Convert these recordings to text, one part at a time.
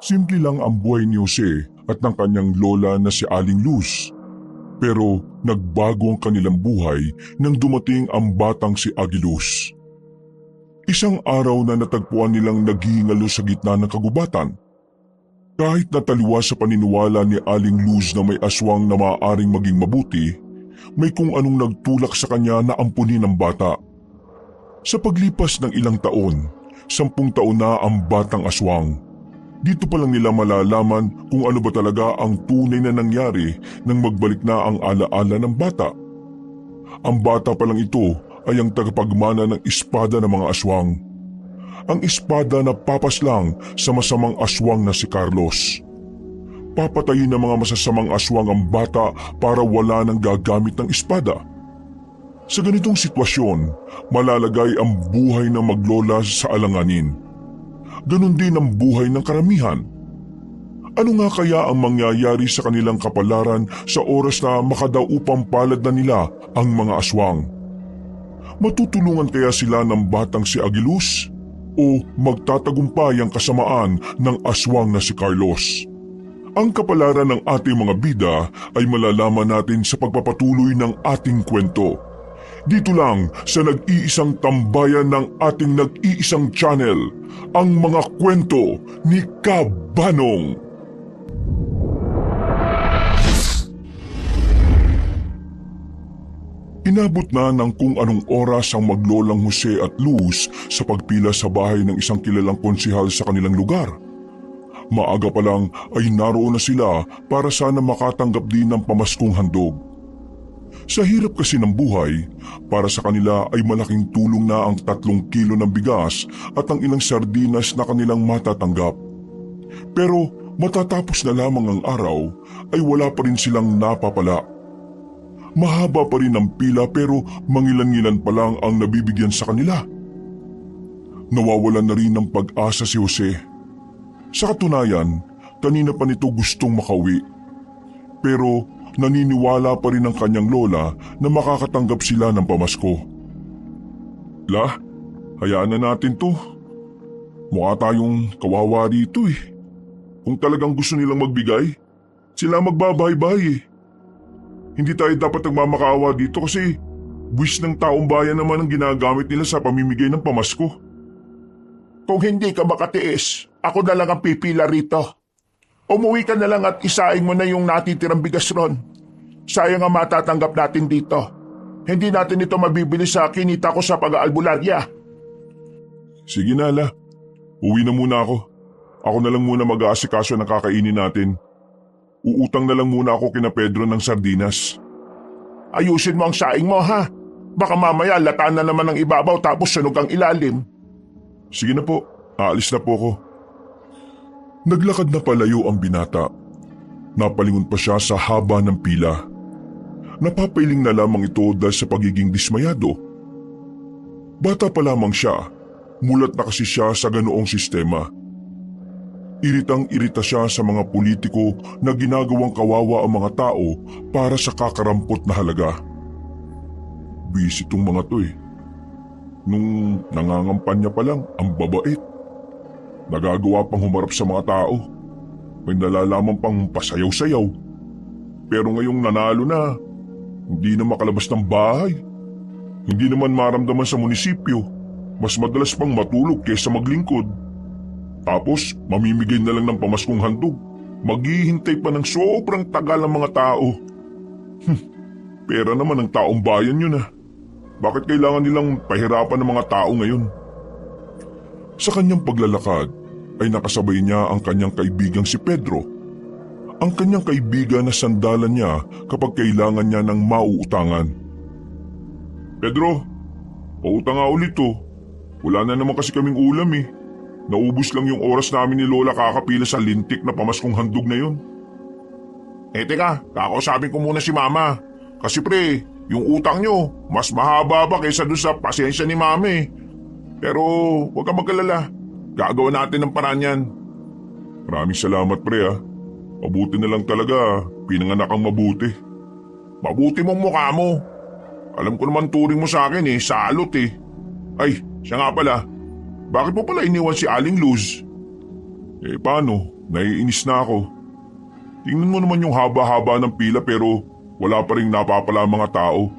Simple lang ang buhay ni Jose at ng kanyang lola na si Aling Luz. Pero nagbago ang kanilang buhay nang dumating ang batang si Agiluz. Isang araw na natagpuan nilang naghihingalo sa gitna ng kagubatan. Kahit nataliwas sa paniniwala ni Aling Luz na may aswang na maaaring maging mabuti, may kung anong nagtulak sa kanya na ampunin ang bata. Sa paglipas ng ilang taon, 10 taon na ang batang aswang. Dito pa lang nila malalaman kung ano ba talaga ang tunay na nangyari nang magbalik na ang alaala ng bata. Ang bata pa lang ito ay ang tagapagmana ng espada ng mga aswang. Ang espada na papaslang sa masamang aswang na si Carlos. Papatayin ng mga masasamang aswang ang bata para wala nang gagamit ng espada. Sa ganitong sitwasyon, malalagay ang buhay ng maglola sa alanganin. Ganon din ang buhay ng karamihan. Ano nga kaya ang mangyayari sa kanilang kapalaran sa oras na makadaupang palad na nila ang mga aswang? Matutulungan kaya sila ng batang si Agiluz? O magtatagumpay ang kasamaan ng aswang na si Carlos? Ang kapalaran ng ating mga bida ay malalaman natin sa pagpapatuloy ng ating kwento. Dito lang sa nag-iisang tambayan ng ating nag-iisang channel, ang mga kwento ni Kabanong. Inabot na ng kung anong oras ang maglolang Jose at Luz sa pagpila sa bahay ng isang kilalang konsehal sa kanilang lugar. Maaga pa lang ay naroon na sila para sana makatanggap din ng pamaskong handog. Sa hirap kasi ng buhay, para sa kanila ay malaking tulong na ang 3 kilo ng bigas at ang ilang sardinas na kanilang matatanggap. Pero matatapos na lamang ang araw ay wala pa rin silang napapala. Mahaba pa rin ang pila pero mangilan-ngilan pa lang ang nabibigyan sa kanila. Nawawalan na rin ng pag-asa si Jose. Sa katunayan, kanina pa nito gustong makauwi. Pero naniniwala pa rin ang kanyang lola na makakatanggap sila ng pamasko. La, hayaan na natin to. Mukha tayong kawawa rito eh. Kung talagang gusto nilang magbigay, sila magbabahay-bahay eh. Hindi tayo dapat nagmamakaawa dito kasi buwis ng taong bayan naman ang ginagamit nila sa pamimigay ng pamasko. Kung hindi ka makatiis, ako na lang ang pipila rito. Umuwi ka na lang at isaing mo na yung natitirang bigas ron. Sayang ang matatanggap natin dito. Hindi natin ito mabibili sa kinita ko sa pag-aalbularya. Sige na, La. Uwi na muna ako. Ako na lang muna mag-aasikaso ng kakainin natin. Uutang na lang muna ako kina Pedro ng sardinas. Ayusin mo ang saing mo ha. Baka mamaya lataan na naman ang ibabaw tapos sunog ang ilalim. Sige na po, aalis na po ako. Naglakad na palayo ang binata. Napalingon pa siya sa haba ng pila. Napapailing na lamang ito dahil sa pagiging dismayado. Bata pa lamang siya, mulat na kasi siya sa ganoong sistema. Iritang-irita siya sa mga politiko na ginagawang kawawa ang mga tao para sa kakarampot na halaga. Busy tong mga to eh. Nung nangangampanya pa lang, ang babait. Nagagawa pang humarap sa mga tao. May nalalaman pang pasayaw-sayaw. Pero ngayong nanalo na, hindi na makalabas ng bahay. Hindi naman maramdaman sa munisipyo. Mas madalas pang matulog kaysa maglingkod. Tapos mamimigay na lang ng pamaskong handog. Maghihintay pa ng sobrang tagal ang mga tao. Pera naman ng taong bayan yun ah. Bakit kailangan nilang pahirapan ng mga tao ngayon? Sa kanyang paglalakad ay nakasabay niya ang kanyang kaibigang si Pedro. Ang kanyang kaibigan na sandalan niya kapag kailangan niya ng mauutangan. Pedro, pautang nga ulit to. Wala na naman kasi kaming ulam eh. Naubos lang yung oras namin ni Lola kakapila sa lintik na pamaskong handog na yun. Teka, kakausapin ko muna si Mama. Kasi pre, yung utang nyo, mas mahaba pa kaysa dun sa pasensya ni Mami. Pero huwag kang mag-alala. Gagawa natin ng paraan yan. Maraming salamat pre ah. Mabuti na lang talaga, pinanganak kang mabuti. Mabuti mong mukha mo. Alam ko naman turing mo sa akin eh, salot eh. Ay, siya nga pala. Bakit mo pala iniwan si Aling Luz? Paano? Naiinis na ako. Tingnan mo naman yung haba-haba ng pila pero wala pa rin napapala mga tao.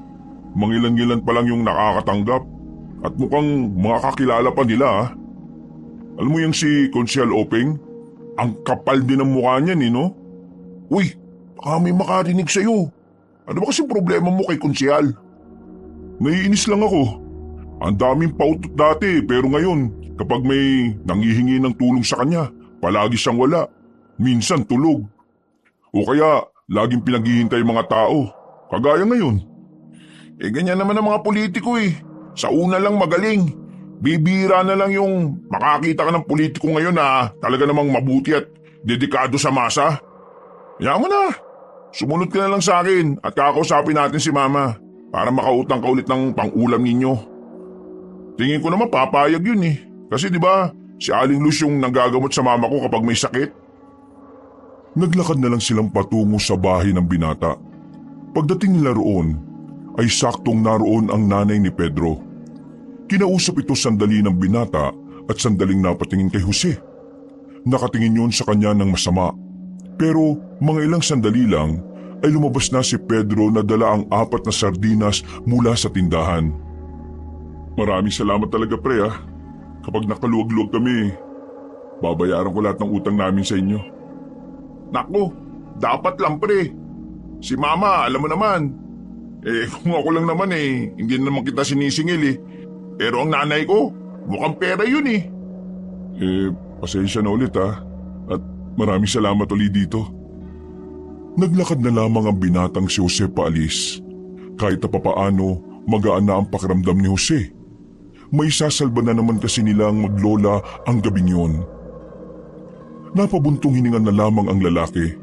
Mangilan-ngilan pa lang yung nakakatanggap. At mukhang mga kakilala pa nila ah. Alam mo yung si Konsyal Openg? Ang kapal din ng mukha niyan no? Uy, baka may makarinig sa'yo. Ano ba kasi problema mo kay Konsyal? Naiinis lang ako. Ang daming pautot dati pero ngayon kapag may nanghihingi ng tulong sa kanya, palagi siyang wala. Minsan tulog. O kaya laging pinaghihintay mga tao. Kagaya ngayon. Ganyan naman ang mga politiko eh. Sa una lang magaling. Bibira na lang yung makakita ka ng politiko ngayon na talaga namang mabuti at dedikado sa masa. Kaya mo na. Sumunod ka na lang sa akin at kakausapin natin si Mama para makautang ka ulit ng pang-ulam ninyo. Tingin ko naman papayag yun eh. Kasi di ba si Aling Luz yung nanggagamot sa mama ko kapag may sakit? Naglakad na lang silang patungo sa bahay ng binata. Pagdating nila roon, ay saktong naroon ang nanay ni Pedro. Kinausap ito sandali ng binata at sandaling napatingin kay Jose. Nakatingin yun sa kanya ng masama. Pero mga ilang sandali lang ay lumabas na si Pedro na dala ang 4 na sardinas mula sa tindahan. Maraming salamat talaga pre ah. Kapag nakaluwag-luwag kami, babayaran ko lahat ng utang namin sa inyo. Naku, dapat lang pre. Si Mama, alam mo naman. Kung ako lang naman hindi naman kita sinisingil eh. Pero ang nanay ko, mukhang pera yun eh. Pasensya na ulit ah. At maraming salamat ulit dito. Naglakad na lamang ang binatang si Jose paalis. Kahit na papaano, magaan na ang pakiramdam ni Jose. May sasalba na naman kasi nilang maglola ang gabing yun. Napabuntong hininga na lamang ang lalaki.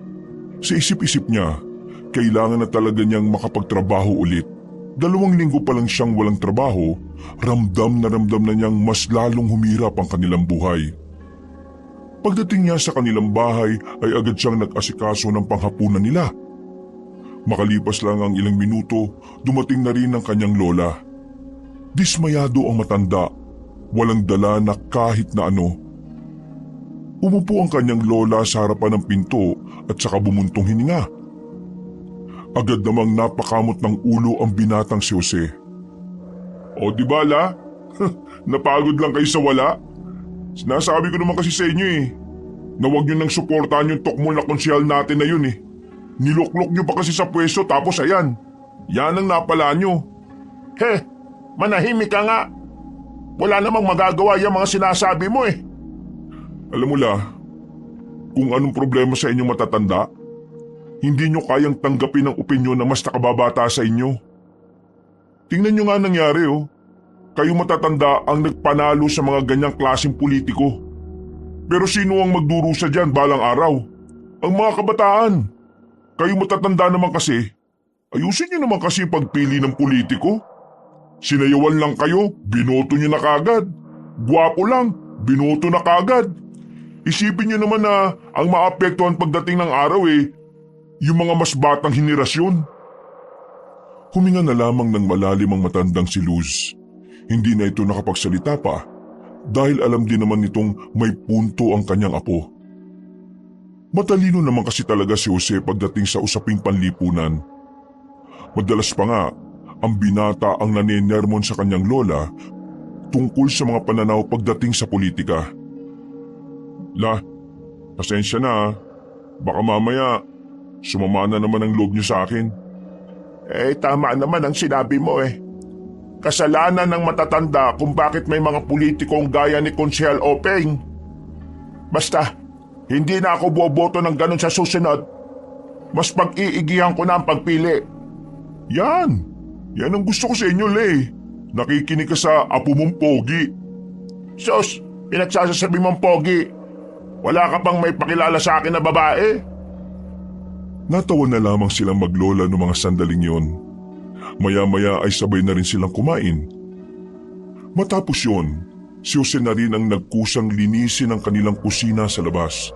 Sa isip-isip niya, kailangan na talaga niyang makapagtrabaho ulit. 2 linggo pa lang siyang walang trabaho, ramdam na niyang mas lalong humirap ang kanilang buhay. Pagdating niya sa kanilang bahay ay agad siyang nag-asikaso ng panghapunan nila. Makalipas lang ang ilang minuto, dumating na rin ang kanyang lola. Dismayado ang matanda, walang dala na kahit na ano. Umupo ang kanyang lola sa harapan ng pinto at saka bumuntong hininga. Agad namang napakamot ng ulo ang binatang si Jose. O di ba la? Napagod lang kayo sa wala? Sinasabi ko naman kasi sa inyo na huwag nyo nang suportahan yung tokmol na konsyal natin na yun Niluklok nyo pa kasi sa pwesto tapos ayan, yan ang napala nyo. Manahimik ka nga. Wala namang magagawa yung mga sinasabi mo Alam mo la, kung anong problema sa inyong matatanda, hindi nyo kayang tanggapin ang opinyon na mas nakababata sa inyo. Tingnan nyo nga nangyari Kayong matatanda ang nagpanalo sa mga ganyang klaseng politiko. Pero sino ang magdurusa dyan balang araw? Ang mga kabataan. Kayong matatanda naman kasi, ayusin nyo naman kasi pagpili ng politiko. Sinayawan lang kayo, binoto nyo na kagad. Gwapo lang, binoto na kagad. Isipin nyo naman na ang maapektuhan pagdating ng araw yung mga mas batang henerasyon. Huminga na lamang ng malalim ang matandang si Luz. Hindi na ito nakapagsalita pa dahil alam din naman nitong may punto ang kanyang apo. Matalino naman kasi talaga si Jose pagdating sa usaping panlipunan. Madalas pa nga, ang binata ang nanenermon sa kanyang lola tungkol sa mga pananaw pagdating sa politika. La, pasensya na baka mamaya sumama na naman ang loob niyo sa akin. Tama naman ang sinabi mo Kasalanan ng matatanda kung bakit may mga politikong gaya ni Konsyal Openg. Basta, hindi na ako boboto ng ganun sa susunod. Mas pag-iigihan ko na ang pagpili. Yan ang gusto ko sa inyo, Le. Nakikinig ka sa apo mong pogi. Sus, pinagsasasabi mong pogi. Wala ka pang may pakilala sa akin na babae? Natawa na lamang silang maglola ng mga sandaling yon. Maya-maya ay sabay na rin silang kumain. Matapos yon, si Jose na rin ang nagkusang linisin ang kanilang kusina sa labas.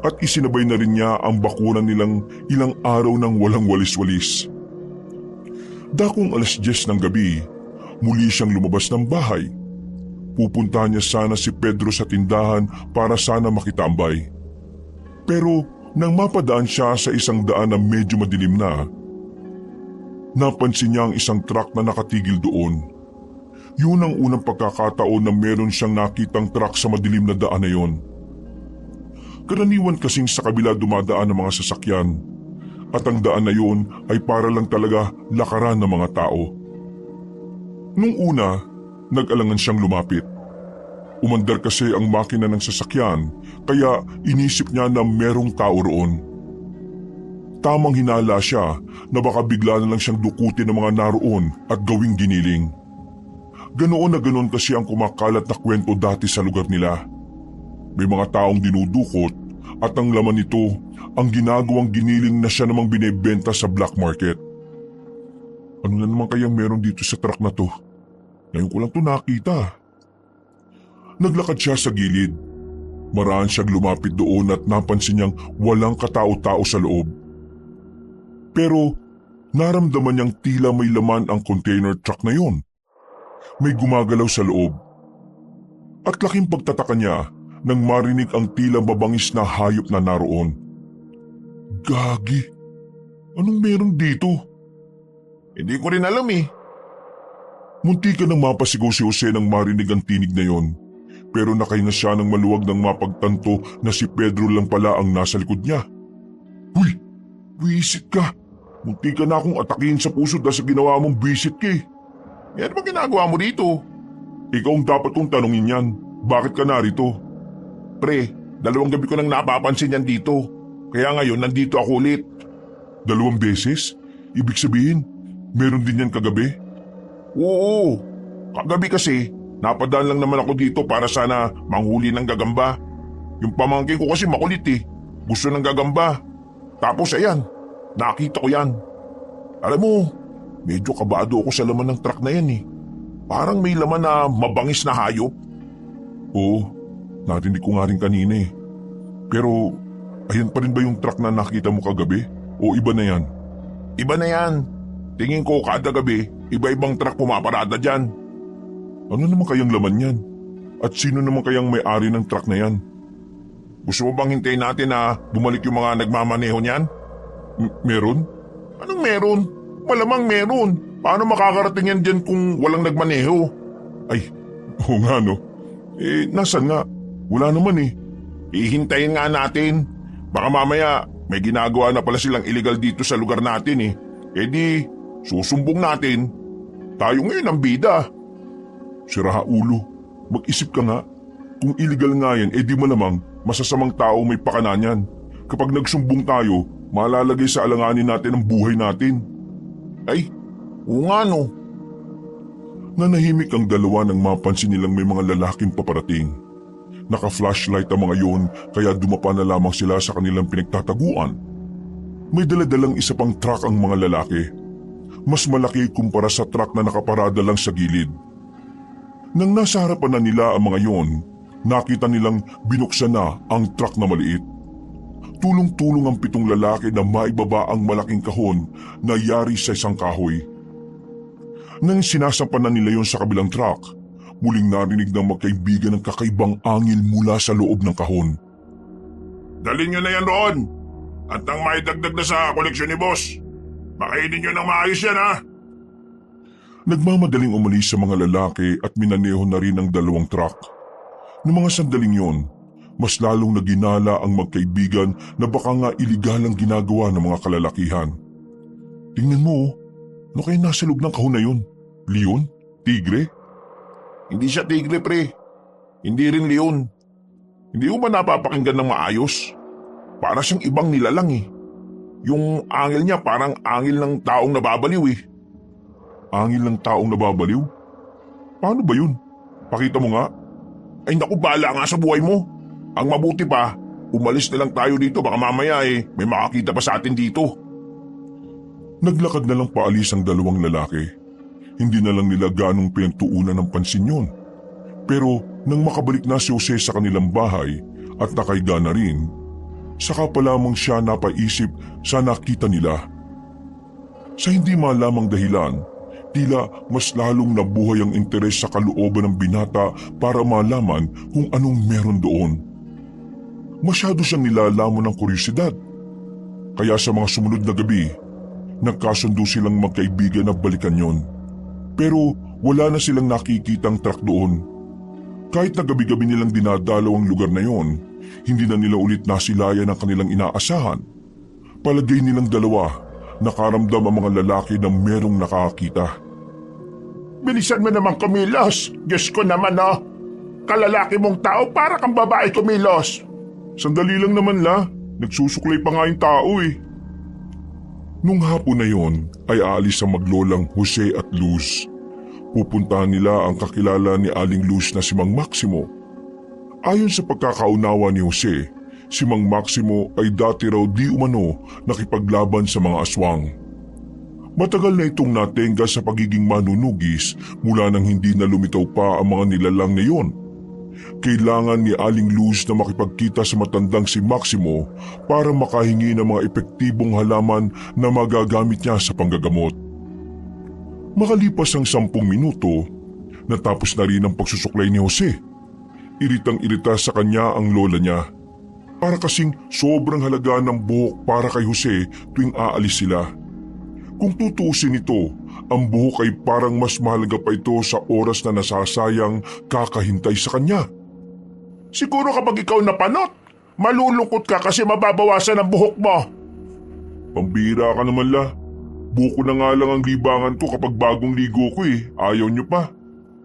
At isinabay na rin niya ang bakuran nilang ilang araw ng walang walis-walis. Dakong 10:00 ng gabi, muli siyang lumabas ng bahay. Pupuntahan niya sana si Pedro sa tindahan para sana makitambay. Pero nang mapadaan siya sa isang daan na medyo madilim na, napansin niya ang isang truck na nakatigil doon. Yun ang unang pagkakataon na meron siyang nakitang truck sa madilim na daan na yon. Karaniwan kasing sa kabila dumadaan ng mga sasakyan at ang daan na yon ay para lang talaga lakaran ng mga tao. Nung una, nag-alangan siyang lumapit. Umandar kasi ang makina ng sasakyan kaya inisip niya na merong tao roon. Tamang hinala siya na baka bigla na lang siyang dukutin ng mga naroon at gawing giniling. Ganoon na ganoon kasi ang kumakalat na kwento dati sa lugar nila. May mga taong dinudukot at ang laman nito ang ginagawang giniling na siya namang binebenta sa black market. Ano na naman kayang meron dito sa truck na to? Ngayon ko lang to nakita. Naglakad siya sa gilid. Maraan siyang lumapit doon at napansin niyang walang katao-tao sa loob. Pero naramdaman niyang tila may laman ang container truck na yon. May gumagalaw sa loob. At laking pagtataka niya nang marinig ang tila mabangis na hayop na naroon. Gagi, anong meron dito? Hindi ko rin alam eh. Munti ka nang mapasigaw si Jose nang marinig ang tinig na yon. Pero nakahinga siya ng maluwag nang mapagtanto na si Pedro lang pala ang nasa likod niya. Huy, wisit ka. Munti ka na akong atakin sa puso dahil sa ginawa mong bisit ka eh. Ano ba ginagawa mo dito? Ikaw ang dapat kong tanungin yan. Bakit ka narito? Pre, 2 gabi ko nang napapansin yan dito. Kaya ngayon nandito ako ulit. 2 beses? Ibig sabihin, meron din yan kagabi? Oo, kagabi kasi napadaan lang naman ako dito para sana manghuli ng gagamba. Yung pamangkin ko kasi makulit eh. Gusto ng gagamba. Tapos ayan, nakita ko yan. Alam mo, medyo kabado ako sa laman ng truck na yan eh. Parang may laman na mabangis na hayop. Oo, narinig ko nga rin kanina eh. Pero ayan pa rin ba yung truck na nakita mo kagabi? O iba na yan? Iba na yan. Tingin ko kada gabi, iba-ibang truck pumaparada dyan. Ano naman kayang laman yan? At sino naman kayang may-ari ng truck na yan? Gusto mo bang hintayin natin na bumalik yung mga nagmamaneho niyan? Meron? Anong meron? Malamang meron. Paano makakarating yan dyan kung walang nagmaneho? Ay, oo nga no. Nasan nga? Wala naman eh. Ihintayin nga natin. Baka mamaya may ginagawa na pala silang illegal dito sa lugar natin eh. Di, susumbong natin. Tayo ngayon ang bida. Sira ulo, mag-isip ka nga. Kung illegal nga yan, di malamang masasamang tao may pakana yan. Kapag nagsumbong tayo, malalagay sa alanganin natin ang buhay natin. Ay, oo nga no. Nanahimik ang dalawa nang mapansin nilang may mga lalaking paparating. Naka-flashlight ang mga yon kaya dumapa na lamang sila sa kanilang pinagtataguan. May daladalang isa pang truck ang mga lalaki. Mas malaki kumpara sa truck na nakaparada lang sa gilid. Nang nasa harapan na nila ang mga yon, nakita nilang binuksan na ang truck na maliit. Tulong-tulong ang 7 lalaki na maibaba ang malaking kahon na yari sa isang kahoy. Nang sinasampan na nila yon sa kabilang truck, muling narinig ng magkaibigan ng kakaibang angil mula sa loob ng kahon. Dalhin nyo na yan roon. At nang maidagdag na sa koleksyon ni boss. Makainin nyo ng maayos yan ha. Nagmamadaling umalis sa mga lalaki at minaneho na rin ang 2 truck. Noong mga sandaling yon, mas lalong naginala ang magkaibigan na baka nga iligal ang ginagawa ng mga kalalakihan. Tingnan mo, ano kaya nasa loob ng kahon na yun? Leon? Tigre? Hindi siya tigre pre. Hindi rin leon. Hindi ko ba napapakinggan ng maayos? Para siyang ibang nilalang eh. Yung angil niya parang angil ng taong nababaliw eh. Angil ng taong nababaliw? Paano ba yun? Pakita mo nga. Ay naku, bahala nga sa buhay mo. Ang mabuti pa, umalis na lang tayo dito baka mamaya may makakita pa sa atin dito. Naglakad na lang paalis ang 2 lalaki. Hindi na lang nila ganong pinagtuunan ng pansin yun. Pero nang makabalik na si Jose sa kanilang bahay at nakaiga na rin, saka pa lamang siya napaisip sa nakita nila. Sa hindi malamang dahilan, Tila mas lalong nabuhay ang interes sa kalooban ng binata para malaman kung anong meron doon. Masyado siyang nilalamon ng kuryosidad. Kaya sa mga sumunod na gabi, nagkasundo silang magkaibigan na balikan yon. Pero wala na silang nakikitang truck doon. Kahit na gabi-gabi nilang dinadalaw ang lugar na yon, hindi na nila ulit nasilayan ang kanilang inaasahan. Palagay nilang dalawa, nakaramdam ang mga lalaki na merong nakakita. Bilisan mo naman kumilos. Diyos ko naman oh. Kalalaki mong tao para kang babae kumilos. Sandali lang naman la, nagsusuklay pa nga yung tao eh. Nung hapon na yon ay aalis ang maglolang Jose at Luz. Pupuntahan nila ang kakilala ni Aling Luz na si Mang Maximo. Ayon sa pagkakaunawa ni Jose, si Mang Maximo ay dati raw di umano nakipaglaban sa mga aswang. Matagal na itong natenga sa pagiging manunugis mula nang hindi na lumitaw pa ang mga nilalang na iyon. Kailangan ni Aling Luz na makipagkita sa matandang si Maximo para makahingi ng mga epektibong halaman na magagamit niya sa panggagamot. Makalipas ang 10 minuto, natapos na rin ang pagsusuklay ni Jose. Iritang-irita sa kanya ang lola niya. Para kasing sobrang halaga ng buhok para kay Jose tuwing aalis sila. Kung tutuusin ito, ang buhok ay parang mas mahalaga pa ito sa oras na nasasayang kakahintay sa kanya. Siguro kapag ikaw napanot, malulungkot ka kasi mababawasan ang buhok mo. Pambira ka naman la. Buko na nga lang ang libangan ko kapag bagong ligo ko eh. Ayaw niyo pa.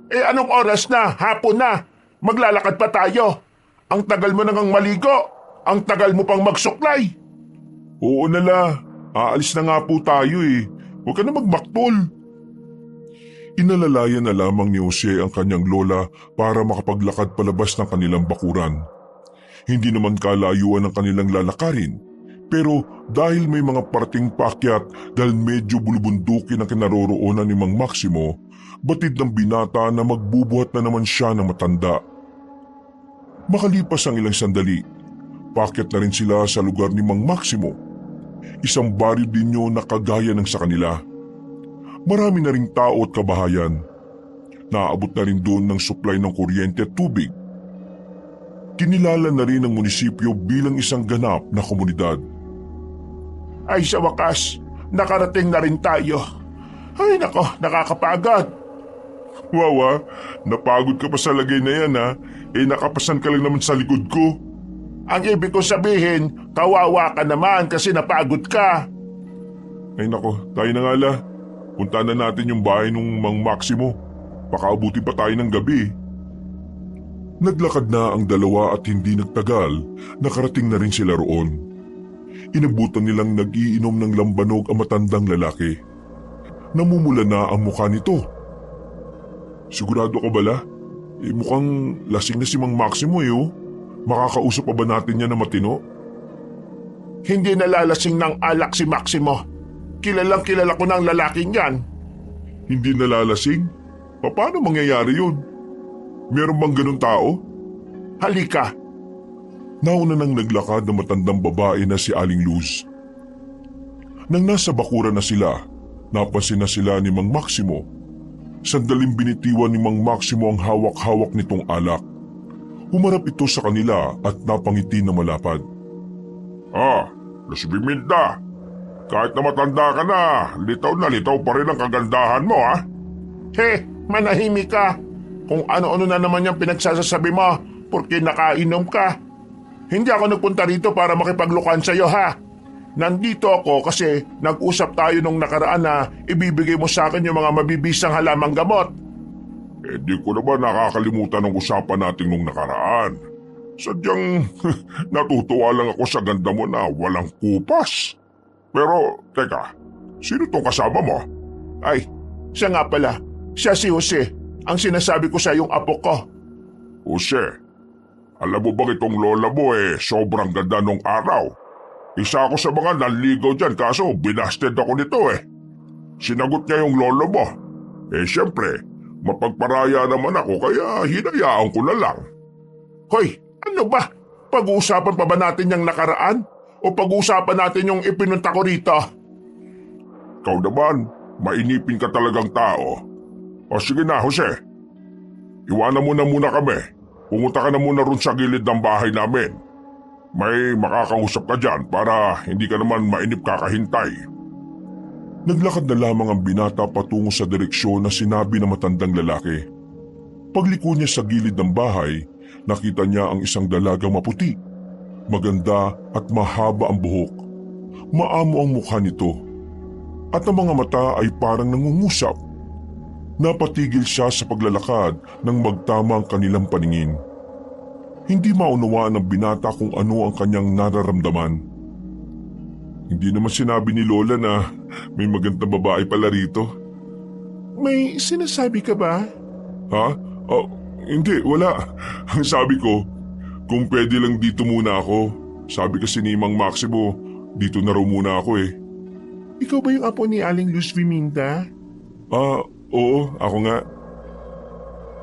Eh anong oras na? Hapon na. Maglalakad pa tayo. Ang tagal mo nang maligo. Ang tagal mo pang magsuklay. Oo na la. Aalis na nga po tayo eh. Huwag ka na magmaktol. Inalalayan na lamang ni Jose ang kanyang lola para makapaglakad palabas ng kanilang bakuran. Hindi naman kalayuan ang kanilang lalakarin. Pero dahil may mga parting paakyat dahil medyo bulubundukin ang kinaroroonan ni Mang Maximo, batid ng binata na magbubuhat na naman siya ng matanda. Makalipas ang ilang sandali, paakyat na rin sila sa lugar ni Mang Maximo. Isang baryo din yun na kagaya ng sa kanila. Marami na ring tao at kabahayan. Naaabot na rin doon ng supply ng kuryente at tubig. Kinilala na rin ang munisipyo bilang isang ganap na komunidad. Ay sa wakas, nakarating na rin tayo. Ay nako, nakakapagod. Wawa, napagod ka pa sa lagay na yan ha. Eh nakapasan ka lang naman sa likod ko. Ang ibig ko sabihin, kawawa ka naman kasi napagod ka. Ay nako, tayo na nga la. Punta na natin yung bahay ng Mang Maximo. Baka abutin pa tayo ng gabi. Naglakad na ang dalawa at hindi nagtagal, nakarating na rin sila roon. Inabutan nilang nag-iinom ng lambanog ang matandang lalaki. Namumula na ang mukha nito. Sigurado ka bala? Mukhang lasing na si Mang Maximo oh. Makakausap pa ba natin yan na matino? Hindi nalalasing ng alak si Maximo. Kilalang kilala ko ng lalaking yan. Hindi nalalasing? Paano mangyayari yun? Meron bang ganun tao? Halika. Nauna nang naglakad ng matandang babae na si Aling Luz. Nang nasa bakuran na sila, napansin na sila ni Mang Maximo. Sandaling binitiwan ni Mang Maximo ang hawak-hawak nitong alak. Humarap ito sa kanila at napangiti na malapad. Las Biminda. Kahit na matanda ka na litaw pa rin ang kagandahan mo ha. Manahimik ka. Kung ano-ano na naman yung pinagsasasabi mo porque nakainom ka. Hindi ako nagpunta rito para makipaglukan sa'yo ha. Nandito ako kasi nag-usap tayo nung nakaraan na ibibigay mo sa akin yung mga mabibisang halamang gamot. Di ko naman nakakalimutan ang usapan natin nung nakaraan. Sadyang natutuwa lang ako sa ganda mo na walang kupas. Pero teka, sino tong kasama mo? Ay, siya nga pala. Siya si Jose, ang sinasabi ko sa yung apo ko. Jose, alam mo bang itong lola mo sobrang ganda nung araw? Isa ako sa mga nanligaw dyan kaso binasted ako nito Sinagot niya yung lolo mo. Siyempre, mapagparaya naman ako kaya hinayaan ko na lang. Hoy, ano ba? Pag-uusapan pa ba natin yung nakaraan? O pag-uusapan natin yung ipinunta ko rito? Ikaw naman, mainipin ka talagang tao. O sige na, Jose. Iwanan mo na muna kami. Pumunta ka na muna ron sa gilid ng bahay namin. May makakausap ka dyan para hindi ka naman mainip kakahintay. Naglakad na lamang ang binata patungo sa direksyon na sinabi ng matandang lalaki. Pagliko niya sa gilid ng bahay, nakita niya ang isang dalagang maputi. Maganda at mahaba ang buhok. Maamo ang mukha nito. At ang mga mata ay parang nangungusap. Napatigil siya sa paglalakad nang magtama ang kanilang paningin. Hindi maunawaan ng binata kung ano ang kanyang nararamdaman. Hindi naman sinabi ni Lola na may magandang babae pala rito. May sinasabi ka ba? Ha? Oh, hindi, wala. Ang sabi ko, kung pwede lang dito muna ako. Sabi kasi ni Mang Maximo, dito na raw muna ako eh. Ikaw ba yung apo ni Aling Luz Viminda? Oo, ako nga.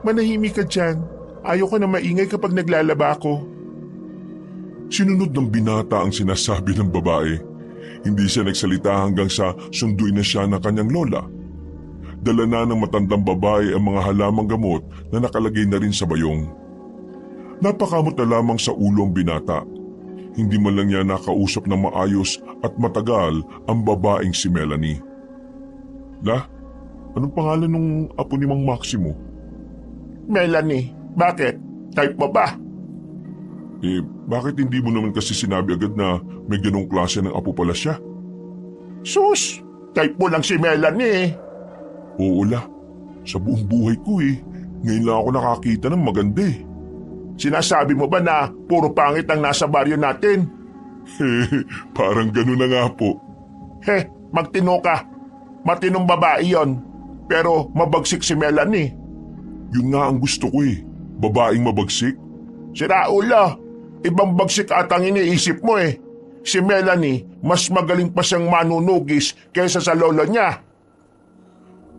Manahimik ka dyan. Ayoko na maingay kapag naglalaba ako. Sinunod ng binata ang sinasabi ng babae. Hindi siya nagsalita hanggang sa sunduin na siya ng kanyang lola. Dala na ng matandang babae ang mga halamang gamot na nakalagay na rin sa bayong. Napakamot na lamang sa ulo ang binata. Hindi man lang niya nakausap ng maayos at matagal ang babaeng si Melanie. Anong pangalan ng apo ni Mang Maximo? Melanie. Bakit? Type mo ba? Bakit hindi mo naman kasi sinabi agad na may ganong klase ng apo pala siya? Sus! Type mo lang si Melanie eh. Oo la. Sa buong buhay ko ngayon lang ako nakakita ng maganda eh. Sinasabi mo ba na puro pangit ang nasa baryo natin? Parang ganun na nga po. Magtino ka. Matinong babae yon. Pero mabagsik si Melanie. Yun nga ang gusto ko babaeng mabagsik. Sira ulo. Ibang bagsik atang iniisip mo eh. Si Melanie, mas magaling pa siyang manunugis kaysa sa lolo niya.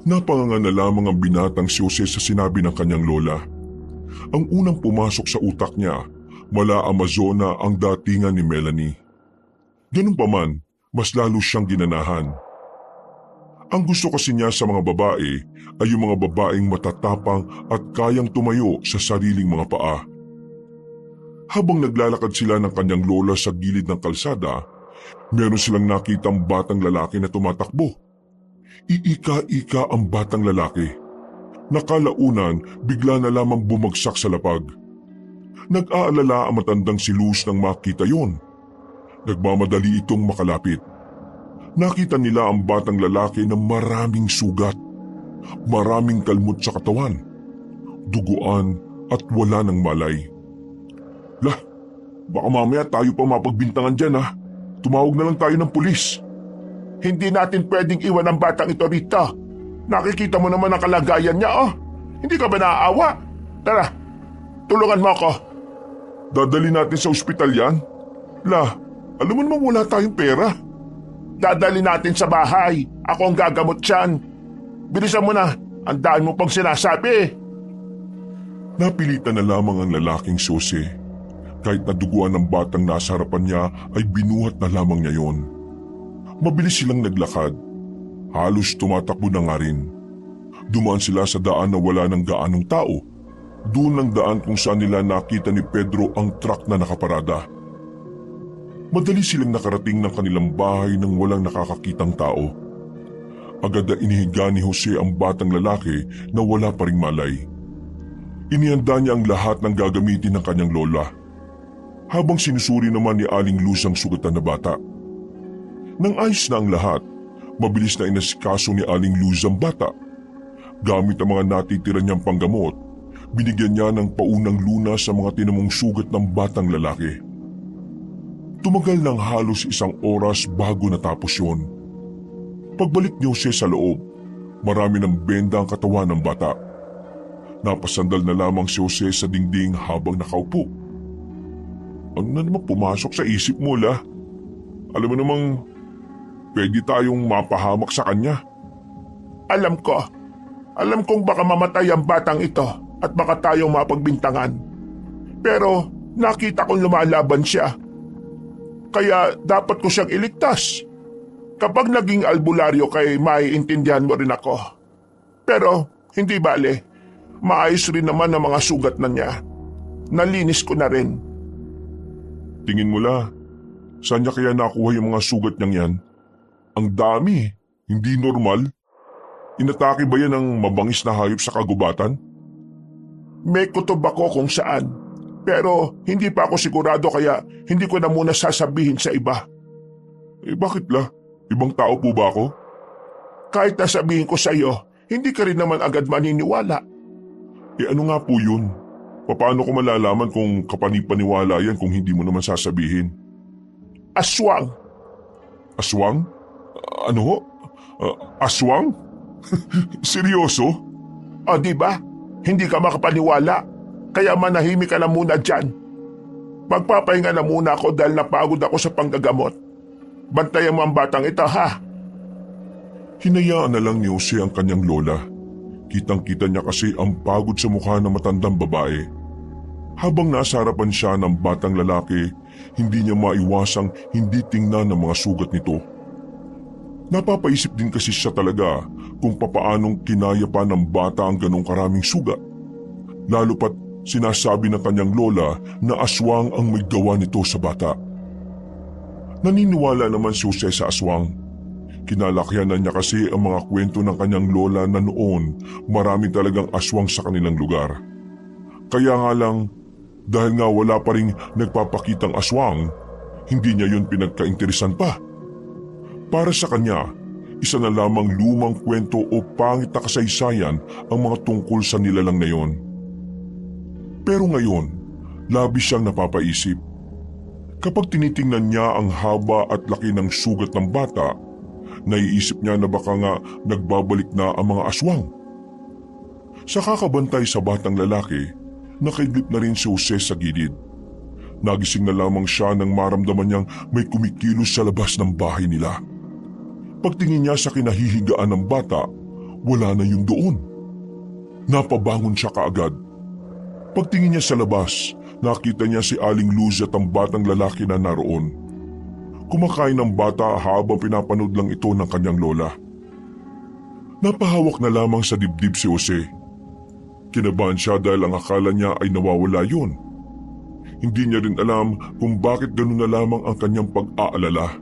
Napanganga na lamang ang binatang si Jose sa sinabi ng kanyang lola. Ang unang pumasok sa utak niya, mala Amazona ang datingan ni Melanie. Ganun pa man, mas lalo siyang ginanahan. Ang gusto kasi niya sa mga babae ay yung mga babaeng matatapang at kayang tumayo sa sariling mga paa. Habang naglalakad sila ng kanyang lola sa gilid ng kalsada, meron silang nakitang batang lalaki na tumatakbo. Iika-ika ang batang lalaki. Nakalaunan, bigla na lamang bumagsak sa lapag. Nag-aalala ang matandang si Luz nang makita yon. Nagmamadali itong makalapit. Nakita nila ang batang lalaki na maraming sugat, maraming kalmot sa katawan, duguan at wala ng malay. Baka mamaya tayo pa mapagbintangan dyan ha. Tumawag na lang tayo ng pulis. Hindi natin pwedeng iwan ang batang ito rito. Nakikita mo naman ang kalagayan niya Hindi ka ba naaawa? Tara, tulungan mo ako. Dadali natin sa ospital yan? Alam mo naman wala tayong pera. Dadali natin sa bahay. Ako ang gagamot siyan. Bilisan mo na. Ang daan mo pang sinasabi. Napilitan na lamang ang lalaking Jose. Kahit naduguan ng batang nasa harapan niya ay binuhat na lamang niya yon. Mabilis silang naglakad. Halos tumatakbo na nga rin. Dumaan sila sa daan na wala ng gaanong tao. Doon ang daan kung saan nila nakita ni Pedro ang truck na nakaparada. Madali silang nakarating ng kanilang bahay nang walang nakakakitang tao. Agad na inihiga ni Jose ang batang lalaki na wala pa ring malay. Inihanda niya ang lahat ng gagamitin ng kanyang lola. Habang sinusuri naman ni Aling Luz ang sugatan na bata. Nang ayos na ang lahat, mabilis na inasikaso ni Aling Luz ang bata. Gamit ang mga natitira niyang panggamot, binigyan niya ng paunang lunas sa mga tinamong sugat ng batang lalaki. Tumagal ng halos 1 oras bago natapos yon. Pagbalik ni Jose sa loob, marami ng benda ang katawan ng bata. Napasandal na lamang si Jose sa dingding habang nakaupo. Ano na naman pumasok sa isip mo, la? Alam mo namang pwede tayong mapahamak sa kanya. Alam ko. Alam kong baka mamatay ang batang ito at baka tayong mapagbintangan. Pero nakita kong lumalaban siya. Kaya dapat ko siyang iligtas. Kapag naging albularyo kay maiintindihan mo rin ako. Pero hindi bale, maayos rin naman ang mga sugat na niya. Nalinis ko na rin. Tingin mo la, saan niya kaya nakuha yung mga sugat niyang yan? Ang dami, hindi normal. Inatake ba yan ng mabangis na hayop sa kagubatan? May kutob ako kung saan. Pero hindi pa ako sigurado kaya hindi ko na muna sasabihin sa iba. Bakit la? Ibang tao po ba ako? Kahit nasabihin ko sa iyo, hindi ka rin naman agad maniniwala. Ano nga po yun? Paano ko malalaman kung kapanipaniwala yan kung hindi mo naman sasabihin? Aswang. Aswang? Ano ho? Aswang? Seryoso? O di ba? Hindi ka makapaniwala. Kaya manahimik ka na muna dyan. Magpapahinga na muna ako dahil napagod ako sa panggagamot. Bantayan mo ang batang ito, ha? Hinayaan na lang ni Jose ang kanyang lola. Kitang-kita niya kasi ang pagod sa mukha ng matandang babae. Habang nasa harapan siya ng batang lalaki, hindi niya maiwasang hindi tingnan ang mga sugat nito. Napapaisip din kasi siya talaga kung papaanong kinaya pa ng bata ang ganong karaming sugat. Lalo pat sinasabi ng kanyang lola na aswang ang may gawa nito sa bata. Naniniwala naman si Jose sa aswang. Kinalakihan na niya kasi ang mga kwento ng kanyang lola na noon marami talagang aswang sa kanilang lugar. Kaya nga lang, dahil nga wala pa ring nagpapakitang aswang, hindi niya yun pinagkainteresan pa. Para sa kanya, isa na lamang lumang kwento o pangit na kasaysayan ang mga tungkol sa nilalang na yon. Pero ngayon, labis siyang napapaisip. Kapag tinitingnan niya ang haba at laki ng sugat ng bata, naiisip niya na baka nga nagbabalik na ang mga aswang. Sa kakabantay sa batang lalaki, nakaidlip na rin si Jose sa gilid. Nagising na lamang siya nang maramdaman niyang may kumikilos sa labas ng bahay nila. Pagtingin niya sa kinahihigaan ng bata, wala na yung doon. Napabangon siya kaagad. Pagtingin niya sa labas, nakita niya si Aling Luz at ang batang lalaki na naroon. Kumakain ang bata habang pinapanood lang ito ng kanyang lola. Napahawak na lamang sa dibdib si Jose. Kinabahan siya dahil ang akala niya ay nawawala yun. Hindi niya rin alam kung bakit ganun na lamang ang kanyang pag-aalala.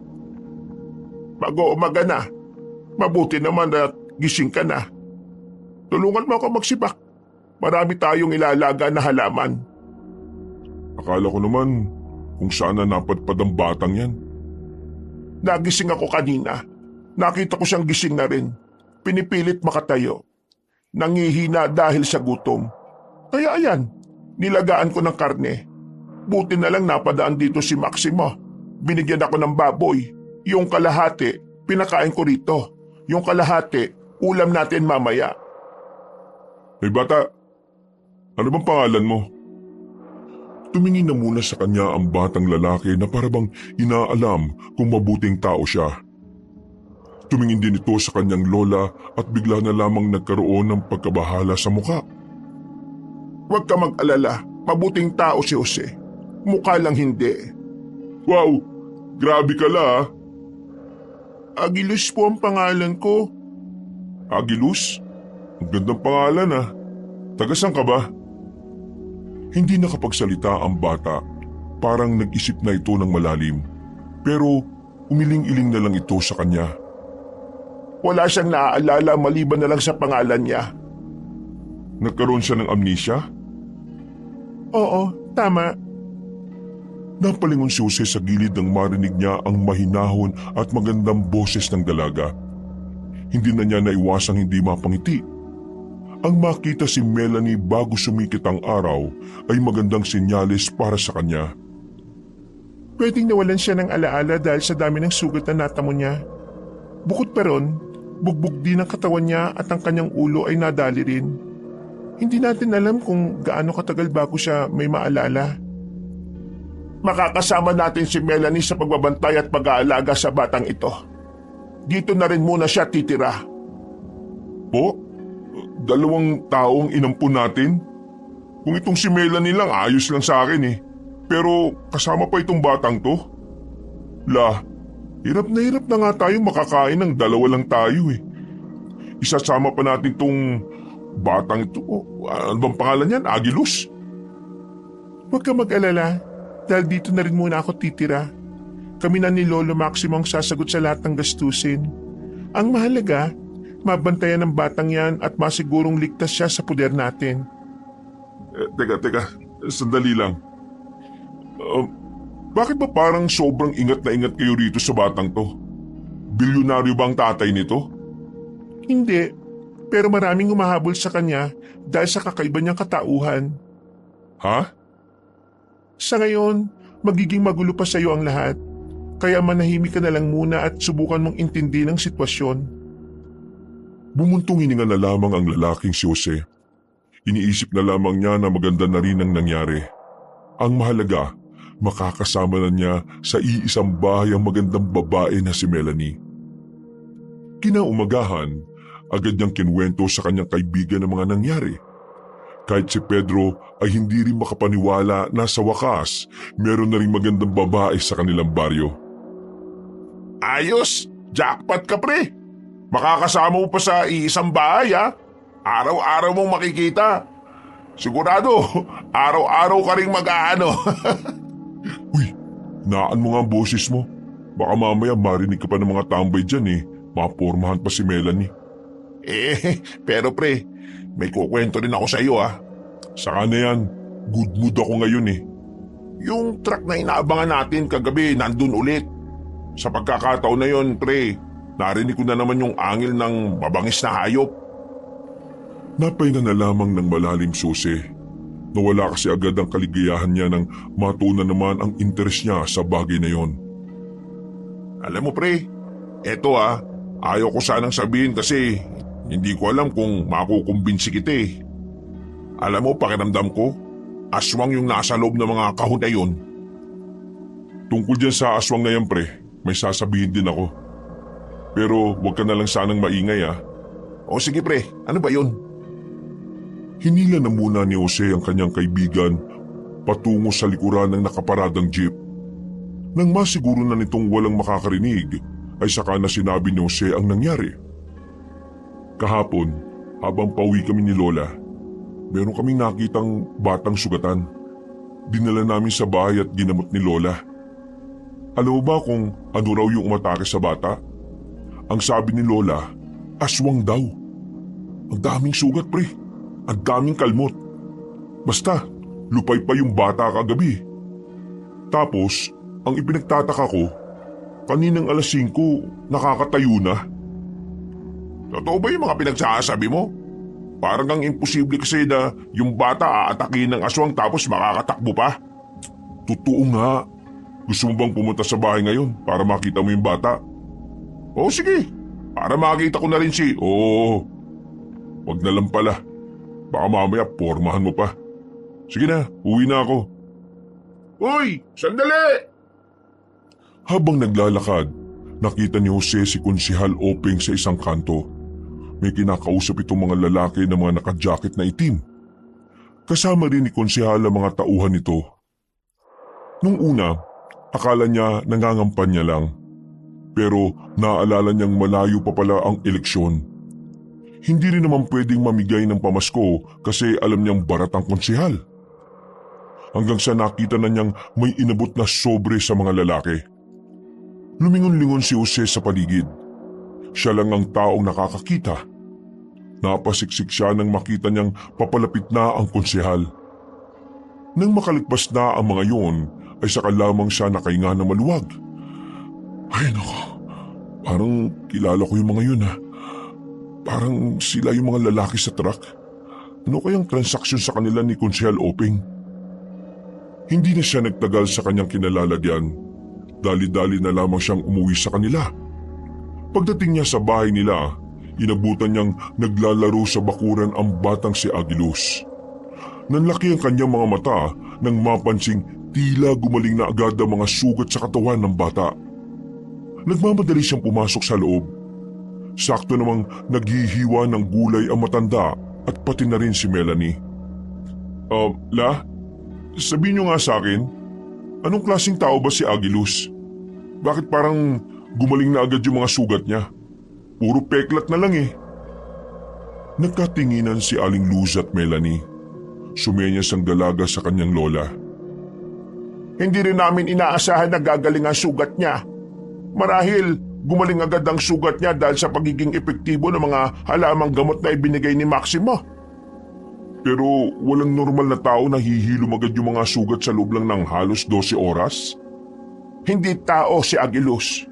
Mag-uumaga na. Mabuti naman na gising ka na. Tulungan mo ako magsibak. Marami tayong ilalaga na halaman. Akala ko naman kung saan na napadpad ang batang yan. Nagising ako kanina. Nakita ko siyang gising na rin. Pinipilit makatayo. Nangihina dahil sa gutom. Kaya ayan, nilagaan ko ng karne. Buti na lang napadaan dito si Maximo. Binigyan ako ng baboy. Yung kalahati, pinakain ko rito. Yung kalahati, ulam natin mamaya. Hey bata, ano bang pangalan mo? Tumingin na muna sa kanya ang batang lalaki na parabang inaalam kung mabuting tao siya. Tumingin din ito sa kanyang lola at bigla na lamang nagkaroon ng pagkabahala sa muka. Huwag ka mag-alala, mabuting tao si Jose. Mukha lang hindi. Wow, grabe ka la. Agilus po ang pangalan ko. Agilus? Ang gandang pangalan ah. Taga-san ka ba? Hindi nakapagsalita ang bata. Parang nag-isip na ito ng malalim. Pero umiling-iling na lang ito sa kanya. Wala siyang naaalala maliban na lang sa pangalan niya. Nagkaroon siya ng amnesia? Oo, tama. Napalingon si Jose sa gilid nang marinig niya ang mahinahon at magandang boses ng dalaga. Hindi na niya naiwasang hindi mapangiti. Ang makita si Melanie bago sumikit ang araw ay magandang senyales para sa kanya. Pwedeng nawalan siya ng alaala dahil sa dami ng sugat na natamo niya. Bukod pa ron, bugbog din ang katawan niya at ang kanyang ulo ay nadali rin. Hindi natin alam kung gaano katagal bago siya may maalala. Makakasama natin si Melanie sa pagbabantay at pag-aalaga sa batang ito. Dito na rin muna siya titira. Po? 2 taong inampun natin? Kung itong si Melanie lang, ayos lang sa akin eh. Pero kasama pa itong batang to? La, Hirap na nga tayo makakain ng dalawa lang tayo eh. Isasama pa natin tong batang ito. Ano bang pangalan niyan? Agilus? Huwag ka mag-alala dahil dito na rin muna ako titira. Kami na ni Lolo Maximo ang sasagot sa lahat ng gastusin. Ang mahalaga, mabantayan ng batang yan at masigurong ligtas siya sa puder natin. Teka, sandali lang. Bakit ba parang sobrang ingat na ingat kayo rito sa batang to? Bilyonaryo ba ang tatay nito? Hindi, pero maraming humahabol sa kanya dahil sa kakaiba niyang katauhan. Ha? Sa ngayon, magiging magulo pa sa iyo ang lahat. Kaya manahimik ka na lang muna at subukan mong intindi ng sitwasyon. Bumuntong hininga na lamang ang lalaking si Jose. Iniisip na lamang niya na maganda na rin ang nangyari. Ang mahalaga, makakasama na niya sa iisang bahay ang magandang babae na si Melanie. Kinaumagahan, agad niyang kinwento sa kanyang kaibigan ang mga nangyari. Kahit si Pedro ay hindi rin makapaniwala na sa wakas, meron na rin magandang babae sa kanilang baryo. Ayos! Jackpot ka pre! Makakasama mo pa sa iisang bahay ha? Araw-araw mong makikita. Sigurado, araw-araw ka rin mag-aano. Uy, naan mo nga ang boses mo. Baka mamaya marinig ka pa ng mga tambay dyan eh. Mapormahan pa si Melanie. Pero pre, may kukwento rin ako sa iyo ha. Saka na yan, good mood ako ngayon eh. Yung truck na inaabangan natin kagabi nandun ulit. Sa pagkakataon na yon pre, narinig ko na naman yung angil ng mabangis na hayop. Napahinga na lamang ng malalim susi. Nawala kasi agad ang kaligayahan niya nang matunan naman ang interes niya sa bagay na yon. Alam mo pre, eto ayaw ko sanang sabihin kasi hindi ko alam kung makukumbinsi kita eh. Alam mo pakiramdam ko, aswang yung nasa loob ng mga kahon na yun. Tungkol dyan sa aswang na yan pre, may sasabihin din ako. Pero wag ka na lang sanang maingay ah. O sige pre, ano ba yun? Hinila na muna ni Jose ang kanyang kaibigan patungo sa likuran ng nakaparadang jeep. Nang masiguro na nitong walang makakarinig, ay saka na sinabi ni Jose ang nangyari. Kahapon, habang pauwi kami ni Lola, meron kaming nakitang batang sugatan. Dinala namin sa bahay at ginamot ni Lola. Alam mo ba kung ano raw yung umatake sa bata? Ang sabi ni Lola, aswang daw. Ang daming sugat pre. Ang daming kalmot. Basta, lupay pa yung bata kagabi. Tapos, ang ipinagtataka ko, kaninang alas 5, nakakatayo na. Totoo ba yung mga pinagsasabi mo? Parang ang imposible kasi na yung bata aatakin ng aswang tapos makakatakbo pa. Totoo nga. Gusto mo bang pumunta sa bahay ngayon para makita mo yung bata? Oo sige, para makita ko na rin Oo, wag na lang pala. Baka mamaya pormahan mo pa. Sige na, uwi na ako. Uy, sandali! Habang naglalakad, nakita ni Jose si Konsehal Openg sa isang kanto. May kinakausap itong mga lalaki na mga naka-jacket na itim. Kasama rin ni Konsehal ang mga tauhan nito. Nung una, akala niya nangangampanya lang. Pero naalala niyang malayo pa pala ang eleksyon. Hindi rin naman pwedeng mamigay ng pamasko kasi alam niyang barat ang konsehal. Hanggang sa nakita na niyang may inabot na sobre sa mga lalaki. Lumingon-lingon si Jose sa paligid. Siya lang ang taong nakakakita. Napasiksik siya nang makita niyang papalapit na ang konsehal. Nang makaligpas na ang mga yon, ay saka lamang siya nakahinga na maluwag. Ay nako, parang kilala ko yung mga yun ha. Parang sila yung mga lalaki sa truck. Ano kayang transaksyon sa kanila ni Konsehal Openg? Hindi na siya nagtagal sa kanyang kinalalagyan. Dali-dali na lamang siyang umuwi sa kanila. Pagdating niya sa bahay nila, inabutan niyang naglalaro sa bakuran ang batang si Agilus. Nanlaki ang kanyang mga mata nang mapansing tila gumaling na agad ang mga sugat sa katawan ng bata. Nagmamadali siyang pumasok sa loob. Sakto namang naghihiwa ng gulay ang matanda at pati na rin si Melanie. La, sabihin niyo nga sa akin, anong klaseng tao ba si Agilus? Bakit parang gumaling na agad yung mga sugat niya. Puro peklat na lang eh. Nagkatinginan si Aling Luz at Melanie. Sumenyas ang dalaga sa kanyang lola. Hindi rin namin inaasahan na gagaling ang sugat niya. Marahil gumaling agad ang sugat niya dahil sa pagiging epektibo ng mga halamang gamot na ibinigay ni Maximo. Pero walang normal na tao na hihilom agad yung mga sugat sa loob lang ng halos 12 oras? Hindi tao si Agilus.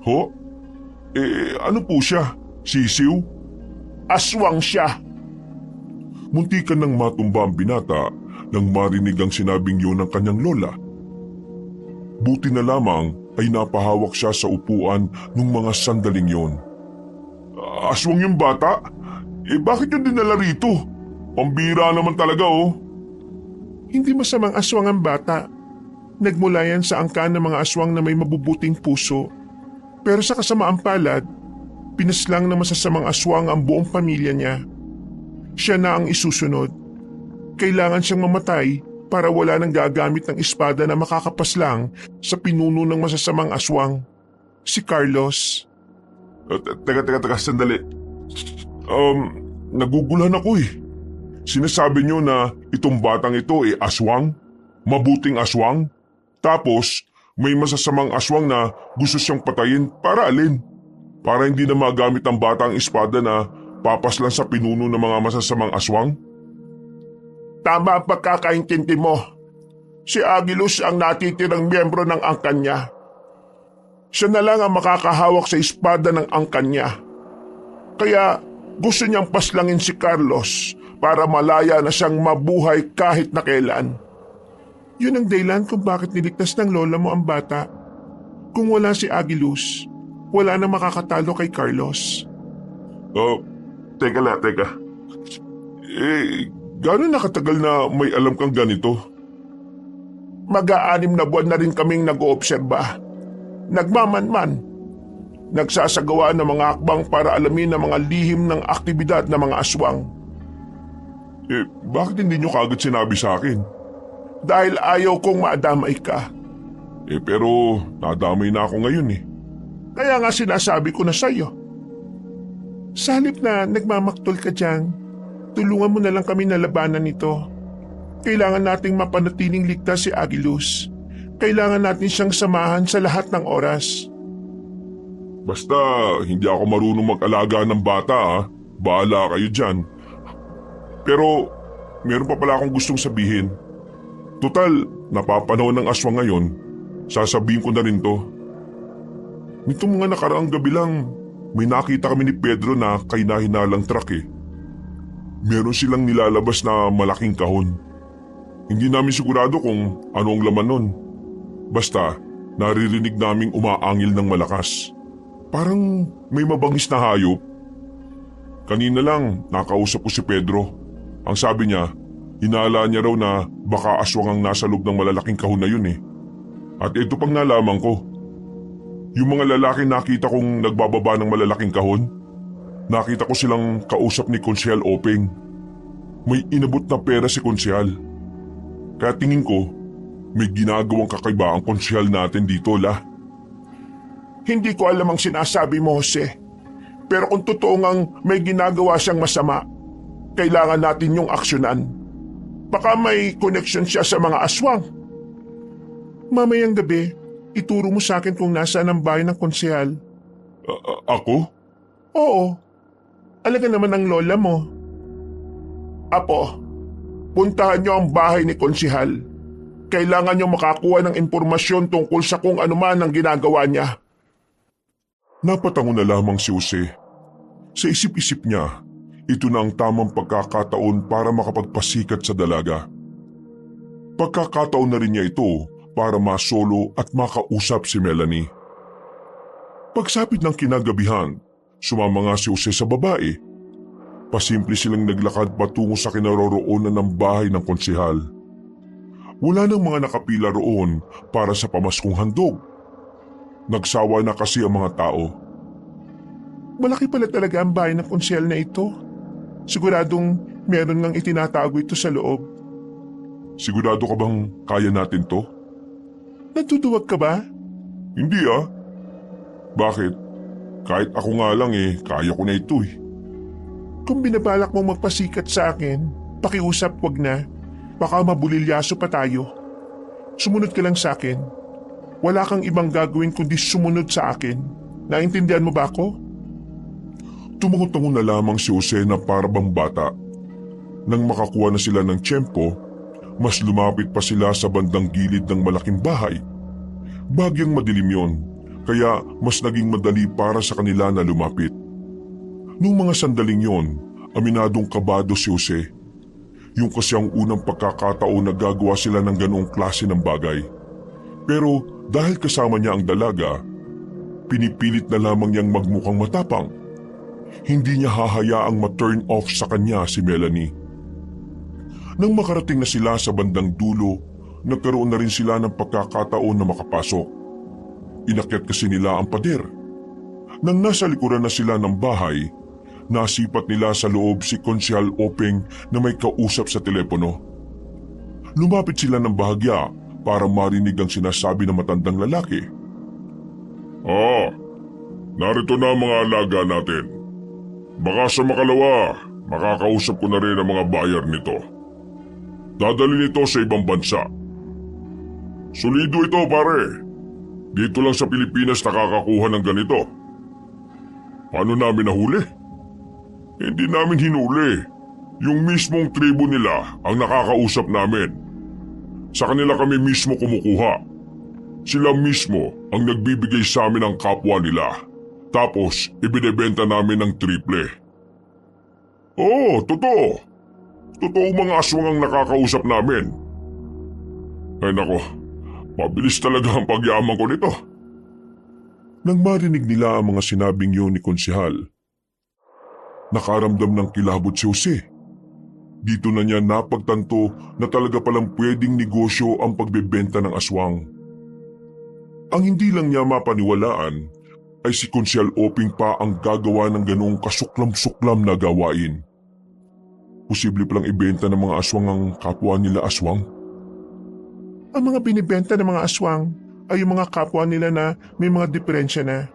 Ho? Ano po siya? Sisiw? Aswang siya. Muntikan nang matumba ang binata nang marinig ang sinabing yun ng kanyang lola. Buti na lamang ay napahawak siya sa upuan nung mga sandaling yon. Aswang yung bata? Bakit yun dinala rito? Pambira naman talaga oh. Hindi masamang aswang ang bata. Nagmula yan sa angkan ng mga aswang na may mabubuting puso. Pero sa kasamaang palad, pinaslang ng masasamang aswang ang buong pamilya niya. Siya na ang isusunod. Kailangan siyang mamatay para wala nang gagamit ng espada na makakapaslang sa pinuno ng masasamang aswang. Si Carlos. Teka, sandali. Naguguluhan ako eh. Sinasabi niyo na itong batang ito aswang? Mabuting aswang? Tapos may masasamang aswang na gusto siyang patayin para alin? Para hindi na magamit ang batang espada na papaslan sa pinuno ng mga masasamang aswang? Tama ang pagkakaintindi mo. Si Agilus ang natitirang miyembro ng angkan niya. Siya na lang ang makakahawak sa espada ng angkan niya. Kaya gusto niyang paslangin si Carlos para malaya na siyang mabuhay kahit na kailan. Yun ang dahilan kung bakit niligtas ng lola mo ang bata. Kung wala si Agilus, wala na makakatalo kay Carlos. Teka. Gano'n nakatagal na may alam kang ganito? Mag-6 na buwan na rin kaming nag-oobserba. Nagmamanman. Nagsasagawa ng mga akbang para alamin ang mga lihim ng aktibidad ng mga aswang. Bakit hindi nyo kagad sinabi sa akin? Dahil ayaw kong maadamay ka. Pero nadamay na ako ngayon eh. Kaya nga sinasabi ko na sa'yo. Sa halip na nagmamaktol ka dyan, tulungan mo na lang kami na labanan nito. Kailangan nating mapanatiling ligtas si Agilus. Kailangan natin siyang samahan sa lahat ng oras. Basta hindi ako marunong mag-alaga ng bata ha. Bahala kayo dyan. Pero meron pa pala akong gustong sabihin. Tutal, napapanahon ng aswang ngayon. Sasabihin ko na rin to. Nitong mga nakaraang gabi lang, may nakita kami ni Pedro na kahinahinalang truck eh. Meron silang nilalabas na malaking kahon. Hindi namin sigurado kung ano ang laman nun. Basta, naririnig naming umaangil ng malakas. Parang may mabangis na hayop. Kanina lang, nakausap ko si Pedro. Ang sabi niya, hinala niya raw na baka aswang ang nasa loob ng malalaking kahon na yun eh. At ito pang nalaman ko. Yung mga lalaki nakita kong nagbababa ng malalaking kahon, nakita ko silang kausap ni Konsyal Openg. May inabot na pera si Konsyal. Kaya tingin ko, may ginagawang kakaiba ang konsyal natin dito, La. Hindi ko alam ang sinasabi mo, Jose. Pero kung totoo ngang may ginagawa siyang masama, kailangan natin yung aksyonan. Baka may connection siya sa mga aswang. Mamayang gabi, ituro mo sa akin kung nasaan ang bahay ng konsehal. Ako? Oo. Alaga naman ang lola mo. Apo, puntahan niyo ang bahay ni konsehal. Kailangan niyo makakuha ng impormasyon tungkol sa kung anuman ang ginagawa niya. Napatango na lamang si Jose. Sa isip-isip niya, ito na ang tamang pagkakataon para makapagpasikat sa dalaga. Pagkakataon na rin niya ito para masolo at makausap si Melanie. Pagsapit ng kinagabihan, sumama nga si Jose sa babae. Pasimple silang naglakad patungo sa kinaroroonan ng bahay ng konsehal. Wala nang mga nakapila roon para sa pamaskong handog. Nagsawa na kasi ang mga tao. Malaki pala talaga ang bahay ng konsehal na ito. Siguradong meron ngang itinatago ito sa loob. Sigurado ka bang kaya natin to? Natuduwag ka ba? Hindi ah. Bakit? Kahit ako nga lang kaya ko na ito Kung binabalak mong magpasikat sa akin, pakiusap wag na. Baka mabulilyaso pa tayo. Sumunod ka lang sa akin. Wala kang ibang gagawin kundi sumunod sa akin. Naintindihan mo ba ako? Tumutungo na lamang si Jose na para bang bata. Nang makakuha na sila ng tiyempo, mas lumapit pa sila sa bandang gilid ng malaking bahay. Bagyang madilim yon, kaya mas naging madali para sa kanila na lumapit. Nung mga sandaling yon, aminadong kabado si Jose. Yung kasi ang unang pagkakataon na gagawa sila ng ganoong klase ng bagay. Pero dahil kasama niya ang dalaga, pinipilit na lamang niyang magmukhang matapang. Hindi niya hahayaang ma-turn off sa kanya si Melanie. Nang makarating na sila sa bandang dulo, nagkaroon na rin sila ng pagkakataon na makapasok. Inakyat kasi nila ang pader. Nang nasa likuran na sila ng bahay, nasipat nila sa loob si Konsyal Openg na may kausap sa telepono. Lumapit sila ng bahagya para marinig ang sinasabi ng matandang lalaki. Narito na ang mga alaga natin. Baka sa makalawa, makakausap ko na rin ang mga bayar nito. Dadalhin ito sa ibang bansa. Solido ito pare. Dito lang sa Pilipinas nakakakuha ng ganito. Paano namin nahuli? Hindi namin hinuli. Yung mismong tribo nila ang nakakausap namin. Sa kanila kami mismo kumukuha. Sila mismo ang nagbibigay sa amin ng kapwa nila. Tapos ibinebenta namin ng triple. Totoo. Totoo mga aswang ang nakakausap namin. Ay nako, mabilis talaga ang pagyaman ko nito. Nang marinig nila ang mga sinabing yun ni Konsehal, nakaramdam ng kilabot si Jose. Dito na niya napagtanto na talaga palang pwedeng negosyo ang pagbebenta ng aswang. Ang hindi lang niya mapaniwalaan ay si Konsyal Oping pa ang gagawa ng ganoong kasuklam-suklam na gawain. Posible palang ibenta ng mga aswang ang kapwa nila aswang. Ang mga binibenta ng mga aswang ay yung mga kapwa nila na may mga diferensya na.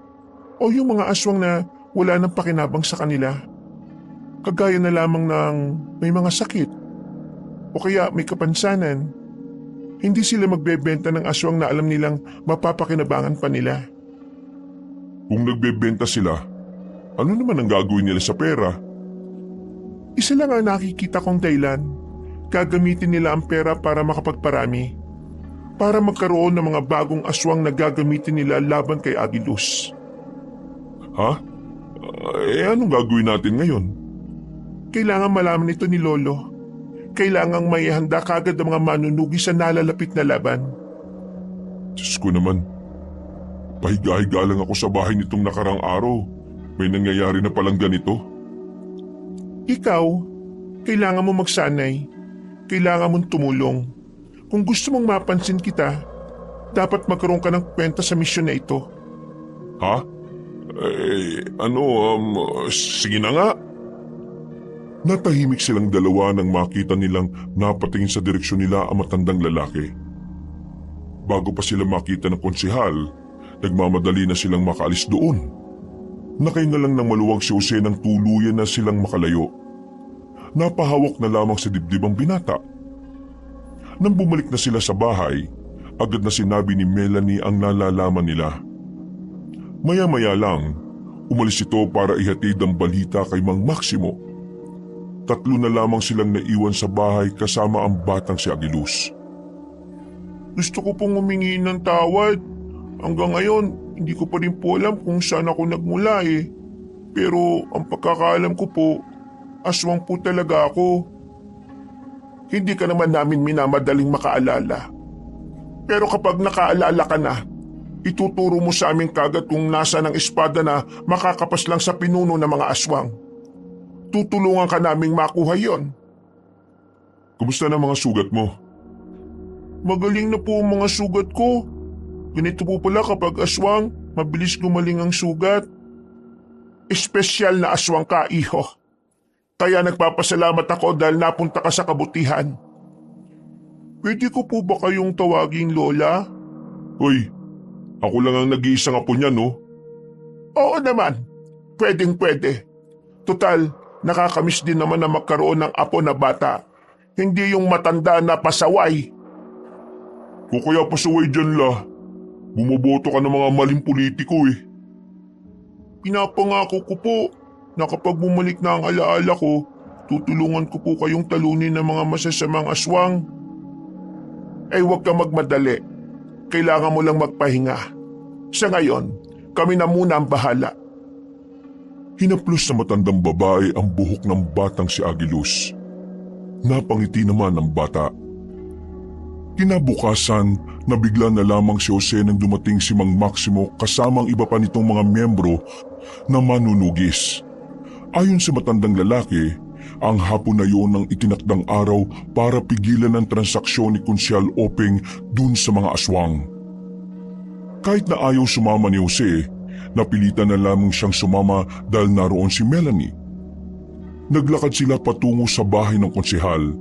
O yung mga aswang na wala nang pakinabang sa kanila. Kagaya na lamang ng may mga sakit. O kaya may kapansanan. Hindi sila magbebenta ng aswang na alam nilang mapapakinabangan pa nila. Kung nagbebenta sila, ano naman ang gagawin nila sa pera? Isa lang ang nakikita kong dahilan. Gagamitin nila ang pera para makapagparami. Para magkaroon ng mga bagong aswang na gagamitin nila laban kay Agilus. Ha? Anong gagawin natin ngayon? Kailangan malaman ito ni Lolo. Kailangang may handa kagad ang mga manunugi sa nalalapit na laban. Diyos ko naman. Pahiga-higa lang ako sa bahay nitong nakarang araw. May nangyayari na palang ganito. Ikaw, kailangan mo magsanay. Kailangan mong tumulong. Kung gusto mong mapansin kita, dapat magkaroon ka ng kwenta sa misyon na ito. Ha? Sige na nga. Natahimik silang dalawa nang makita nilang napatingin sa direksyon nila ang matandang lalaki. Bago pa sila makita ng konsehal, nagmamadali na silang makaalis doon. Nakahinga lang ng maluwag si Jose nang tuluyan na silang makalayo. Napahawak na lamang sa dibdib ang binata. Nang bumalik na sila sa bahay, agad na sinabi ni Melanie ang nalalaman nila. Maya-maya lang, umalis ito para ihatid ang balita kay Mang Maximo. 3 na lamang silang naiwan sa bahay kasama ang batang si Agilus. Gusto ko pong humingi ng tawad. Hanggang ngayon, hindi ko pa rin po alam kung saan ako nagmula Pero ang pagkakaalam ko po, aswang po talaga ako. Hindi ka naman namin minamadaling makaalala. Pero kapag nakaalala ka na, ituturo mo sa amin kagad kung nasa ng espada na makakapas lang sa pinuno ng mga aswang. Tutulungan ka naming makuha yon. Kumusta na mga sugat mo? Magaling na po ang mga sugat ko. Ganito po pala kapag aswang, mabilis gumaling ang sugat. Espesyal na aswang ka, iho. Kaya nagpapasalamat ako dahil napunta ka sa kabutihan. Pwede ko po ba kayong tawaging Lola? Hoy, ako lang ang nag-iisang apo niya, no? Oo naman, pwedeng-pwede. Tutal, nakakamiss din naman na magkaroon ng apo na bata. Hindi yung matanda na pasaway. Kung kaya pasaway dyan la, bumoboto ka ng mga maling politiko eh. Pinapangako ko po na kapag bumalik na ang alaala ko, tutulungan ko po kayong talunin ng mga masasamang aswang. Ay huwag ka magmadali. Kailangan mo lang magpahinga. Sa ngayon, kami na muna ang bahala. Hinaplos sa matandang babae ang buhok ng batang si Agilus. Napangiti naman ang bata. Kinabukasan, nabigla na lamang si Jose nang dumating si Mang Maximo kasamang iba pa nitong mga miyembro na manunugis. Ayon sa matandang lalaki, ang hapon na yun ang itinakdang araw para pigilan ang transaksyon ni Konsyal Openg dun sa mga aswang. Kahit na ayaw sumama ni Jose, napilitan na lamang siyang sumama dahil naroon si Melanie. Naglakad sila patungo sa bahay ng konsehal.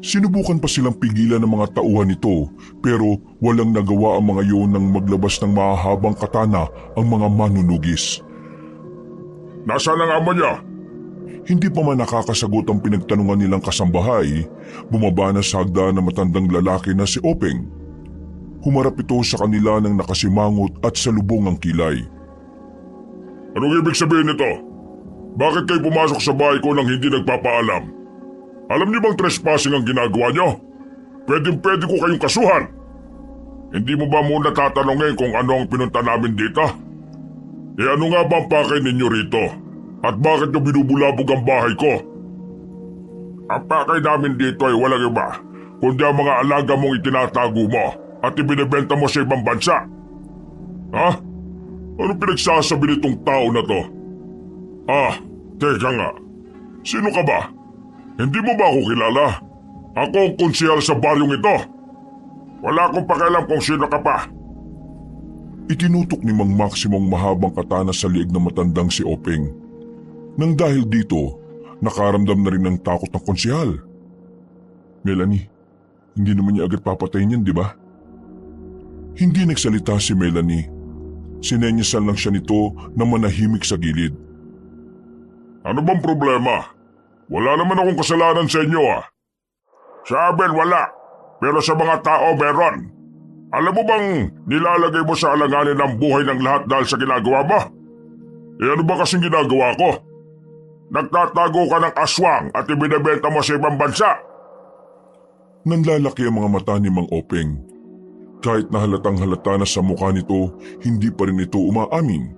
Sinubukan pa silang pigilan ng mga tauhan nito pero walang nagawa ang mga yun nang maglabas ng mahahabang katana ang mga manunugis. Nasaan ang ama niya? Hindi pa man nakakasagot ang pinagtanungan nilang kasambahay, bumaba na sa hagdan na matandang lalaki na si Openg. Humarap ito sa kanila ng nakasimangot at salubong ang kilay. Anong ibig sabihin nito? Bakit kayo pumasok sa bahay ko nang hindi nagpapaalam? Alam niyo bang trespassing ang ginagawa niyo? Pwede ko kayong kasuhan. Hindi mo ba muna tatanungin kung ano ang pinunta namin dito? Ano nga ba ang pakay ninyo rito? At bakit niyo binubulabog ang bahay ko? Ang pakay namin dito ay walang iba, kundi ang mga alaga mong itinatago mo at ibinibenta mo sa ibang bansa. Ha? Ano pinagsasabi nitong tao na to? Teka nga. Sino ka ba? Hindi mo ba ako kilala? Ako ang konsehal sa baryong ito. Wala akong pakialam kung sino ka pa. Itinutok ni Mang Maximo ang mahabang katana sa liig ng matandang si Openg. Nang dahil dito, nakaramdam na rin ng takot ng konsehal. Melanie, hindi naman niya agad papatayin yan, di ba? Hindi nagsalita si Melanie. Sinenyasan lang siya nito na manahimik sa gilid. Ano bang problema? Wala naman akong kasalanan sa inyo Sa amin wala, pero sa mga tao meron. Alam mo bang nilalagay mo sa alanganin ang buhay ng lahat dahil sa ginagawa mo? Ano ba kasing ginagawa ko? Nagtatago ka ng aswang at ibinebenta mo sa ibang bansa. Nanlalaki ang mga mata ni Mang Openg. Kahit na halatang halata na sa mukha nito, hindi pa rin ito umaamin.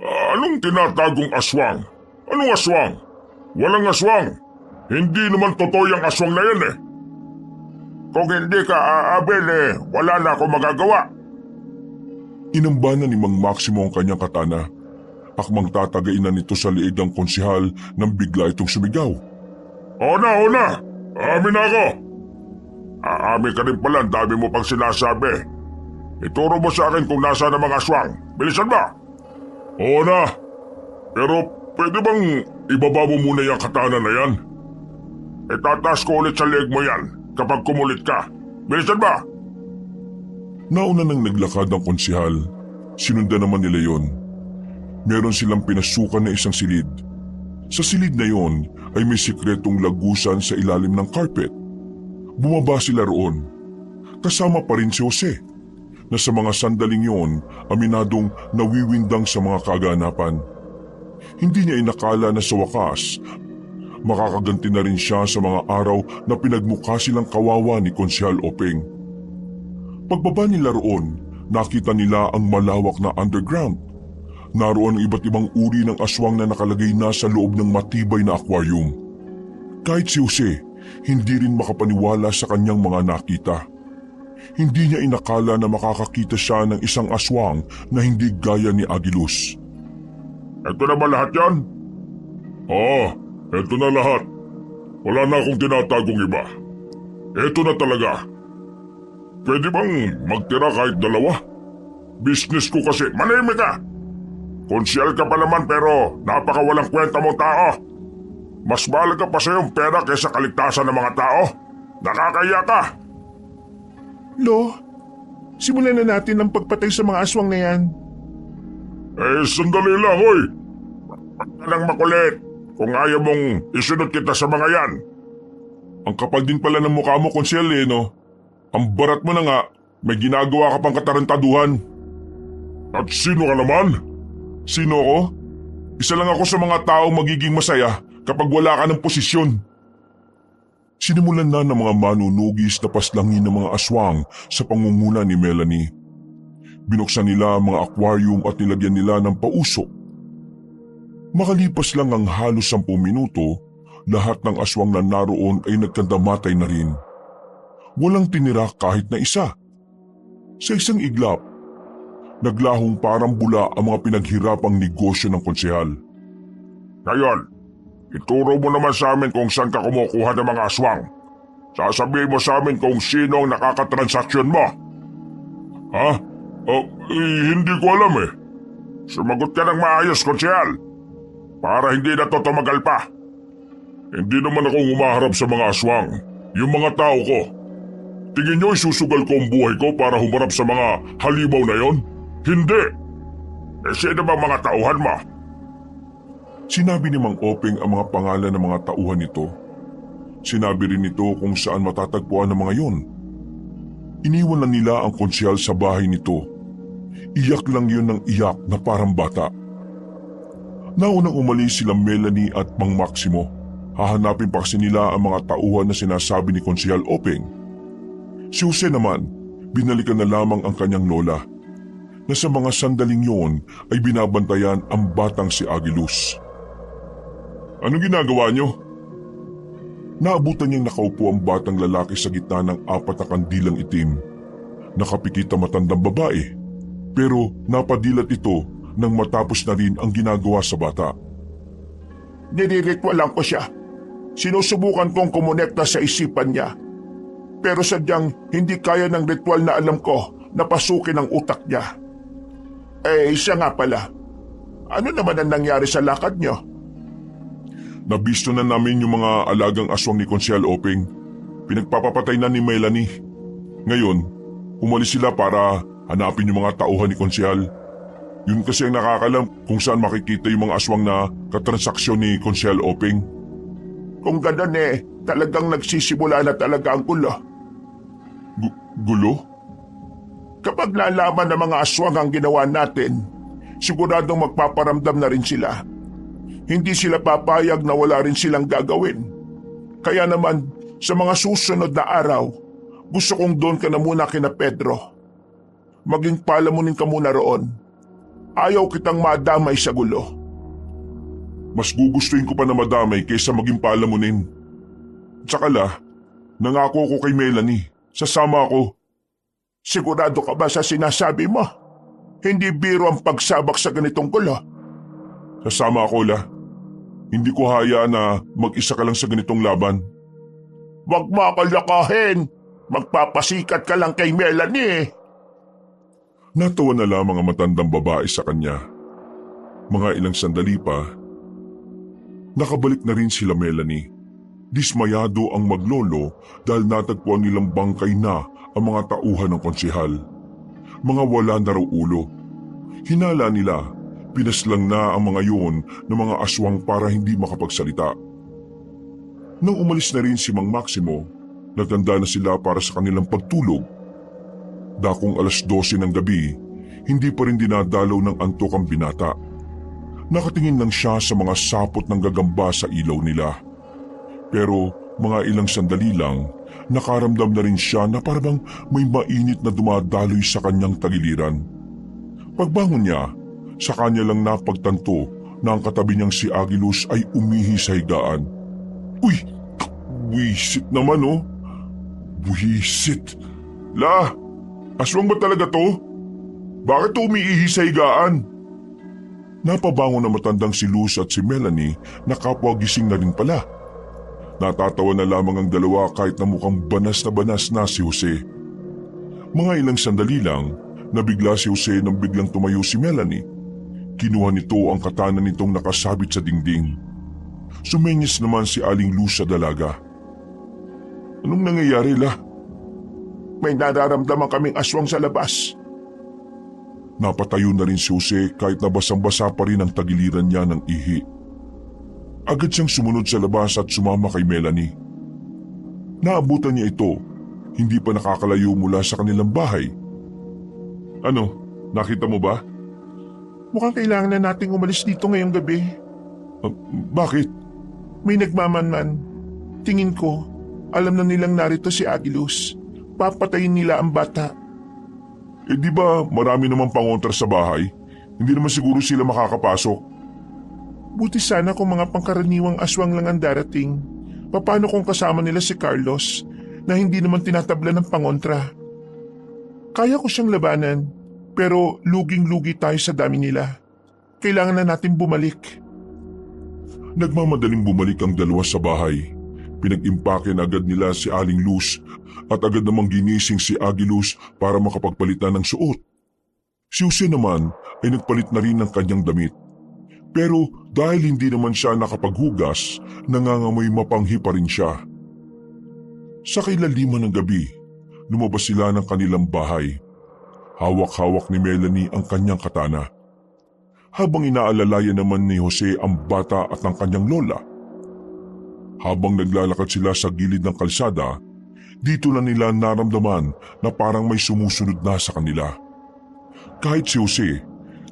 Anong tinatagong aswang? Anong aswang? Walang aswang. Hindi naman totoo yung aswang na yan Kung hindi ka aabil wala na akong magagawa. Inambanan ni Mang Maximo ang kanyang katana. Akmang tatagain na nito sa liig ng konsehal nang bigla itong sumigaw. Oo na. Amin ako. Aamin ka rin pala, ang dami mo pang sinasabi. Ituro mo sa akin kung nasaan ang mga aswang. Bilisan ba? Oo na. Pero pwede bang ibaba mo muna yung katana na yan? Itataas ko ulit sa leeg mo yan kapag kumulit ka. Bilisan ba? Nauna nang naglakad ang konsehal. Sinundan naman nila yon. Meron silang pinasukan na isang silid. Sa silid na yon ay may sikretong lagusan sa ilalim ng carpet. Bumaba sila roon. Kasama pa rin si Jose, na sa mga sandaling yon aminadong nawiwindang sa mga kaganapan. Hindi niya inakala na sa wakas, makakaganti na rin siya sa mga araw na pinagmukha silang kawawa ni Konsyal Openg. Pagbaba nila roon, nakita nila ang malawak na underground. Naroon ang iba't ibang uri ng aswang na nakalagay na sa loob ng matibay na aquarium. Kahit si Jose, hindi rin makapaniwala sa kanyang mga nakita. Hindi niya inakala na makakakita siya ng isang aswang na hindi gaya ni Agilus. Ito na ba lahat yan? Oo, ito na lahat. Wala na akong tinatagong iba. Ito na talaga. Pwede bang magtira kahit dalawa? Business ko kasi. Manahimik ka! Konsyal ka pa naman pero napakawalang kwenta mong tao. Mas mahalaga pa sa iyong pera kaysa kaligtasan ng mga tao. Nakakaya ka. Lo, Simulan na natin ang pagpatay sa mga aswang na yan. Sandali lang, oy! Huwag ka nang makulit kung ayaw mong isunod kita sa mga yan. Ang kapal din pala ng mukha mo, Konsyel, no? Ang barat mo na nga, may ginagawa ka pang katarantaduhan. At sino ka naman? Sino ako? Isa lang ako sa mga taong magiging masaya kapag wala ka ng posisyon. Sinimulan na ng mga manunugis na paslangin ng mga aswang sa pangunguna ni Melanie. Binuksan nila ang mga aquarium at nilagyan nila ng pausok. Makalipas lang ang halos 10 minuto, lahat ng aswang na naroon ay nagkandamatay na rin. Walang tinira kahit na isa. Sa isang iglap, naglahong parang bula ang mga pinaghirapang negosyo ng konsehal. Ngayon, ituro mo naman sa amin kung saan ka kumukuha ng mga aswang. Sasabihin mo sa amin kung sino ang nakakatransaksyon mo. Ha? Hindi ko alam eh. Sumagot ka ng maayos, konsehal. Para hindi na to tumagal pa. Hindi naman ako humaharap sa mga aswang. Yung mga tao ko. Tingin nyo isusugal ko ang buhay ko para humarap sa mga halimaw na yon? Hindi. Sino ba mga tauhan mo? Sinabi ni Mang Openg ang mga pangalan ng mga tauhan nito. Sinabi rin nito kung saan matatagpuan ang mga yon. Iniwan na nila ang konsyal sa bahay nito. Iyak lang yun ng iyak na parang bata. Naunang umalis sila Melanie at Mang Maximo. Hahanapin pa kasi nila ang mga tauhan na sinasabi ni Konsyal Openg. Si Jose naman, binalikan na lamang ang kanyang lola, na sa mga sandaling yon ay binabantayan ang batang si Agilus. Anong ginagawa nyo? Naabutan niyang nakaupo ang batang lalaki sa gitna ng 4 na kandilang itim. Nakapikit ang matandang babae, pero napadilat ito nang matapos na rin ang ginagawa sa bata. Niriritwalan ko siya. Sinusubukan kong kumonekta sa isipan niya. Pero sadyang hindi kaya ng ritual na alam ko na pasukin ang utak niya. Siya nga pala. Ano naman ang nangyari sa lakad niyo? Nabisto na namin yung mga alagang aswang ni Konsyal Openg. Pinagpapapatay na ni Melanie. Ngayon, umalis sila para hanapin yung mga tauhan ni Konsyal. Yun kasi ang nakakalam kung saan makikita yung mga aswang na katransaksyon ni Konsyal Openg. Kung gano'n talagang nagsisimula na talaga ang gulo. Gulo? Kapag nalaman ng mga aswang ang ginawa natin, siguradong magpaparamdam na rin sila. Hindi sila papayag na wala rin silang gagawin. Kaya naman, sa mga susunod na araw, gusto kong doon ka na muna kina Pedro. Maging palamunin ka muna roon. Ayaw kitang madamay sa gulo. Mas gugustuhin ko pa na madamay kaysa maging palamunin. Tsaka nangako ko kay Melanie, sasama ako. Sigurado ka ba sa sinasabi mo? Hindi biro ang pagsabak sa ganitong gulo. Sasama ako, Hindi ko hayaan na mag-isa ka lang sa ganitong laban. Huwag mo ako lakahin. Magpapasikat ka lang kay Melanie. Natawa na lamang ang matandang babae sa kanya. Mga ilang sandali pa, nakabalik na rin sila Melanie. Dismayado ang maglolo dahil natagpuan nilang bangkay na ang mga tauhan ng konsehal. Mga wala na raw ulo. Hinala nila, pinaslang na ang mga yon ng mga aswang para hindi makapagsalita. Nang umalis na rin si Mang Maximo, nagtanda na sila para sa kanilang pagtulog. Dakong 12:00 ng gabi, hindi pa rin dinadalaw ng antok ang binata. Nakatingin lang siya sa mga sapot ng gagamba sa ilaw nila. Pero mga ilang sandali lang, nakaramdam na rin siya na parang may mainit na dumadaloy sa kanyang tagiliran. Pagbangon niya, sa kanya lang napagtanto na ang katabi niyang si Agilus ay umihi sa higaan. Uy! Buwisit naman Buwisit! Aswang ba talaga to? Bakit umiihi sa higaan? Napabangon na matandang si Luz at si Melanie na kapwa gising na rin pala. Natatawa na lamang ang dalawa kahit na mukhang banas na si Jose. Mga ilang sandali lang, nabigla si Jose nang biglang tumayo si Melanie. Kinuha nito ang katana nitong nakasabit sa dingding. Sumenyas naman si Aling Luz sa dalaga. Anong nangyayari, May nararamdaman kaming aswang sa labas. Napatayo na rin si Jose kahit na basang-basa pa rin ang tagiliran niya ng ihi. Agad siyang sumunod sa labas at sumama kay Melanie. Naabutan niya ito, hindi pa nakakalayo mula sa kanilang bahay. Ano, nakita mo ba? Mukhang kailangan na nating umalis dito ngayong gabi. Bakit? May nagmamanman. Tingin ko, alam na nilang narito si Agilus. Papatayin nila ang bata. Eh di ba marami namang pangontra sa bahay? Hindi naman siguro sila makakapasok. Buti sana kung mga pangkaraniwang aswang lang ang darating. Paano kung kasama nila si Carlos na hindi naman tinatabla ng pangontra? Kaya ko siyang labanan, pero luging-lugi tayo sa dami nila. Kailangan na natin bumalik. Nagmamadaling bumalik ang dalawa sa bahay. Pinag-impake na agad nila si Aling Luz at agad namang ginising si Agilus para makapagpalitan ng suot. Si Jose naman ay nagpalit na rin ng kanyang damit. Pero dahil hindi naman siya nakapaghugas, nangangamoy mapanghi pa rin siya. Sa kailaliman ng gabi, lumabas sila ng kanilang bahay. Hawak-hawak ni Melanie ang kanyang katana. Habang inaalalayan naman ni Jose ang bata at ang kanyang lola. Habang naglalakad sila sa gilid ng kalsada, dito na nila naramdaman na parang may sumusunod na sa kanila. Kahit si Jose,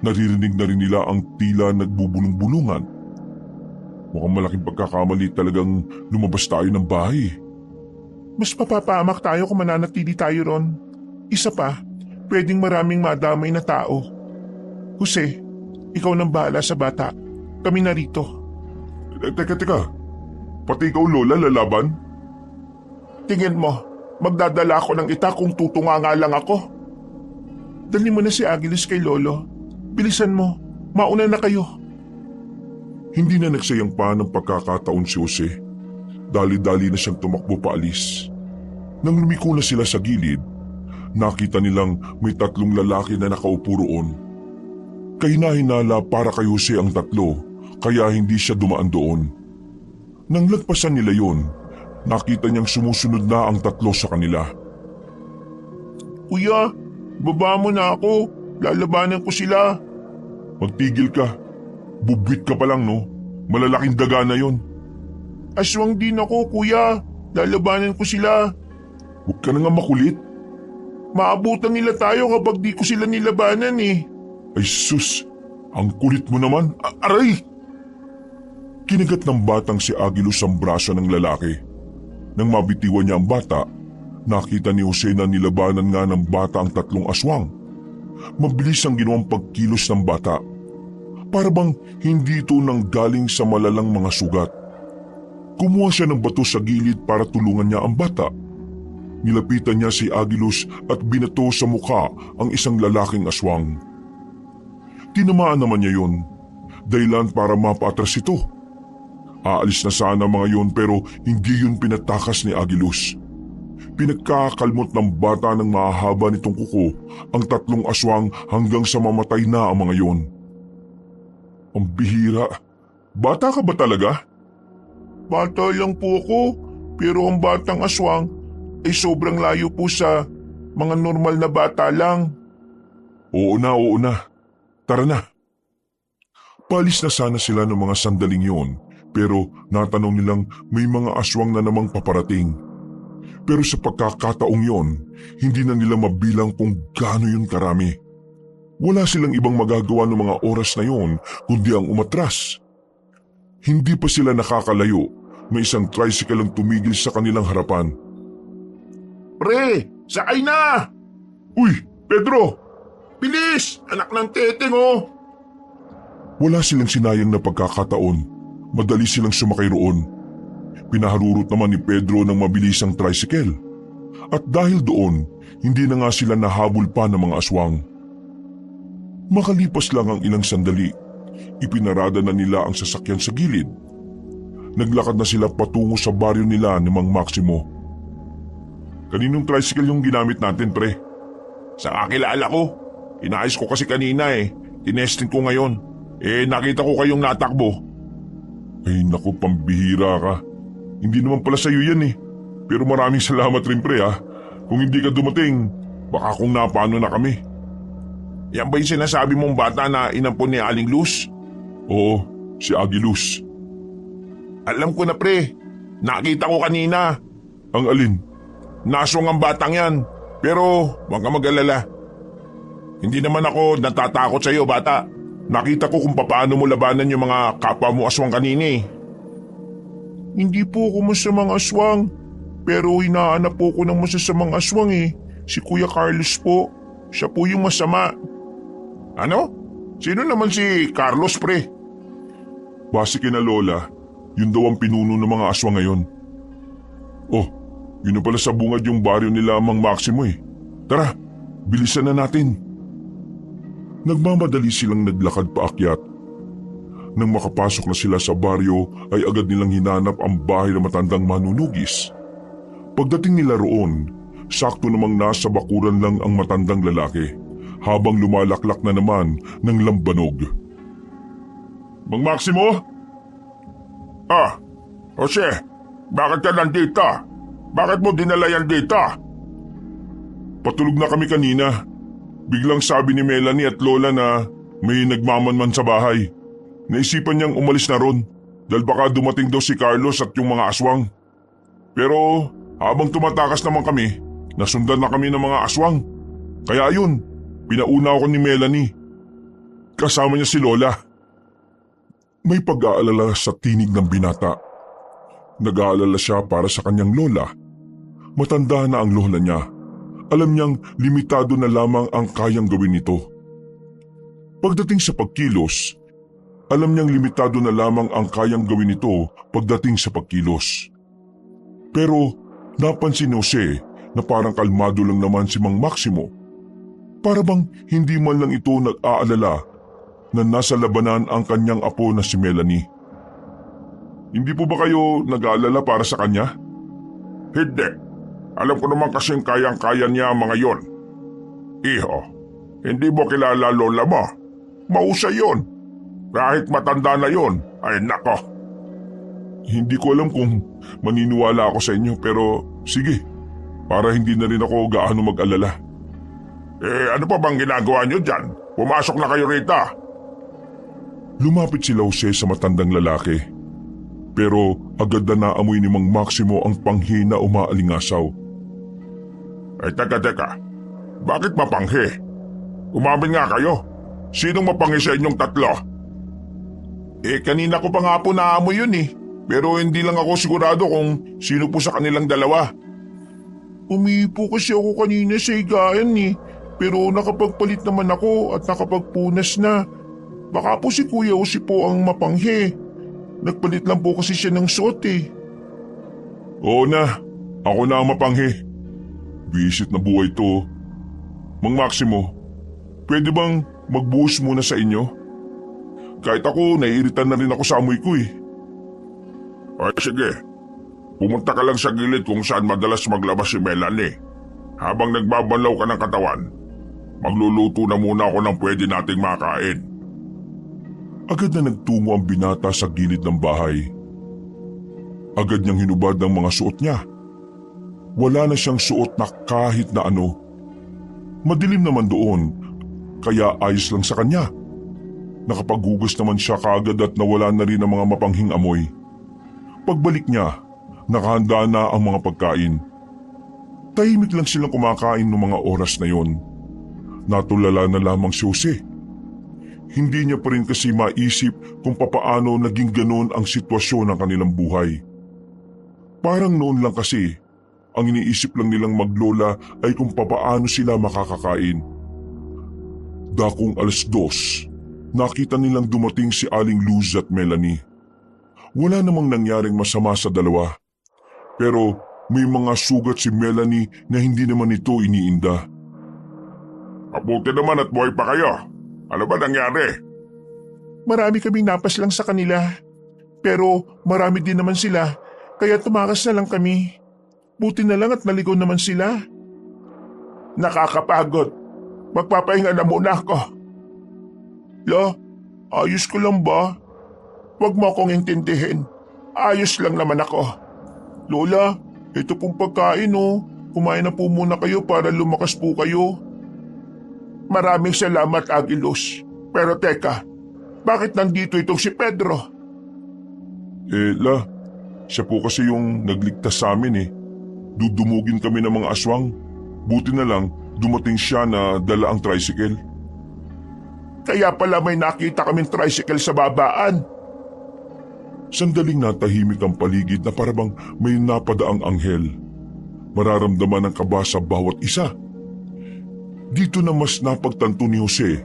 naririnig na rin nila ang tila nagbubulong-bulungan. Mukhang malaking pagkakamali talagang lumabas tayo ng bahay. Mas mapapahamak tayo kung mananatili tayo ron. Isa pa, pwedeng maraming madamay na tao. Jose, ikaw nang bahala sa bata. Kami narito. Teka. Pati ikaw lola lalaban? Tingin mo, magdadala ako ng ita kung tutunga nga lang ako. Dali mo na si Agilus kay Lolo. Bilisan mo, mauna na kayo. Hindi na nagsayang pa ng pagkakataon si Jose. Dali-dali na siyang tumakbo paalis. Nang lumiko na sila sa gilid, nakita nilang may 3 lalaki na nakaupo roon. Kahina-hinala para kay Jose ang 3, kaya hindi siya dumaan doon. Nang lagpasan nila yon, nakita niyang sumusunod na ang 3 sa kanila. Kuya, baba mo na ako. Lalabanan ko sila. Magtigil ka. Bubwit ka pa lang no. Malalaking daga na yon. Aswang din ako, kuya. Lalabanan ko sila. Huwag ka na nga makulit. Maabutan nila tayo kapag di ko sila nilabanan eh. Ay sus, ang kulit mo naman. Aray! Kinagat ng batang si Agilus ang braso ng lalaki. Nang mabitiwan niya ang bata, nakita ni Jose na nilabanan nga ng bata ang 3 aswang. Mabilis ang ginawang pagkilos ng bata. Para bang hindi ito nanggaling sa malalang mga sugat. Kumuha siya ng bato sa gilid para tulungan niya ang bata. Nilapitan niya si Agilus at binato sa mukha ang isang lalaking aswang. Tinamaan naman niya yun, dahilan para mapaatras ito. Aalis na sana mga yun pero hindi yun pinatakas ni Agilus. Pinagkakalmot ng bata ng mahahaba nitong kuko ang 3 aswang hanggang sa mamatay na ang mga yon. Ang bihira. Bata ka ba talaga? Bata lang po ako, pero ang batang aswang ay sobrang layo po sa mga normal na bata lang. Oo na. Tara na. Palis na sana sila ng mga sandaling yon, pero natanong nilang may mga aswang na namang paparating. Pero sa pagkakataong yon, hindi na nila mabilang kung gaano yun karami. Wala silang ibang magagawa ng mga oras na yon kundi ang umatras. Hindi pa sila nakakalayo, may isang tricycle ang tumigil sa kanilang harapan. Pre, sakay na! Uy, Pedro! Bilis! Anak ng teteng oh! Wala silang sinayang na pagkakataon. Madali silang sumakay roon. Pinaharurot naman ni Pedro ng mabilisang tricycle. At dahil doon, hindi na nga sila nahabol pa ng mga aswang. Makalipas lang ang ilang sandali, ipinarada na nila ang sasakyan sa gilid. Naglakad na sila patungo sa baryo nila ni Mang Maximo. Kaninong tricycle yung ginamit natin, pre? Sa kakilala ko. Inayos ko kasi kanina eh. Tinesting ko ngayon. Nakita ko kayong natakbo. Ay naku, pambihira ka. Hindi naman pala sa'yo yan eh. Pero maraming salamat rin pre ha. Kung hindi ka dumating, baka kung napano na kami. Yan ba yung sinasabi mong bata na inampon ni Aling Luz? Oo, si Agilus. Alam ko na pre, nakita ko kanina. Ang alin? Naswang ang batang yan, pero huwag ka mag-alala. Hindi naman ako natatakot sa iyo bata. Nakita ko kung paano mo labanan yung mga kapwa mo aswang kanina eh. Hindi po ako masamang aswang. Pero hinahanap po ko ng masasamang aswang eh. Si Kuya Carlos po. Siya po yung masama. Ano? Sino naman si Carlos pre? Base kina Lola, yun daw ang pinuno ng mga aswang ngayon. Oh, yun na pala sa bungad yung baryo nila Mang Maximo eh. Tara, bilisan na natin. Nagmamadali silang naglakad paakyat. Nang makapasok na sila sa baryo ay agad nilang hinanap ang bahay ng matandang manunugis. Pagdating nila roon, sakto namang nasa bakuran lang ang matandang lalaki habang lumalaklak na naman ng lambanog. Mang Maximo? Ah, Jose, bakit ka nandito? Bakit mo dinala yan dito? Patulog na kami kanina. Biglang sabi ni Melanie at Lola na may nagmamanman sa bahay. Naisipan niyang umalis na ron dahil baka dumating daw si Carlos at yung mga aswang. Pero habang tumatakas naman kami, nasundan na kami ng mga aswang. Kaya yun, pinauna ako ni Melanie. Kasama niya si Lola. May pag-aalala sa tinig ng binata. Nag-aalala siya para sa kanyang lola. Matanda na ang lola niya. Alam niyang limitado na lamang ang kayang gawin nito. Pagdating sa pagkilos, alam niyang limitado na lamang ang kayang gawin nito pagdating sa pagkilos. Pero napansin ni Jose na parang kalmado lang naman si Mang Maximo. Para bang hindi man lang ito nag-aalala na nasa labanan ang kanyang apo na si Melanie. Hindi po ba kayo nag-aalala para sa kanya? Hindi. Alam ko naman kasing kayang-kaya niya mga yon. Iho, hindi mo kilala lola mo. Mausay yon. Kahit matanda na yon, ay nako. Hindi ko alam kung maniniwala ako sa inyo pero sige, para hindi na rin ako gaano mag-alala. Ano pa bang ginagawa niyo dyan? Pumasok na kayo rito. Lumapit sila Jose sa matandang lalaki. Pero agad na naamoy ni Mang Maximo ang panghi na umaalingasaw. Ay teka. Bakit mapanghi? Umamin nga kayo. Sinong mapanghi sa inyong tatlo? Kanina ko pa nga po naamoy yun eh. Pero hindi lang ako sigurado kung sino po sa kanilang dalawa. Umipo kasi ako kanina sa higaan eh. Pero nakapagpalit naman ako at nakapagpunas na. Baka po si Kuya Jose po ang mapanghi. Nagpalit lang po kasi siya ng suot eh. Oo na, ako na ang mapanghi. Bisit na buhay to. Mang Maximo, pwede bang magbuhos muna sa inyo? Kahit ako, naiiritan na rin ako sa amoy ko eh. Ay sige, pumunta ka lang sa gilid kung saan madalas maglabas si Melanie. Habang nagbabalaw ka ng katawan, magluluto na muna ako ng pwede nating makain. Agad na nagtungo ang binata sa gilid ng bahay. Agad niyang hinubad ang mga suot niya. Wala na siyang suot na kahit na ano. Madilim naman doon, kaya ayos lang sa kanya. Nakapaghugas naman siya kaagad at nawala na rin ang mga mapanghing amoy. Pagbalik niya, nakahanda na ang mga pagkain. Tahimik lang silang kumakain ng mga oras na yon. Natulala na lamang si Jose. Hindi niya pa rin kasi maisip kung papaano naging ganon ang sitwasyon ng kanilang buhay. Parang noon lang kasi, ang iniisip lang nilang maglola ay kung papaano sila makakakain. Dakong 2:00, nakita nilang dumating si Aling Luz at Melanie. Wala namang nangyaring masama sa dalawa. Pero may mga sugat si Melanie na hindi naman ito iniinda. Mabuti naman at buhay pa kayo. Ano ba nangyari? Marami kaming napas lang sa kanila. Pero marami din naman sila, kaya tumakas na lang kami. Buti na lang at naligaw naman sila. Nakakapagod. Magpapahinga na muna ako. La, ayos ko lang ba? Huwag mo akong intindihin. Ayos lang naman ako. Lola, ito pong pagkain oh. kumain na po muna kayo para lumakas po kayo. Maraming salamat, Agilos. Pero teka, bakit nandito itong si Pedro? Siya po kasi yung nagligtas sa amin eh. Dudumugin kami ng mga aswang. Buti na lang, dumating siya na dala ang tricycle. Kaya pala may nakita kaming tricycle sa babaan. Sandaling natahimik ang paligid na parabang may napadaang anghel. Mararamdaman ang kaba sa bawat isa. Dito na mas napagtanto ni Jose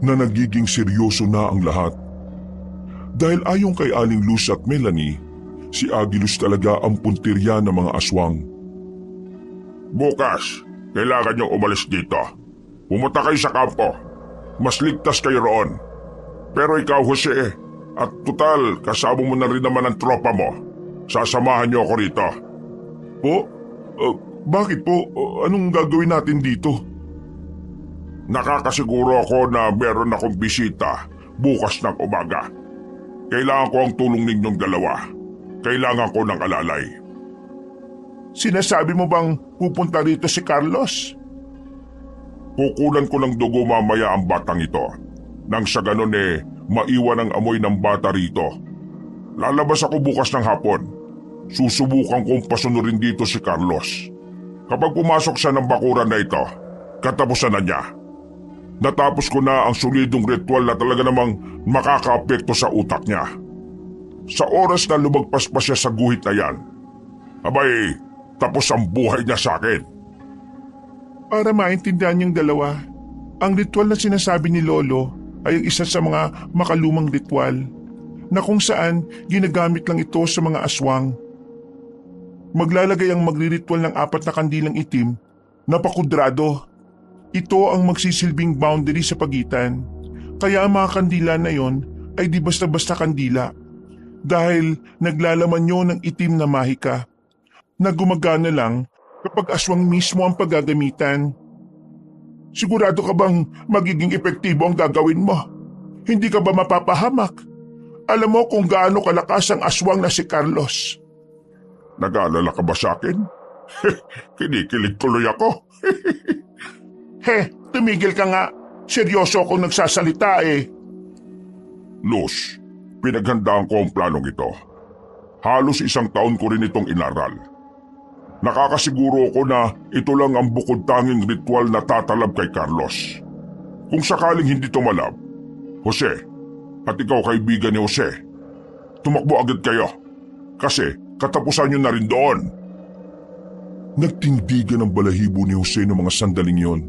na nagiging seryoso na ang lahat. Dahil ayon kay Aling Luz at Melanie, si Agilos talaga ang puntirya ng mga aswang. Bukas, kailangan niyong umalis dito. Pumunta kayo sa kampo. Mas ligtas kayo roon. Pero ikaw, Jose, at total, kasama mo na rin naman ang tropa mo. Sasamahan niyo ako rito. Po? Bakit po? Anong gagawin natin dito? Nakakasiguro ako na meron akong bisita bukas ng umaga. Kailangan ko ang tulong ninyong dalawa. Kailangan ko ng alalay. Sinasabi mo bang pupunta rito si Carlos? Kukunan ko ng dugo mamaya ang batang ito. Nang sa ganon maiwan ang amoy ng bata rito. Lalabas ako bukas ng hapon. Susubukan kong pasunurin dito si Carlos. Kapag pumasok siya ng bakuran na ito, katapusan na niya. Natapos ko na ang solidong ritual na talaga namang makakaapekto sa utak niya. Sa oras na lumagpas pa siya sa guhit na yan, abay, tapos ang buhay niya sa akin. Para maintindihan niyong dalawa, ang ritual na sinasabi ni Lolo ay isa sa mga makalumang ritual na kung saan ginagamit lang ito sa mga aswang. Maglalagay ang magriritual ng 4 na kandilang itim na pakudrado. Ito ang magsisilbing boundary sa pagitan. Kaya ang mga kandila na yon ay di basta-basta kandila. Dahil naglalaman yun ng itim na mahika na gumagana lang kapag aswang mismo ang paggagamitan. Sigurado ka bang magiging epektibo ang gagawin mo? Hindi ka ba mapapahamak? Alam mo kung gaano kalakas ang aswang na si Carlos. Nag-aalala ka ba sa akin? Kinikilig tuloy ako. Tumigil ka nga. Seryoso akong nagsasalita eh. Luz, pinaghandaan ko ang planong ito. Halos 1 taon ko rin itong inaral. Nakakasiguro ko na ito lang ang bukod tanging ritual na tatalab kay Carlos. Kung sakaling hindi tumalab, Jose, at ikaw kaibigan ni Jose, tumakbo agad kayo. Kasi katapusan nyo na rin doon. Nagtindigan ang balahibo ni Jose ng mga sandaling yon.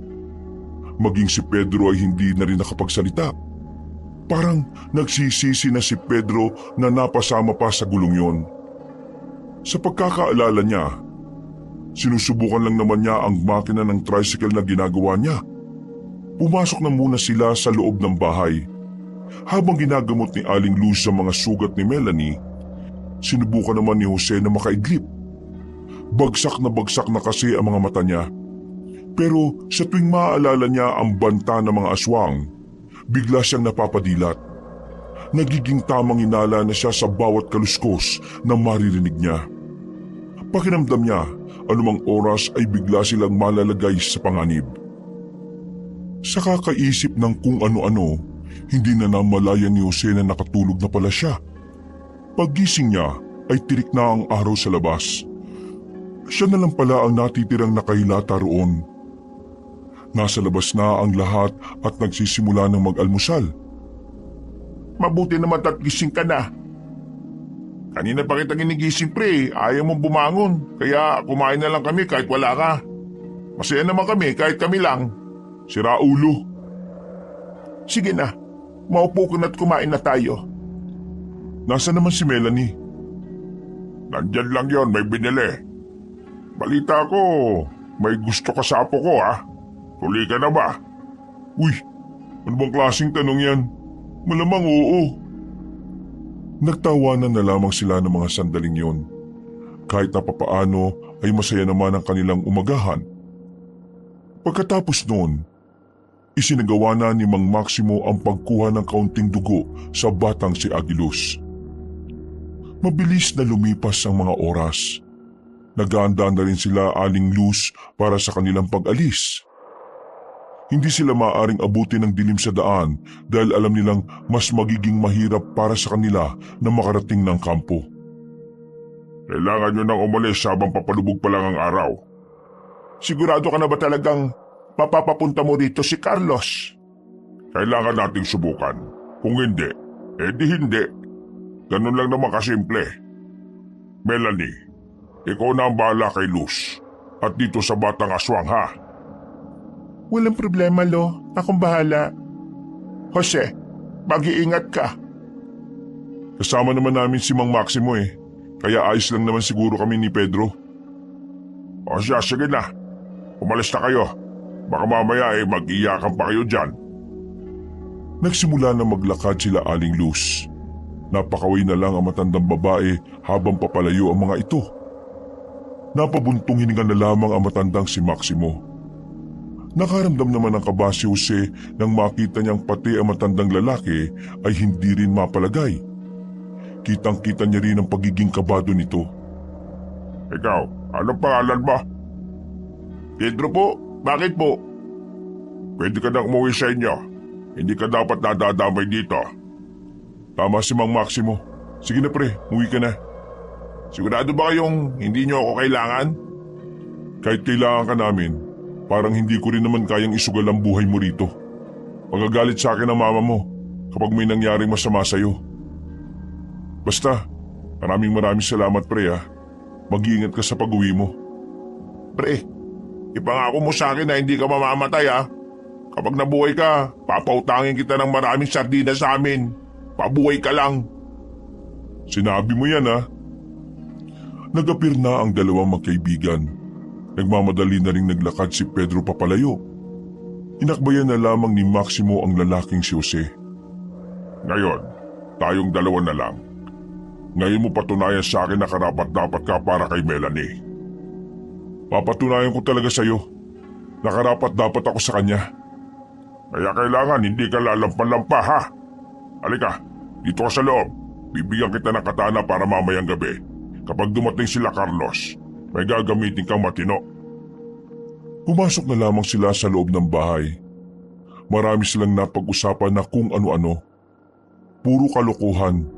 Maging si Pedro ay hindi na rin nakapagsalita. Parang nagsisisi na si Pedro na napasama pa sa gulong yon. Sa pagkakaalala niya, sinusubukan lang naman niya ang makina ng tricycle na ginagawa niya. Pumasok na muna sila sa loob ng bahay. Habang ginagamot ni Aling Luz sa mga sugat ni Melanie, sinubukan naman ni Jose na makaidlip. Bagsak na kasi ang mga mata niya. Pero sa tuwing maaalala niya ang banta ng mga aswang, bigla siyang napapadilat. Nagiging tamang hinala na siya sa bawat kaluskos na maririnig niya. Pakiramdam niya, anumang oras ay bigla silang malalagay sa panganib. Sa kakaisip ng kung ano-ano, hindi na namalayan ni Jose na nakatulog na pala siya. Paggising niya ay tirik na ang araw sa labas. Siya na lang pala ang natitirang nakahilata roon. Nasa labas na ang lahat at nagsisimula ng mag-almusal. Mabuti naman at gising ka na. Kanina pa kita ginigising pre, ayaw mong bumangon. Kaya kumain na lang kami kahit wala ka. Masaya naman kami kahit kami lang. Sira ulo. Sige na, maupo ka na't kumain na tayo. Nasaan naman si Melanie? Nandyan lang yon, may binili. Balita ko, may gusto ka sa apo ko ha. Tuli ka na ba? Uy, ano bang klaseng tanong yan? Malamang oo. Nagtawanan na lamang sila ng mga sandaling yon. Kahit na papaano ay masaya naman ang kanilang umagahan. Pagkatapos noon, isinagawa na ni Mang Maximo ang pagkuha ng kaunting dugo sa batang si Agilos. Mabilis na lumipas ang mga oras. Nag-aanda na rin sila Aling Luz para sa kanilang pag-alis. Hindi sila maaaring abutin ng dilim sa daan dahil alam nilang mas magiging mahirap para sa kanila na makarating ng kampo. Kailangan nyo nang umalis habang papalubog pa lang ang araw. Sigurado ka na ba talagang mapapapunta mo rito si Carlos? Kailangan nating subukan. Kung hindi, di hindi. Ganun lang naman kasimple. Melanie, ikaw na ang bahala kay Luz at dito sa Batang Aswang ha. Walang problema, Lo. Akong bahala. Jose, mag-iingat ka. Kasama naman namin si Mang Maximo kaya ayos lang naman siguro kami ni Pedro. O siya, sige na. Umalis na kayo. Baka mamaya mag-iyakan pa kayo dyan. Nagsimula na maglakad sila Aling Luz. Napakaway na lang ang matandang babae habang papalayo ang mga ito. Napabuntong hininga na lamang ang matandang si Maximo. Nakaramdam naman ng kaba si Jose nang makita niyang pati ang matandang lalaki ay hindi rin mapalagay. Kitang-kita niya rin ang pagiging kabado nito. Ikaw, anong pangalan mo? Pedro po, bakit po? Pwede ka nang umuwi sa inyo. Hindi ka dapat nadadamay dito. Tama si Mang Maximo. Sige na pre, umuwi ka na. Sigurado ba kayong hindi niyo ako kailangan? Kahit kailangan ka namin, parang hindi ko rin naman kayang isugal ang buhay mo rito. Magagalit sa akin ang mama mo kapag may nangyaring masama sa'yo. Basta, maraming salamat pre ha. Mag-iingat ka sa pag-uwi mo. Pre, ipangako mo sa akin na hindi ka mamamatay ha. Kapag nabuhay ka, papautangin kita ng maraming sardinas sa amin. Pabuhay ka lang. Sinabi mo yan ha. Nag-appear na ang dalawang magkaibigan. Nagmamadali na ring naglakad si Pedro papalayo. Inakbayan na lamang ni Maximo ang lalaking si Jose. Ngayon, tayong dalawa na lang. Ngayon mo patunayan sa akin na karapat-dapat ka para kay Melanie. Papatunayan ko talaga sa'yo. Nakarapat-dapat ako sa kanya. Kaya kailangan hindi ka lalampan-lampa ha. Halika, dito ka sa loob. Bibigyan kita ng katana para mamayang gabi. Kapag dumating sila Carlos, may gagamitin kang matino. Pumasok na lamang sila sa loob ng bahay. Marami silang napag-usapan na kung ano-ano. Puro kalokohan.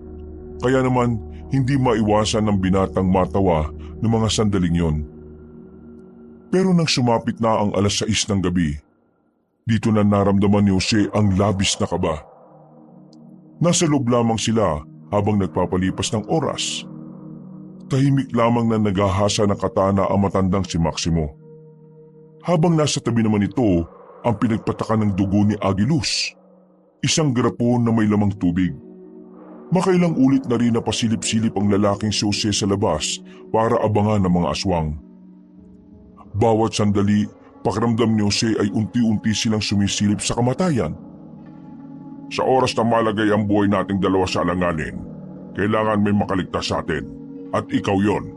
Kaya naman hindi maiwasan ng binatang matawa ng mga sandaling yon. Pero nang sumapit na ang 6:00 ng gabi, dito na naramdaman ni Jose ang labis na kaba. Nasa loob lamang sila habang nagpapalipas ng oras. Tahimik lamang na naghahasa ng katana ang matandang si Maximo. Habang nasa tabi naman ito ang pinagpatakan ng dugo ni Agiluz, isang garapon na may lamang tubig. Makailang ulit na rin napasilip-silip ang lalaking si Jose sa labas para abangan ng mga aswang. Bawat sandali, pakiramdam ni Jose ay unti-unti silang sumisilip sa kamatayan. Sa oras na malagay ang buhay nating dalawa sa alanganin, kailangan may makaligtas sa atin. At ikaw yon.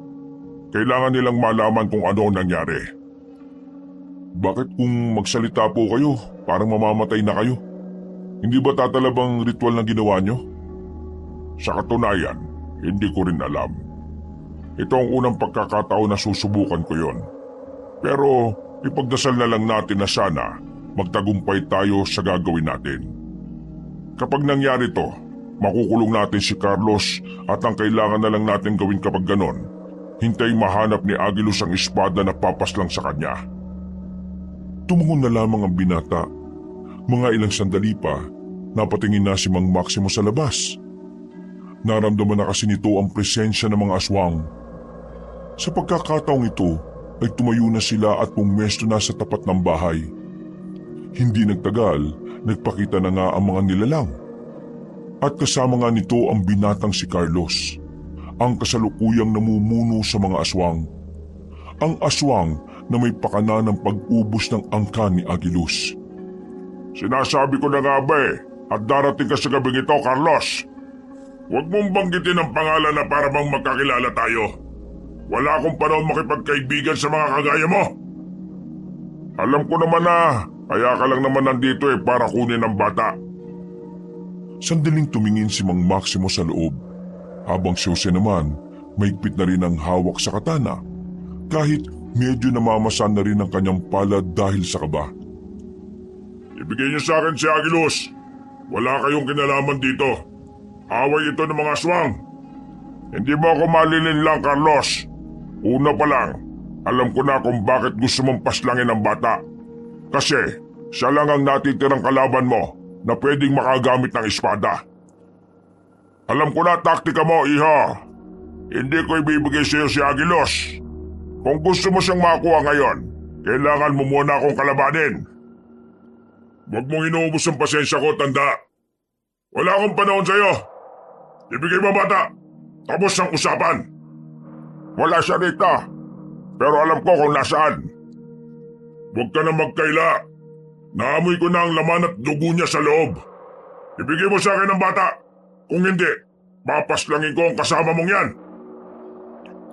Kailangan nilang malaman kung ano ang nangyari. Bakit kung magsalita po kayo, parang mamamatay na kayo? Hindi ba tatalabang ritual na ginawa nyo? Sa katunayan, hindi ko rin alam. Ito ang unang pagkakataon na susubukan ko yon. Pero ipagdasal na lang natin na sana magtagumpay tayo sa gagawin natin. Kapag nangyari to, makukulong natin si Carlos at ang kailangan na lang natin gawin kapag ganon, hintay mahanap ni Agiluz ang espada na papaslang sa kanya. Tumungon na lamang ang binata. Mga ilang sandali pa, napatingin na si Mang Maximo sa labas. Naramdaman na kasi nito ang presensya ng mga aswang. Sa pagkakataong ito, ay tumayo na sila at pumwesto na sa tapat ng bahay. Hindi nagtagal, nagpakita na nga ang mga nilalang. At kasama nga nito ang binatang si Carlos, ang kasalukuyang namumuno sa mga aswang. Ang aswang na may pakana ng pag-ubos ng angkan ni Agiluz. Sinasabi ko na nga ba at darating ka sa gabing ito, Carlos. Huwag mong banggitin ang pangalan na para bang magkakilala tayo. Wala akong panahon makipagkaibigan sa mga kagaya mo. Alam ko naman na, kaya ka lang naman nandito para kunin ang bata. Sandaling tumingin si Mang Maximo sa loob, habang si Jose naman, mahigpit na rin ang hawak sa katana. kahit medyo namamasan na rin ang kanyang palad dahil sa kaba. Ibigay niyo sa akin si Agilos. Wala kayong kinalaman dito. Away ito ng mga aswang. Hindi mo ako malilinlang, Carlos. Una pa lang, alam ko na kung bakit gusto mong paslangin ang bata. Kasi siya lang ang natitirang kalaban mo na pwedeng makagamit ng espada. Alam ko na taktika mo, iha. Hindi ko ibibigay sa iyo si Agilos. Kung gusto mo siyang makuha ngayon, kailangan mo muna akong kalabanin. Huwag mong inuubos ang pasensya ko, tanda. Wala akong panahon sa iyo. Ibigay mo bata. Tapos ang usapan. Wala siya rito. Pero alam ko kung nasaan. Huwag ka na magkaila. Naamoy ko na ang laman at dugo niya sa loob. Ibigay mo sa akin ang bata. Kung hindi, papaslangin ko ang kasama mong yan.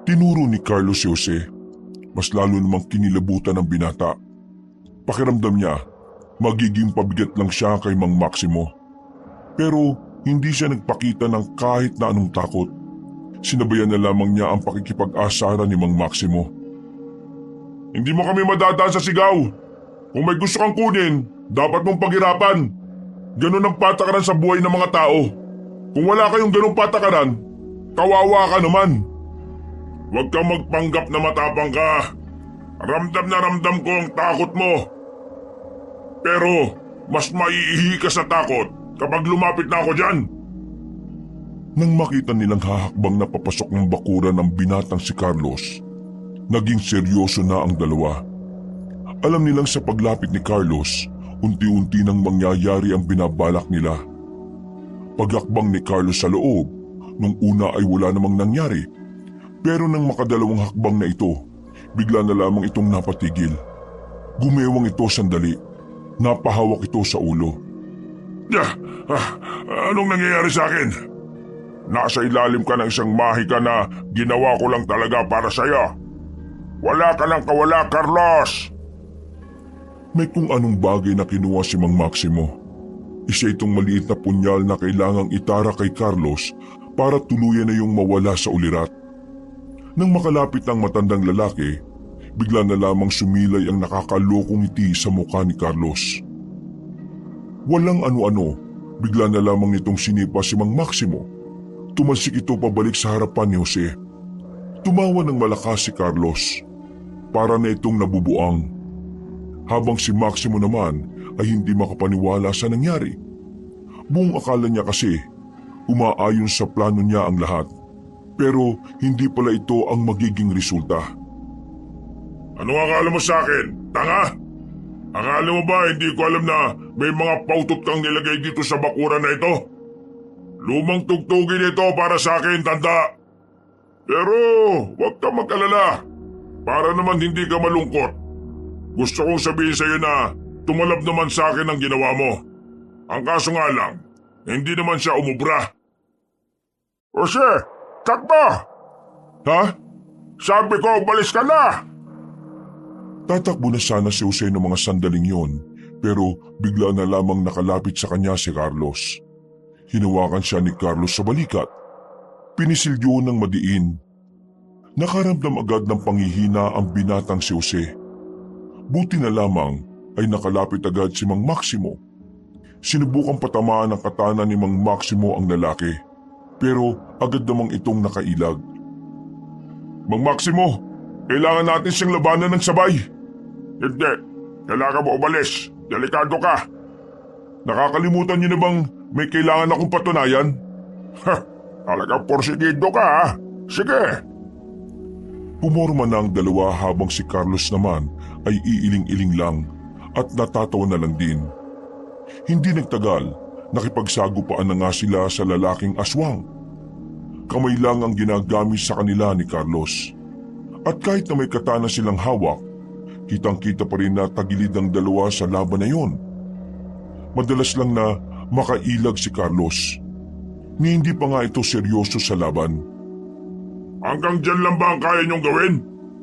Tinuro ni Carlos si Jose. Mas lalo namang kinilabutan ng binata. Pakiramdam niya, magiging pabigat lang siya kay Mang Maximo. Pero hindi siya nagpakita ng kahit na anong takot. Sinabayan na lamang niya ang pakikipag-asara ni Mang Maximo. Hindi mo kami madadaan sa sigaw. Kung may gusto kang kunin, dapat mong paghirapan. Ganun ang patakaran sa buhay ng mga tao. Kung wala kayong ganung patakaran, kawawa ka naman. Huwag kang magpanggap na matapang ka. Ramdam na ramdam ko ang takot mo. Pero mas maiihi ka sa takot kapag lumapit na ako dyan. Nang makita nilang hahakbang na papasok ng bakuran ng binatang si Carlos, naging seryoso na ang dalawa. Alam nilang sa paglapit ni Carlos, unti-unti nang mangyayari ang binabalak nila. Paghakbang ni Carlos sa loob, nung una ay wala namang nangyari. Pero nang makadalawang hakbang na ito, bigla na lamang itong napatigil. Gumewang ito sandali. Napahawak ito sa ulo. Anong nangyayari sa akin? Nasa ilalim ka ng isang mahika na ginawa ko lang talaga para sa'yo. Wala ka lang kawala, Carlos! May kung anong bagay na kinuha si Mang Maximo. Isa itong maliit na punyal na kailangang itara kay Carlos para tuluyan na yung mawala sa ulirat. Nang makalapit ang matandang lalaki, bigla na lamang sumilay ang nakakalokong ngiti sa mukha ni Carlos. Walang ano-ano, bigla na lamang nitong sinipa si Mang Maximo. Tumansik ito pabalik sa harapan ni Jose. Tumawa ng malakas si Carlos. Para na itong nabubuang. Habang si Maximo naman ay hindi makapaniwala sa nangyari. Buong akala niya kasi, umaayon sa plano niya ang lahat. Pero hindi pala ito ang magiging resulta. Ano akala mo sa akin? Tanga? Akala mo ba hindi ko alam na may mga pautot kang nilagay dito sa bakuran na ito? Lumang tugtugin ito para sa akin, tanda. Pero huwag kang mag-alala. Para naman hindi ka malungkot. Gusto kong sabihin sa iyo na tumalab naman sa akin ang ginawa mo. Ang kaso nga lang, hindi naman siya umubra. Jose, takbo! Ha? Sabi ko, balis ka na! Tatakbo na sana si Jose ng mga sandaling yon, pero bigla na lamang nakalapit sa kanya si Carlos. Hinawakan siya ni Carlos sa balikat. Pinisilyo ng madiin. Nakaramdam agad ng panghihina ang binatang si Jose. Buti na lamang ay nakalapit agad si Mang Maximo. Sinubukang patamaan ng katana ni Mang Maximo ang lalaki, pero agad namang itong nakailag. Mang Maximo, kailangan natin siyang labanan ng sabay. Hindi, kailangan mo umalis. Delikado ka. Nakakalimutan niyo na bang may kailangan akong patunayan? Talagang porsigido ka ha. Sige. Pumorma na ang dalawa habang si Carlos naman ay iiling-iling lang at natatawa na lang din. Hindi nagtagal, nakipagsagupaan na nga sila sa lalaking aswang. Kamay lang ang ginagamit sa kanila ni Carlos. At kahit na may katana silang hawak, kitang-kita pa rin na tagilid ang dalawa sa laban na yon. Madalas lang na makailag si Carlos. Ni hindi pa nga ito seryoso sa laban. Hanggang dyan lang ba ang kaya niyong gawin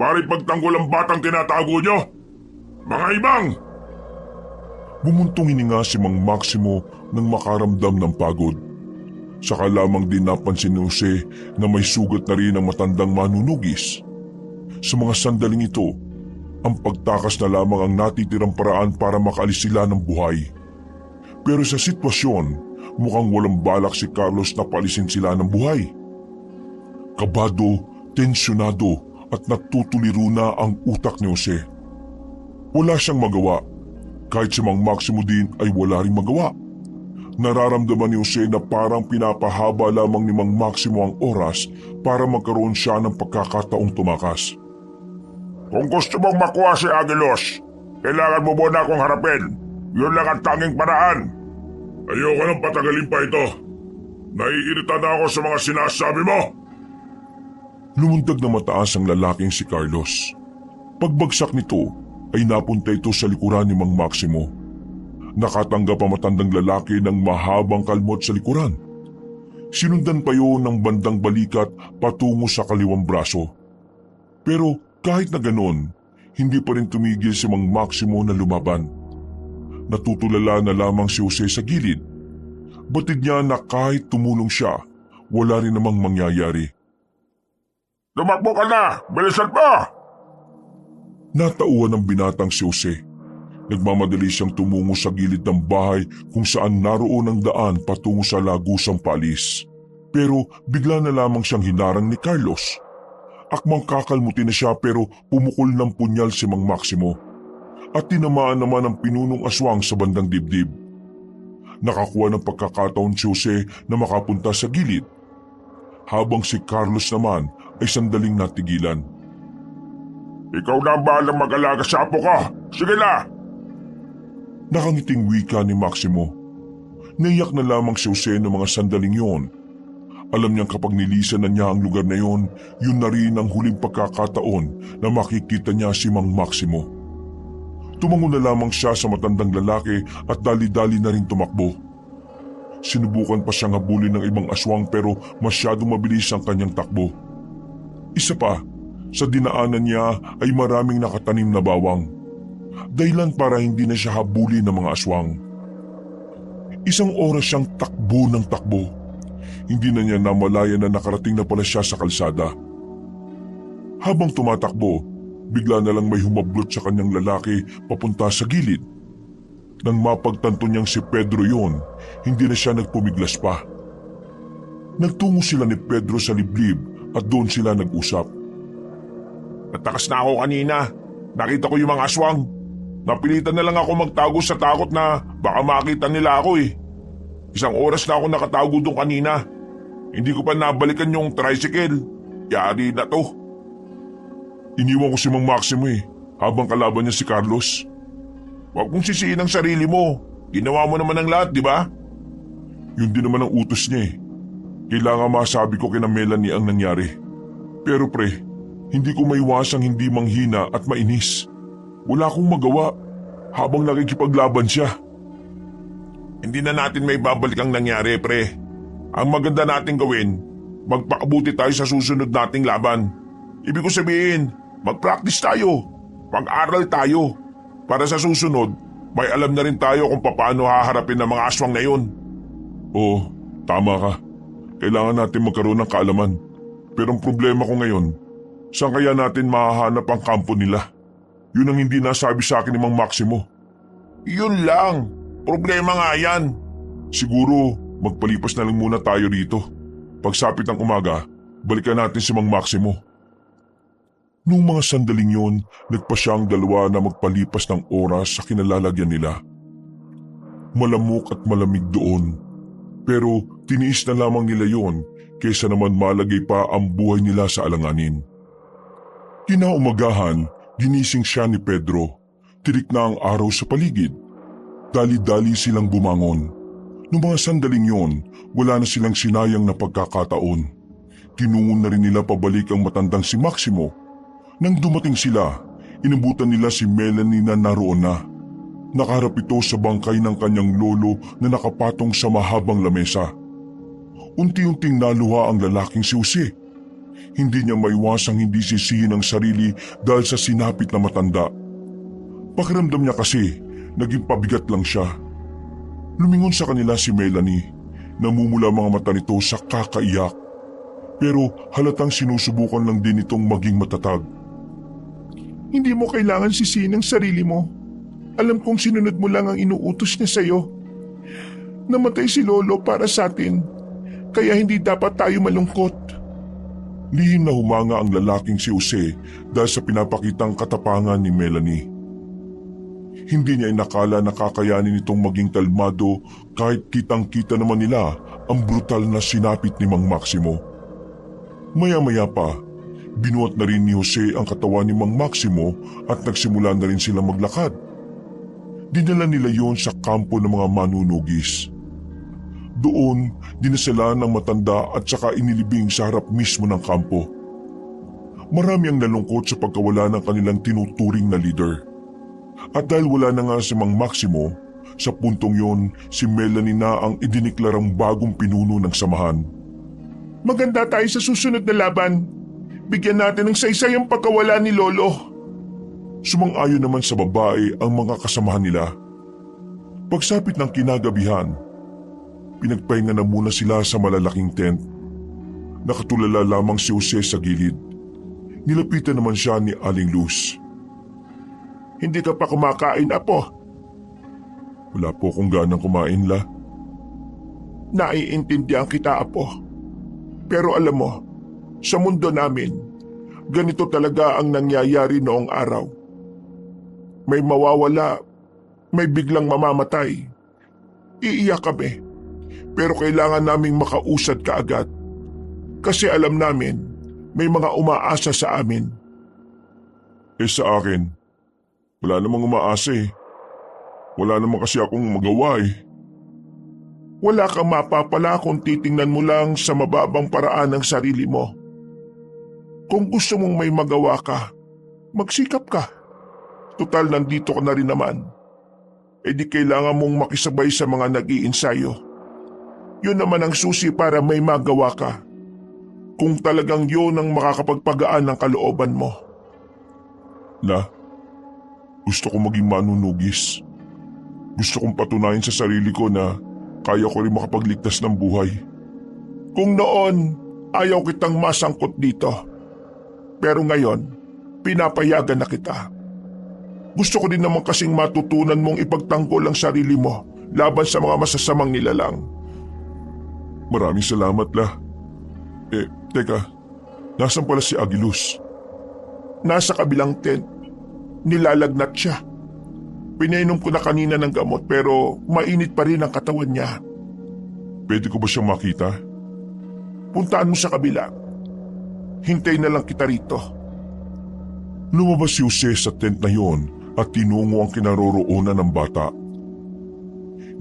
para ipagtanggol ang batang tinatago niyo? Mga ibang! Bumuntong hininga si Mang Maximo nang makaramdam ng pagod. Saka lamang din napansin ni Jose na may sugat na rin ang matandang manunugis. Sa mga sandaling ito, ang pagtakas na lamang ang natitirang paraan para makaalis sila ng buhay. Pero sa sitwasyon, mukhang walang balak si Carlos na paalisin sila ng buhay. Kabado, tensyonado at natutuliro na ang utak ni Jose. Wala siyang magawa. Kahit si Mang Maximo din ay wala ring magawa. Nararamdaman ni Jose na parang pinapahaba lamang ni Mang Maximo ang oras para magkaroon siya ng pagkakataong tumakas. Kung gusto mong makuha si Agilos, kailangan mo muna akong harapin. Yun lang ang tanging paraan. Ayoko nang patagalin pa ito. Naiirita na ako sa mga sinasabi mo. Lumundag na mataas ang lalaking si Carlos. Pagbagsak nito ay napunta ito sa likuran ni Mang Maximo. Nakatanggap ang matandang lalaki ng mahabang kalmot sa likuran. Sinundan pa yun ng bandang balikat patungo sa kaliwang braso. Pero kahit na ganon, hindi pa rin tumigil si Mang Maximo na lumaban. Natutulala na lamang si Jose sa gilid. Batid niya na kahit tumulong siya, wala rin namang mangyayari. Lumakbo ka na! Bilisan pa! Natauhan ng binatang si Jose. Nagmamadali siyang tumungo sa gilid ng bahay kung saan naroon ang daan patungo sa lagusang paalis. Pero bigla na lamang siyang hinarang ni Carlos. Akmang kakalmutin na siya pero pumukol ng punyal si Mang Maximo. At tinamaan naman ang pinunong aswang sa bandang dibdib. Nakakuha ng pagkakataon si Jose na makapunta sa gilid. Habang si Carlos naman ay sandaling natigilan. Ikaw na ang bahalang mag-alaga sa apo ko. Sige na! Nakangiting wika ni Maximo. Naiyak na lamang si Jose ng mga sandaling yon. Alam niyang kapag nilisan na niya ang lugar na yon, yun na rin ang huling pagkakataon na makikita niya si Mang Maximo. Tumango na lamang siya sa matandang lalaki at dali-dali na rin tumakbo. Sinubukan pa siyang habulin ng ibang aswang pero masyadong mabilis ang kanyang takbo. Isa pa, sa dinaanan niya ay maraming nakatanim na bawang. Dahilan para hindi na siya habulin ng mga aswang. Isang oras siyang takbo ng takbo. Hindi na niya namalayan na nakarating na pala siya sa kalsada. Habang tumatakbo, bigla na lang may humablot sa kanyang lalaki papunta sa gilid. Nang mapagtanto niyang si Pedro yon, hindi na siya nagpumiglas pa. Nagtungo sila ni Pedro sa liblib at doon sila nag-usap. Natakas na ako kanina. Nakita ko yung mga aswang. Napilitan na lang ako magtago sa takot na baka makita nila ako eh. Isang oras na ako nakatago doon kanina. Hindi ko pa nabalikan yung tricycle. Yari na to. Iniwan ko si Mang Maximo habang kalaban niya si Carlos. Huwag mong sisihin ang sarili mo. Ginawa mo naman ang lahat, di ba? Yun din naman ang utos niya. Kailangan masabi ko kina Melanie ang nangyari. Pero pre, hindi ko maiwasang hindi manghina at mainis. Wala akong magawa habang nakikipaglaban siya. Hindi na natin may babalik ang nangyari, pre. Ang maganda nating gawin, magpakabuti tayo sa susunod nating laban. Ibig ko sabihin, mag-practice tayo. Mag-aral tayo. Para sa susunod, may alam na rin tayo kung paano haharapin ang mga aswang na yun. Oo, tama ka. Kailangan natin magkaroon ng kaalaman. Pero ang problema ko ngayon, saan kaya natin mahahanap ang kampo nila? Yun ang hindi nasabi sa akin ni Mang Maximo. Yun lang. Problema nga yan. Siguro magpalipas na lang muna tayo rito. Pagsapit ng umaga, balikan natin si Mang Maximo. Noong mga sandaling yun, nagpa siya ang dalawa na magpalipas ng oras sa kinalalagyan nila. Malamok at malamig doon. Pero tiniis na lamang nila yon kaysa naman malagay pa ang buhay nila sa alanganin. Kinaumagahan, ginising siya ni Pedro. Tirik na ang araw sa paligid. Dali-dali silang bumangon. Noong mga sandaling yon, wala na silang sinayang na pagkakataon. Tinungo na rin nila pabalik ang matandang si Maximo. Nang dumating sila, inabutan nila si Melanie na naroon na. Nakaharap ito sa bangkay ng kanyang lolo na nakapatong sa mahabang lamesa. Unti-unting naluha ang lalaking si Jose. Hindi niya maiwasang hindi sisihin ang sarili dahil sa sinapit na matanda. Pakiramdam niya kasi, naging pabigat lang siya. Lumingon sa kanila si Melanie. Namumula mga mata nito sa kakaiyak. Pero halatang sinusubukan lang din itong maging matatag. Hindi mo kailangan sisihin ang sarili mo. Alam kong sinunod mo lang ang inuutos niya sa'yo. Namatay si Lolo para sa atin, kaya hindi dapat tayo malungkot. Lihim na humanga ang lalaking si Jose dahil sa pinapakitang katapangan ni Melanie. Hindi niya inakala na kakayanin itong maging kalmado kahit kitang-kita naman nila ang brutal na sinapit ni Mang Maximo. Maya-maya pa, binuhat na rin ni Jose ang katawan ni Mang Maximo at nagsimula na rin silang maglakad. Dinala nila yon sa kampo ng mga manunugis. Doon, dinasala ng matanda at saka inilibing sa harap mismo ng kampo. Marami ang nalungkot sa pagkawala ng kanilang tinuturing na leader. At dahil wala na nga si Mang Maximo, sa puntong yon si Melanie na ang idiniklarang bagong pinuno ng samahan. Maganda tayo sa susunod na laban. Bigyan natin ng saysay ang pagkawala ni Lolo. Sumang-ayon naman sa babae ang mga kasamahan nila. Pagsapit ng kinagabihan, pinagpahinga na muna sila sa malalaking tent. Nakatulala lamang si Jose sa gilid. Nilapitan naman siya ni Aling Luz. Hindi ka pa kumakain, Apo? Wala po akong ganang kumain, La. Naiintindihan kita, Apo. Pero alam mo, sa mundo namin, ganito talaga ang nangyayari noong araw. May mawawala, may biglang mamamatay. Iiyak kami, pero kailangan naming makausad kaagad. Kasi alam namin, may mga umaasa sa amin. Sa akin, wala namang umaasa eh. Wala naman kasi akong magawa eh. Wala kang mapapala kung titingnan mo lang sa mababang paraan ng sarili mo. Kung gusto mong may magawa ka, magsikap ka. Tutal nandito ka na rin naman. Di kailangan mong makisabay sa mga nag-iinsayo. Yun naman ang susi para may magawa ka. Kung talagang yun ang makakapagpagaan ng kalooban mo. La, gusto kong maging manunugis. Gusto kong patunayan sa sarili ko na kaya ko rin makapagligtas ng buhay. Kung noon, ayaw kitang masangkot dito. Pero ngayon, pinapayagan na kita. Gusto ko din naman kasing matutunan mong ipagtanggol ang sarili mo laban sa mga masasamang nilalang. Maraming salamat, La. Teka, nasan pala si Agilus? Nasa kabilang tent. Nilalagnat siya. Pinainom ko na kanina ng gamot pero mainit pa rin ang katawan niya. Pwede ko ba siyang makita? Puntaan mo sa kabila. Hintay na lang kita rito. Lumabas si Jose sa tent na yon at tinungo ang kinaroroonan ng bata.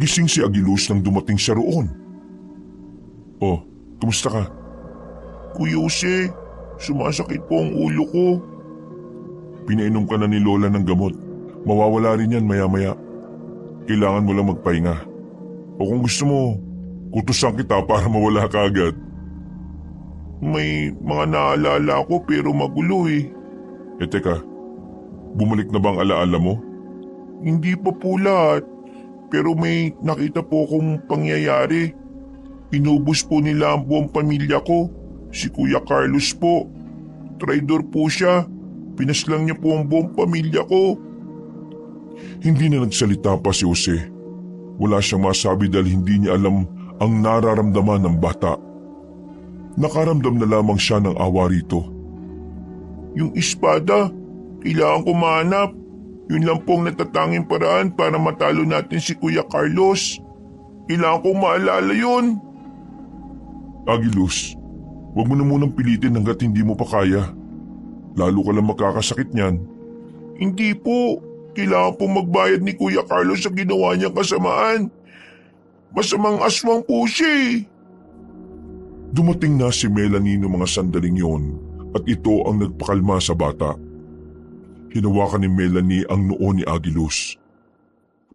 Gising si Agilus nang dumating siya roon. Oh, kumusta ka? Kuya Jose, sumasakit po ang ulo ko. Pinainom ka na ni Lola ng gamot. Mawawala rin yan maya-maya. Kailangan mo lang magpahinga. O kung gusto mo, kutusan kita para mawala ka agad. May mga naalala ko pero magulo eh. Teka, bumalik na bang alaala mo? Hindi pa po lahat. Pero may nakita po akong pangyayari. Inubos po nila ang buong pamilya ko. Si Kuya Carlos po. Traidor po siya. Pinaslang niya po ang buong pamilya ko. Hindi na nagsalita pa si Jose. Wala siyang masabi dahil hindi niya alam ang nararamdaman ng bata. Nakaramdam na lamang siya ng awa rito. Yung espada, kailangan ko mahanap. Yun lang pong natatanging paraan para matalo natin si Kuya Carlos. Kailangan kong maalala yun. Agilus, huwag mo na munang pilitin hanggat hindi mo pa kaya. Lalo ka lang makakasakit niyan. Hindi po. Kailangan pong magbayad ni Kuya Carlos sa ginawa niyang kasamaan. Masamang aswang po siya eh. Dumating na si Melanie noong mga sandaling yon at ito ang nagpakalma sa bata. Hinawakan ni Melanie ang noo ni Agilus.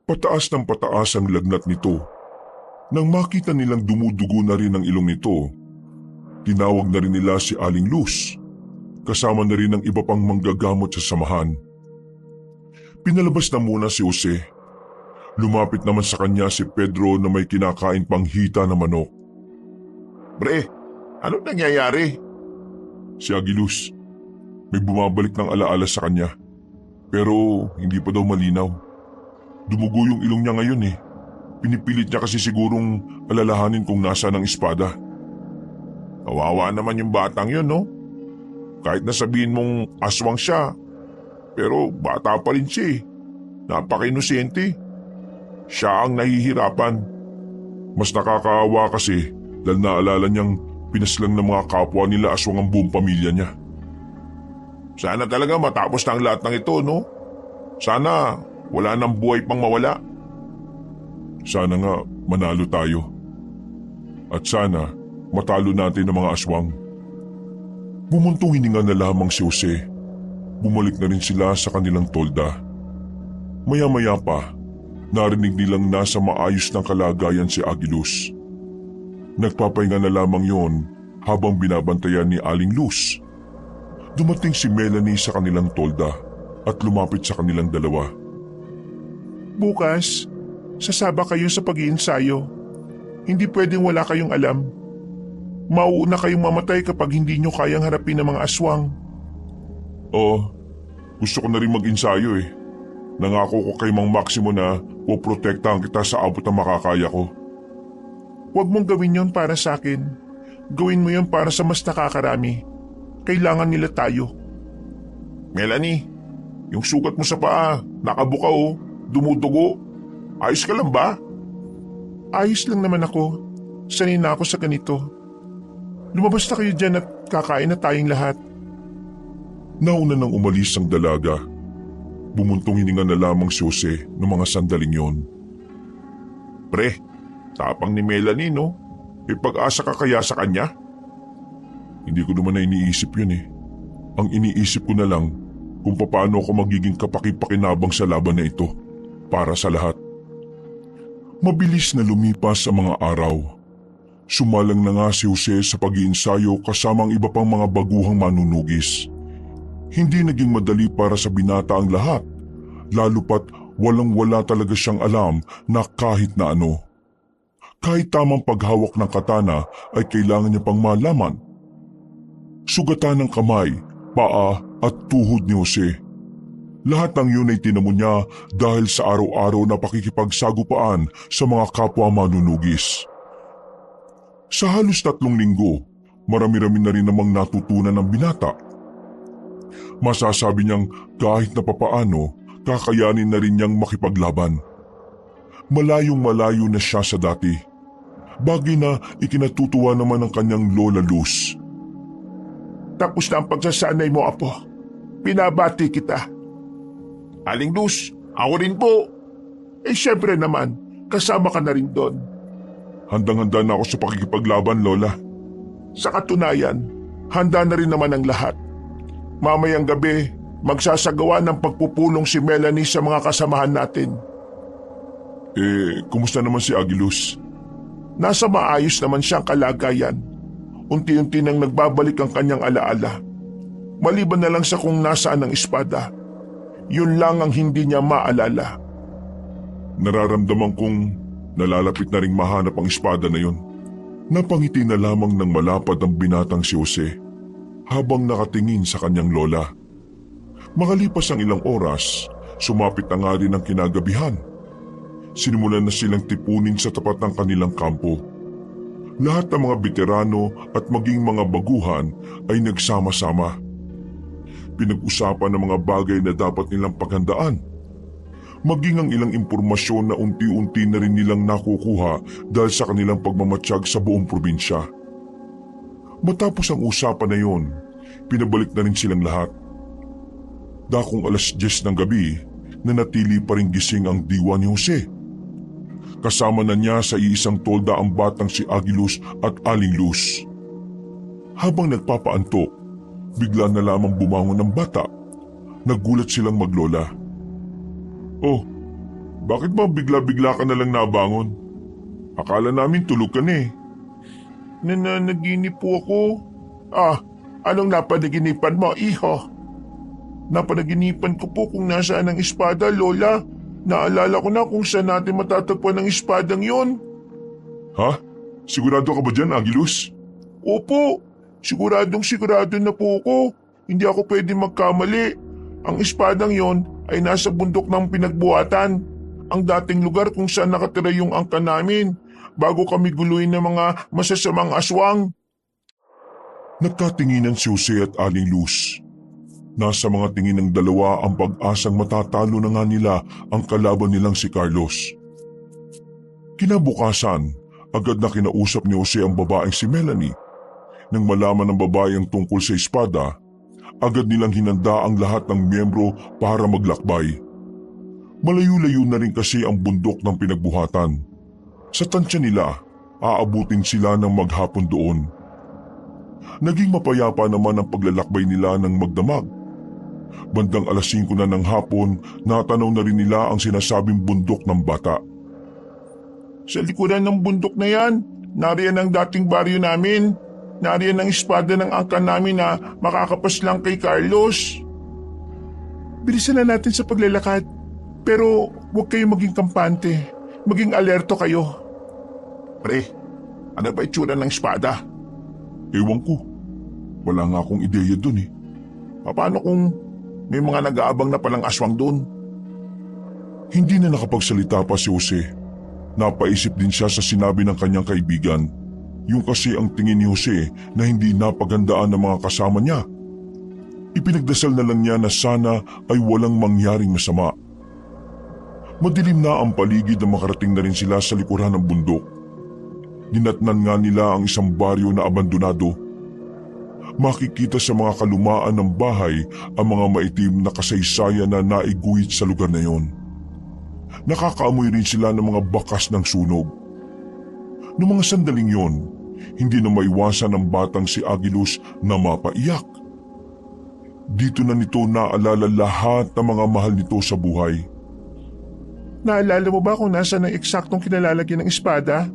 Pataas ng pataas ang lagnat nito. Nang makita nilang dumudugo na rin ang ilong nito, tinawag na rin nila si Aling Luz. Kasama na rin ang iba pang manggagamot sa samahan. Pinalabas na muna si Jose. Lumapit naman sa kanya si Pedro na may kinakain pang hita na manok. Pre, anong nangyayari? Si Agilus, may bumabalik ng alaala sa kanya. Pero hindi pa daw malinaw. Dumugo yung ilong niya ngayon eh. Pinipilit niya kasi sigurong alalahanin kung nasaan ang espada. Kawawa naman yung batang yun, no? Kahit na sabihin mong aswang siya, pero bata pa rin siya eh. Napaka-inosente. Siya ang nahihirapan. Mas nakakaawa kasi dahil naalala niyang pinaslang ng mga kapwa nila aswang ang buong pamilya niya. Sana talaga matapos na ang lahat ng ito, no? Sana wala nang buhay pang mawala. Sana nga manalo tayo. At sana matalo natin ang mga aswang. Bumuntong hininga na lamang si Jose. Bumalik na rin sila sa kanilang tolda. Maya-maya pa, narinig nilang nasa maayos ng kalagayan si Agilus. Nagpapahinga na lamang yon habang binabantayan ni Aling Luz. Dumating si Melanie sa kanilang tolda at lumapit sa kanilang dalawa. Bukas, sasaba kayo sa pag-iinsayo. Hindi pwedeng wala kayong alam. Mauuna kayong mamatay kapag hindi nyo kayang harapin ang mga aswang. Oo, gusto ko na rin mag-ensayo eh. Nangako ko kay Mang Maximo na poprotektahan kita sa abot ng makakaya ko. Huwag mong gawin yon para sa akin. Gawin mo yon para sa mas nakakarami. Kailangan nila tayo. Melanie, yung sugat mo sa paa, nakabuka oh, dumudugo. Ayos ka lang ba? Ayos lang naman ako. Sanay na ako sa ganito. Lumabas na kayo dyan at kakain na tayong lahat. Nauna nang umalis ang dalaga. Bumuntong hininga na lamang si Jose ng mga sandaling yon. Pre, tapang ni Melanie, no? May pag-asa ka kaya sa kanya? Hindi ko naman na iniisip yun eh. Ang iniisip ko na lang kung paano ako magiging kapaki-pakinabang sa laban na ito para sa lahat. Mabilis na lumipas ang mga araw. Sumalang na nga si Jose sa pag-iinsayo kasama ang iba pang mga baguhang manunugis. Hindi naging madali para sa binata ang lahat, lalo pat walang-wala talaga siyang alam na kahit na ano. Kahit tamang paghawak ng katana ay kailangan niya pang malaman. Sugatan ng kamay, paa at tuhod ni Jose. Lahat ng yun ay tinamo niya dahil sa araw-araw na pakikipagsagupaan sa mga kapwa manunugis. Sa halos 3 linggo, marami-rami na rin namang natutunan ng binata. Masasabi niyang kahit na papaano, kakayanin na rin niyang makipaglaban. Malayong-malayo na siya sa dati. Bagay na ikinatutuwa naman ng kanyang Lola Luz. Tapos na ang pagsasanay mo, Apo. Pinabati kita. Aling Luz, ako rin po. Syempre naman, kasama ka na rin doon. Handang-handa na ako sa pakikipaglaban, Lola. Sa katunayan, handa na rin naman ang lahat. Mamayang gabi, magsasagawa ng pagpupulong si Melanie sa mga kasamahan natin. Kumusta naman si Agilus? Nasa maayos naman siyang kalagayan. Unti-unti nang nagbabalik ang kanyang alaala. Maliban na lang sa kung nasaan ang espada. Yun lang ang hindi niya maalala. Nararamdaman kong nalalapit na ring mahanap ang espada na yun. Napangiti na lamang ng malapad ang binatang si Jose habang nakatingin sa kanyang lola. Makalipas ang ilang oras, sumapit na nga rin ang kinagabihan. Sinimulan na silang tipunin sa tapat ng kanilang kampo. Lahat ng mga veterano at maging mga baguhan ay nagsama-sama. Pinag-usapan ng mga bagay na dapat nilang paghandaan. Maging ang ilang impormasyon na unti-unti na rin nilang nakukuha dahil sa kanilang pagmamatsyag sa buong probinsya. Matapos ang usapan na yon, pinabalik na rin silang lahat. Dakong 10:00 ng gabi, nanatili pa rin gising ang diwa ni Jose. Kasama na niya sa iisang tolda ang batang si Agilus at Aling Luz. Habang nagpapaantok, bigla na lamang bumangon ang bata. Nagulat silang maglola. Oh, bakit ba bigla-bigla ka na lang nabangon? Akala namin tulog ka na eh. Nananaginip po ako. Anong napanaginipan mo, iho? Napanaginipan ko po kung nasaan ang espada, Lola. Naalala ko na kung saan natin matatagpuan ang espadang yon. Ha? Sigurado ka ba dyan, Agilus? Opo, sigurado na po ako. Hindi ako pwede magkamali. Ang espadang yon ay nasa bundok ng pinagbuhatan, ang dating lugar kung saan nakatira yung angkan namin bago kami guluhin ng mga masasamang aswang. Nagkatinginan si Jose at Aling Luz. Nasa mga tingin ng dalawa ang pag-asang matatalo na nga nila ang kalaban nilang si Carlos. Kinabukasan, agad na kinausap ni Jose ang babaeng si Melanie. Nang malaman ng babae ang tungkol sa espada, agad nilang hinanda ang lahat ng miyembro para maglakbay. Malayo-layo na rin kasi ang bundok ng pinagbuhatan. Sa tansya nila, aabutin sila ng maghapon doon. Naging mapayapa naman ang paglalakbay nila ng magdamag. Bandang 5:00 na ng hapon, natanaw na rin nila ang sinasabing bundok ng bata. Sa likuran ng bundok na yan, nariyan ang dating baryo namin. Nariyan ang espada ng angkan namin na makakapas lang kay Carlos. Bilisan na natin sa paglalakad. Pero huwag kayong maging kampante. Maging alerto kayo. Pre, ano ba itsura ng espada? Ewan ko. Wala nga akong ideya dun eh. Paano kung may mga nag-aabang na palang aswang doon? Hindi na nakapagsalita pa si Jose. Napaisip din siya sa sinabi ng kanyang kaibigan. Yung kasi ang tingin ni Jose na hindi napagandaan ng mga kasama niya. Ipinagdasal na lang niya na sana ay walang mangyaring masama. Madilim na ang paligid na makarating na rin sila sa likuran ng bundok. Dinatnan nga nila ang isang baryo na abandonado. Makikita sa mga kalumaan ng bahay ang mga maitim na kasaysayan na naiguhit sa lugar na yon. Nakakaamoy rin sila ng mga bakas ng sunog. Noong mga sandaling yon, hindi na maiwasan ng batang si Agilus na mapaiyak. Dito na nito naalala lahat ng mga mahal nito sa buhay. Naalala mo ba kung nasaan ang eksaktong kinalalagyan ng espada?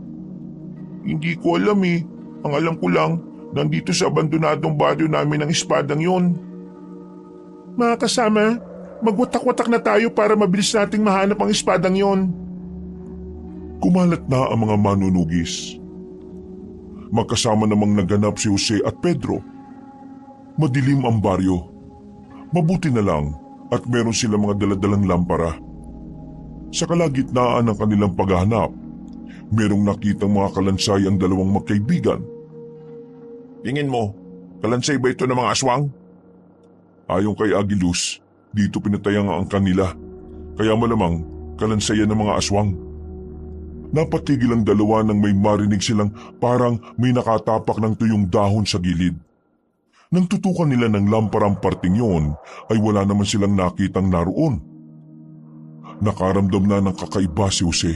Hindi ko alam eh. Ang alam ko lang, nandito sa abandonadong baryo namin ang espadang yon. Mga kasama, magwatak-watak na tayo para mabilis nating mahanap ang espadang yon. Kumalat na ang mga manunugis. Magkasama namang naganap si Jose at Pedro. Madilim ang baryo. Mabuti na lang at meron sila mga daladalang lampara. Sa kalagitnaan ng kanilang paghahanap, merong nakitang mga kalansay ang dalawang magkaibigan. Tingin mo, kalansay ba ito ng mga aswang? Ayon kay Agilus, dito pinatayang ang kanila. Kaya malamang kalansayan ng mga aswang. Napatigil ang dalawa nang may marinig silang parang may nakatapak ng tuyong dahon sa gilid. Nang tutukan nila ng lamparang parting yon, ay wala naman silang nakitang naroon. Nakaramdam na ng kakaiba si Jose.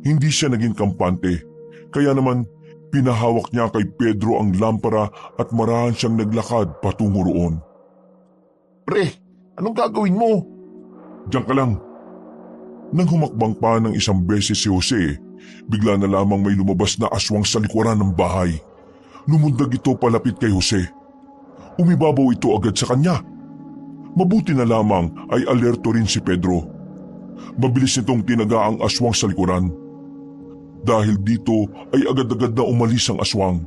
Hindi siya naging kampante, kaya naman pinahawak niya kay Pedro ang lampara at marahan siyang naglakad patungo roon. Pre, anong gagawin mo? Diyan ka lang. Nang humakbang pa ng isang beses si Jose, bigla na lamang may lumabas na aswang sa likuran ng bahay. Lumundag ito palapit kay Jose. Umibabaw ito agad sa kanya. Mabuti na lamang ay alerto rin si Pedro. Mabilis nitong tinaga ang aswang sa likuran. Dahil dito ay agad-agad na umalis ang aswang.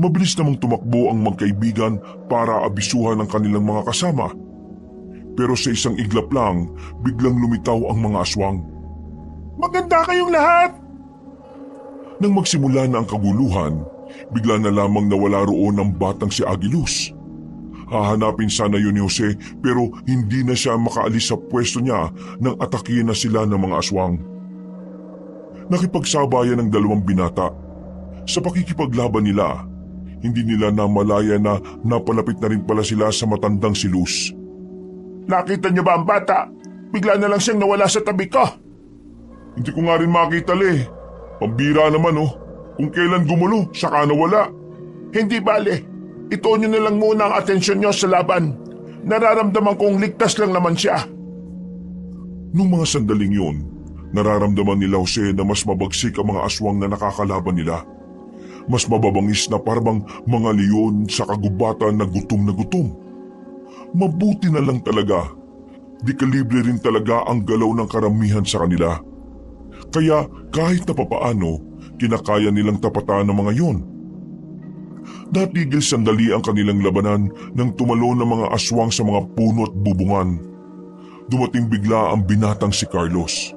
Mabilis namang tumakbo ang magkaibigan para abisuhan ang kanilang mga kasama. Pero sa isang iglap lang, biglang lumitaw ang mga aswang. Maganda kayong lahat! Nang magsimula na ang kaguluhan, bigla na lamang nawala roon ang batang si Agilus. Hahanapin sana yun ni Jose pero hindi na siya makaalis sa pwesto niya nang atakihin na sila ng mga aswang. Nakipagsabayan ng dalawang binata. Sa pakikipaglaban nila, hindi nila namalaya na napalapit na rin pala sila sa matandang si Luz. Nakita niyo ba ang bata? Bigla na lang siyang nawala sa tabi ko. Hindi ko nga rin makita eh. Pambira naman oh. Kung kailan gumulo, saka nawala. Hindi bale. Ituon niyo na lang muna ang atensyon niyo sa laban. Nararamdaman kong ligtas lang naman siya. Nung mga sandaling yun, nararamdaman nila Jose na mas mabagsik ang mga aswang na nakakalaban nila. Mas mababangis na parang mga leon sa kagubatan na gutom na gutom. Mabuti na lang talaga. Di kalibre rin talaga ang galaw ng karamihan sa kanila. Kaya kahit na papaano, kinakaya nilang tapatan ng mga yun. Natigil sandali ang kanilang labanan nang tumalon ng mga aswang sa mga puno at bubungan. dumating bigla ang binatang si Carlos.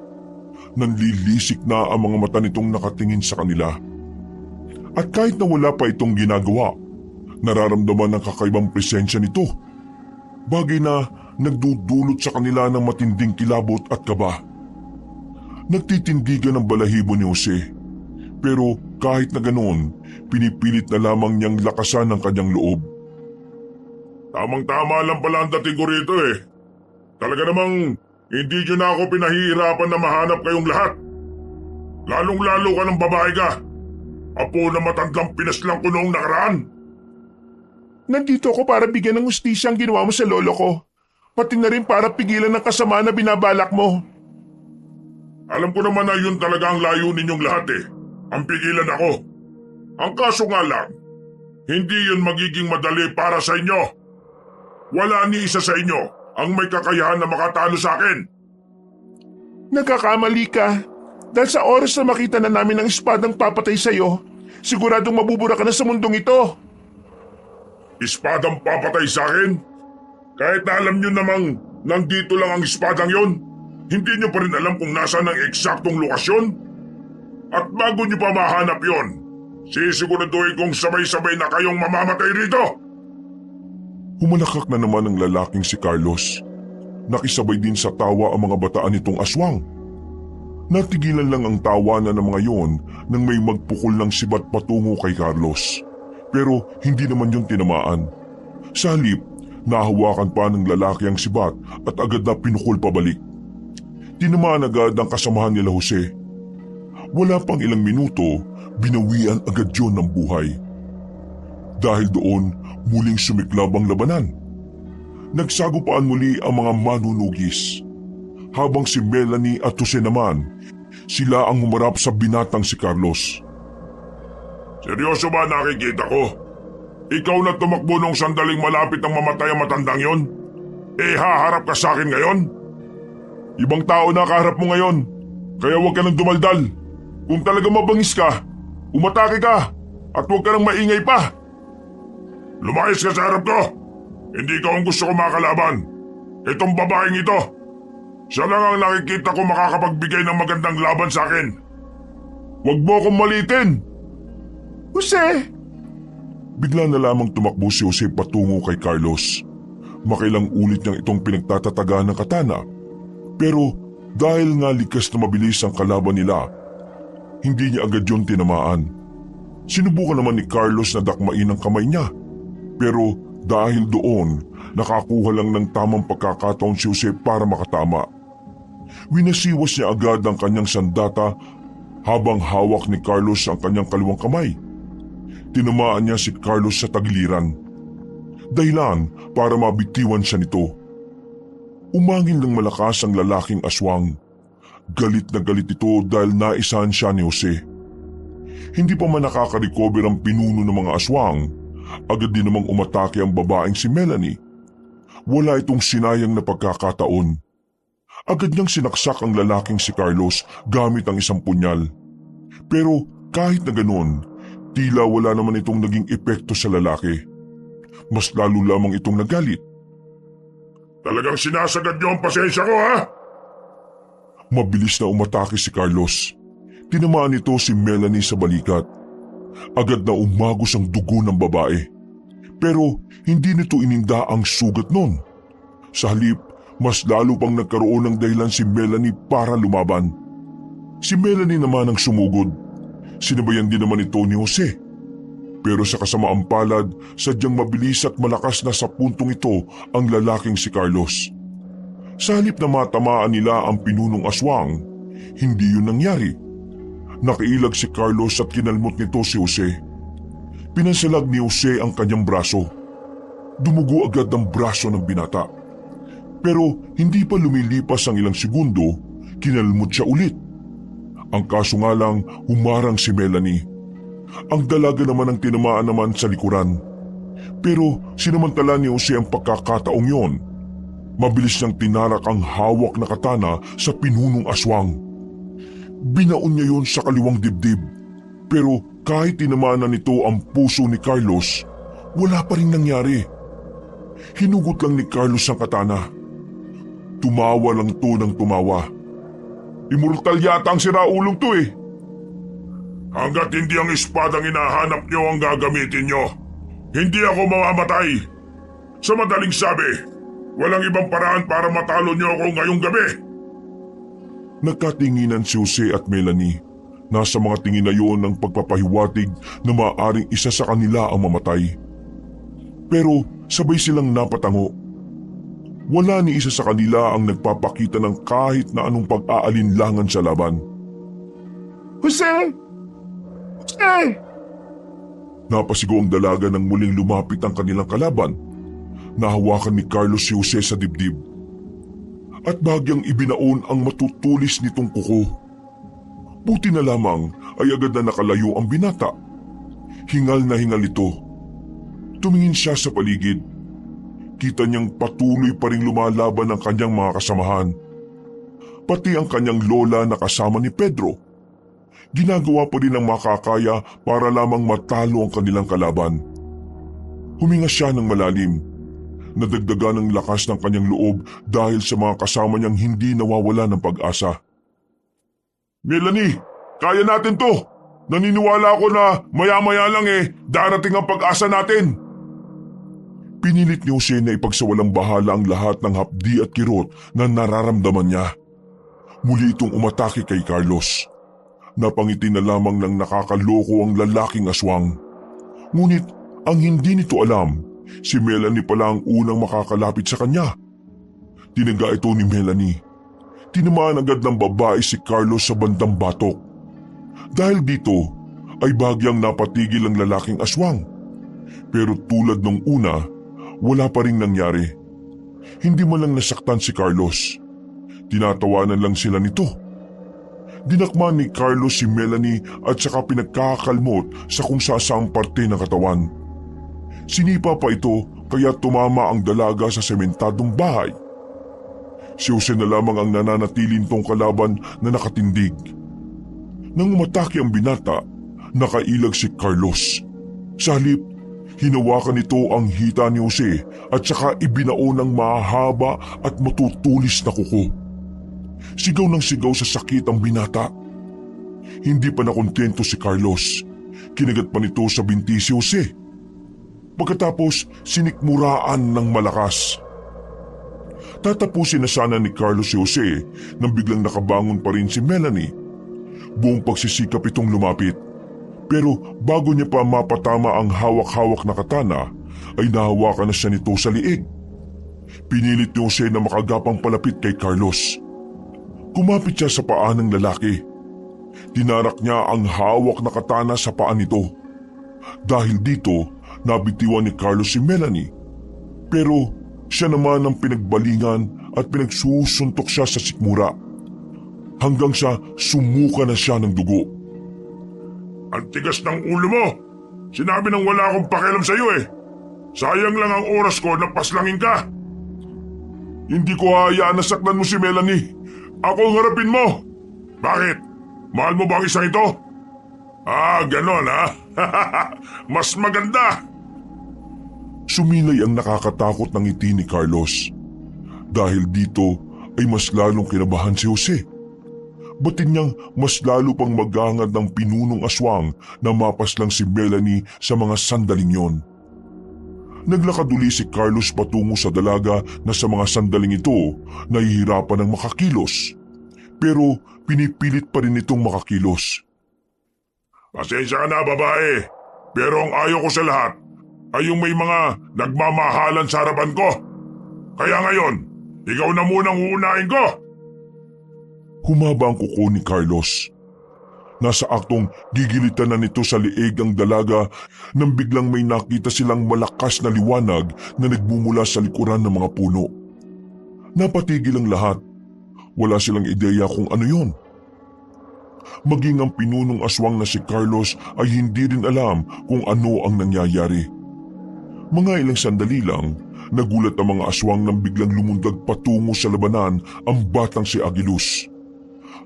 Nanlilisik na ang mga mata nitong nakatingin sa kanila. At kahit na wala pa itong ginagawa, nararamdaman ng kakaibang presensya nito. Bagay na nagdudulot sa kanila ng matinding kilabot at kaba. Nagtitindigan ang balahibo ni Jose, pero kahit na ganoon, pinipilit na lamang niyang lakasan ang kanyang loob. Tamang-tama lang pala ang dating ko rito eh. Talaga namang hindi nyo na ako pinahihirapan na mahanap kayong lahat. Lalong-lalo ka ng babae ka. Apo na matandang pinaslang ko noong nakaraan. Nandito ako para bigyan ng hustisya ang ginawa mo sa lolo ko. Pati na rin para pigilan ng kasama na binabalak mo. Alam ko naman na yun talaga ang layunin ninyong lahat eh. Ang pigilan ako. Ang kaso nga lang, hindi yun magiging madali para sa inyo. Wala ni isa sa inyo ang may kakayahan na makatalo sa akin. Nagkakamali ka. Dahil sa oras na makita na namin ang espadang papatay sa'yo, siguradong mabubura ka na sa mundong ito. Espadang papatay sa akin? Kahit na alam nyo namang nandito lang ang espadang yon, hindi nyo pa rin alam kung nasaan ang eksaktong lokasyon? At bago nyo pa mahanap yon, sisiguraduhin kong sabay-sabay na kayong mamamatay rito. Humalakak na naman ang lalaking si Carlos. Nakisabay din sa tawa ang mga bataan nitong aswang. Natigilan lang ang tawanan ng mga yon nang may magpukol ng sibat patungo kay Carlos. Pero hindi naman yun tinamaan. Sa halip, nahawakan pa ng lalaki ang sibat at agad na pinukol pabalik. Tinamaan agad ang kasamahan nila Jose. Wala pang ilang minuto, binawian agad yun ng buhay. Dahil doon, muling sumiklab ang labanan. Nagsagupaan muli ang mga manunugis. Habang si Melanie at Jose naman, sila ang humarap sa binatang si Carlos. Seryoso ba nakikita ko? Ikaw na tumakbo nung sandaling malapit ang mamatay ang matandang yon? Haharap ka sa akin ngayon? Ibang tao na kaharap mo ngayon, kaya huwag ka nang dumaldal. Kung talaga mabangis ka, umatake ka at huwag ka nang maingay pa. Lumayas ka sa harap ko. Hindi ikaw ang gusto ko makalaban. Itong babaeng ito. Siya lang ang nakikita ko makakapagbigay ng magandang laban sa akin. Huwag mo akong malitin! Jose! Bigla na lamang tumakbo si Jose patungo kay Carlos. Makilang ulit niyang itong pinagtatataga ng katana. Pero dahil nga likas na mabilis ang kalaban nila, hindi niya agad yun tinamaan. Sinubukan naman ni Carlos na dakmain ang kamay niya. Pero dahil doon, nakakuha lang ng tamang pagkakataon si Jose para makatama. Winasiwas niya agad ang kanyang sandata habang hawak ni Carlos ang kanyang kaliwang kamay. Tinamaan niya si Carlos sa tagiliran. Dahilan para mabitiwan siya nito. Umangin ng malakas ang lalaking aswang. Galit na galit ito dahil naisahan siya ni Jose. Hindi pa man nakaka-recover ang pinuno ng mga aswang, agad din namang umatake ang babaeng si Melanie. Wala itong sinayang na pagkakataon. Agad niyang sinaksak ang lalaking si Carlos gamit ang isang punyal. Pero kahit na ganoon, tila wala naman itong naging epekto sa lalaki. Mas lalo lamang itong nagalit. Talagang sinasagad niyo ang pasensya ko, ha? Mabilis na umatake si Carlos. Tinamaan nito si Melanie sa balikat. Agad na umagos ang dugo ng babae. Pero hindi nito ininda ang sugat nun. Sa halip, mas lalo pang nagkaroon ng dahilan si Melanie para lumaban. Si Melanie naman ang sumugod. Sinabayan din naman ito ni Jose. Pero sa kasamaang palad, sadyang mabilis at malakas na sa puntong ito ang lalaking si Carlos. Sa halip na matamaan nila ang pinunong aswang, hindi yun nangyari. Nakailag si Carlos at kinalmot nito si Jose. Pinansalag ni Jose ang kanyang braso. Dumugo agad ang braso ng binata. Pero hindi pa lumilipas ang ilang segundo, kinalmot siya ulit. Ang kaso nga lang, humarang si Melanie. Ang dalaga naman ang tinamaan naman sa likuran. Pero sinamantala ni Jose ang pagkakataong yon. Mabilis niyang tinarak ang hawak na katana sa pinunong aswang. Binaon niya yon sa kaliwang dibdib. Pero kahit tinamaan na nito ang puso ni Carlos, wala pa rin nangyari. Hinugot lang ni Carlos ang katana. Tumawa lang to ng tumawa. Immortal yata ang siraulong to eh. Hanggat hindi ang espadang hinahanap nyo ang gagamitin nyo, hindi ako mamamatay. Sa madaling sabi, walang ibang paraan para matalo nyo ako ngayong gabi. Nagkatinginan si Jose at Melanie. Nasa mga tingin na yun ng pagpapahiwatig na maaaring isa sa kanila ang mamatay. Pero sabay silang napatango. Wala ni isa sa kanila ang nagpapakita ng kahit na anong pag-aalinlangan sa laban. Jose! Jose! Napasigaw ang dalaga nang muling lumapit ang kanilang kalaban. Nahawakan ni Carlos si Jose sa dibdib. At bagyang ibinaon ang matutulis nitong kuko. Buti na lamang ay agad na nakalayo ang binata. Hingal na hingal ito. Tumingin siya sa paligid. Kita niyang patuloy pa ring lumalaban ang kanyang mga kasamahan. Pati ang kanyang lola na kasama ni Pedro. Ginagawa pa rin ang makakaya para lamang matalo ang kanilang kalaban. Huminga siya ng malalim. Nadagdagan ng lakas ng kanyang loob dahil sa mga kasama niyang hindi nawawala ng pag-asa. Melanie, kaya natin to! Naniniwala ako na maya-maya lang darating ang pag-asa natin. Pinilit ni Jose na ipagsawalang bahala ang lahat ng hapdi at kirot na nararamdaman niya. Muli itong umatake kay Carlos. Napangiti na lamang ng nakakaloko ang lalaking aswang. Ngunit ang hindi nito alam, si Melanie pala ang unang makakalapit sa kanya. Tinaga ito ni Melanie. Tinamaan agad ng babae si Carlos sa bandang batok. Dahil dito ay bagyang napatigil ang lalaking aswang. Pero tulad ng una, wala pa rin nangyari. Hindi man lang nasaktan si Carlos. Tinatawanan lang sila nito. Dinakma ni Carlos si Melanie at saka pinagkakalmot sa kung sasaang parte ng katawan. Sinipa pa ito kaya tumama ang dalaga sa sementadong bahay. Si Jose na lamang ang nananatiling tong kalaban na nakatindig. Nang umatake ang binata, nakailag si Carlos. Sa halip, hinawakan nito ang hita ni Jose at saka ibinao ng mahaba at matutulis na kuko. Sigaw ng sigaw sa sakit ang binata. Hindi pa nakontento si Carlos. Kinagat pa nito sa binti si Jose. Pagkatapos, sinikmuraan ng malakas. Tatapusin na sana ni Carlos si Jose nang biglang nakabangon pa rin si Melanie. Buong pagsisikap itong lumapit. Pero bago niya pa mapatama ang hawak-hawak na katana, ay nahawakan na siya nito sa liig. Pinilit ni Jose na makagapang palapit kay Carlos. Kumapit siya sa paa ng lalaki. Tinarak niya ang hawak na katana sa paa nito. Dahil dito, nabitiwan ni Carlos si Melanie. Pero siya naman ang pinagbalingan at pinagsusuntok siya sa sikmura. Hanggang sa sumuka na siya ng dugo. Ang tigas ng ulo mo! Sinabi nang wala akong pakialam sa iyo Sayang lang ang oras ko na paslangin ka. Hindi ko hayaan na saktan mo si Melanie. Ako ang harapin mo! Bakit? Mahal mo ba ang isang ito? Ganon Mas maganda! Sumilay ang nakakatakot ng ngiti ni Carlos. Dahil dito ay mas lalong kinabahan si Jose. Batin niyang mas lalo pang maghangad ng pinunong aswang na mapaslang si Melanie sa mga sandaling yon. Naglakad uli si Carlos patungo sa dalaga na sa mga sandaling ito nahihirapan ng makakilos. Pero pinipilit pa rin itong makakilos. Pasensya ka na babae, pero ang ayaw ko sa lahat ay yung may mga nagmamahalan sa harapan ko. Kaya ngayon, ikaw na munang uunahin ko. Humaba ang kuko ni Carlos. Nasa aktong gigilitan na nito sa liig ang dalaga nang biglang may nakita silang malakas na liwanag na nagmumula sa likuran ng mga puno. Napatigil ang lahat. Wala silang ideya kung ano yon. Maging ang pinunong aswang na si Carlos ay hindi rin alam kung ano ang nangyayari. Mga ilang sandali lang, nagulat ang mga aswang nang biglang lumundag patungo sa labanan ang batang si Agilus.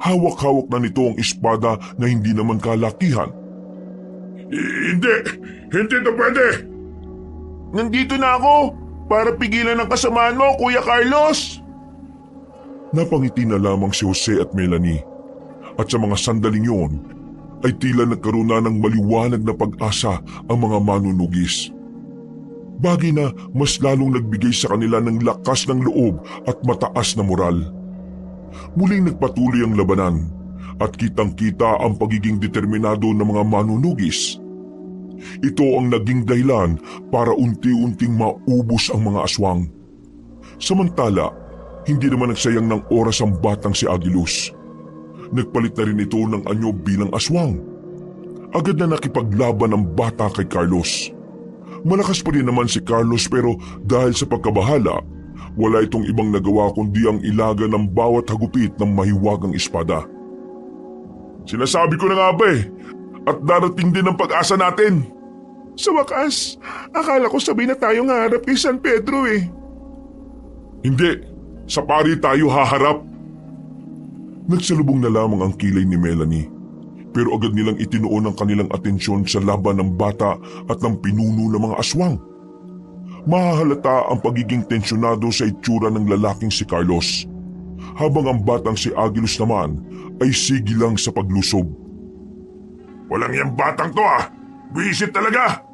Hawak-hawak na nito ang espada na hindi naman kalakihan. Hindi ito pwede! Nandito na ako para pigilan ang kasamaan mo, Kuya Carlos! Napangiti na lamang si Jose at Melanie at sa mga sandaling yun ay tila nagkaroon na ng maliwanag na pag-asa ang mga manunugis. Bagay na mas lalong nagbigay sa kanila ng lakas ng loob at mataas na moral. Muling nagpatuloy ang labanan at kitang-kita ang pagiging determinado ng mga manunugis. Ito ang naging dahilan para unti-unting maubos ang mga aswang. Samantala, hindi naman nagsayang ng oras ang batang si Agilus. Nagpalit na rin ito ng anyo bilang aswang. Agad na nakipaglaban ang bata kay Carlos. Malakas pa rin naman si Carlos pero dahil sa pagkabahala, wala itong ibang nagawa kundi ang ilaga ng bawat hagupit ng mahiwagang espada. Sinasabi ko na nga ba at darating din ang pag-asa natin. Sa wakas, akala ko sabay na tayong haharap kay San Pedro Hindi, sa pari tayo haharap. Nagsalubong na lamang ang kilay ni Melanie, pero agad nilang itinuon ang kanilang atensyon sa laban ng bata at ng pinuno ng mga aswang. Mahahalata ang pagiging tensyonado sa itsura ng lalaking si Carlos, habang ang batang si Agilus naman ay sigilang sa paglusob. Walang yang batang to Visit talaga!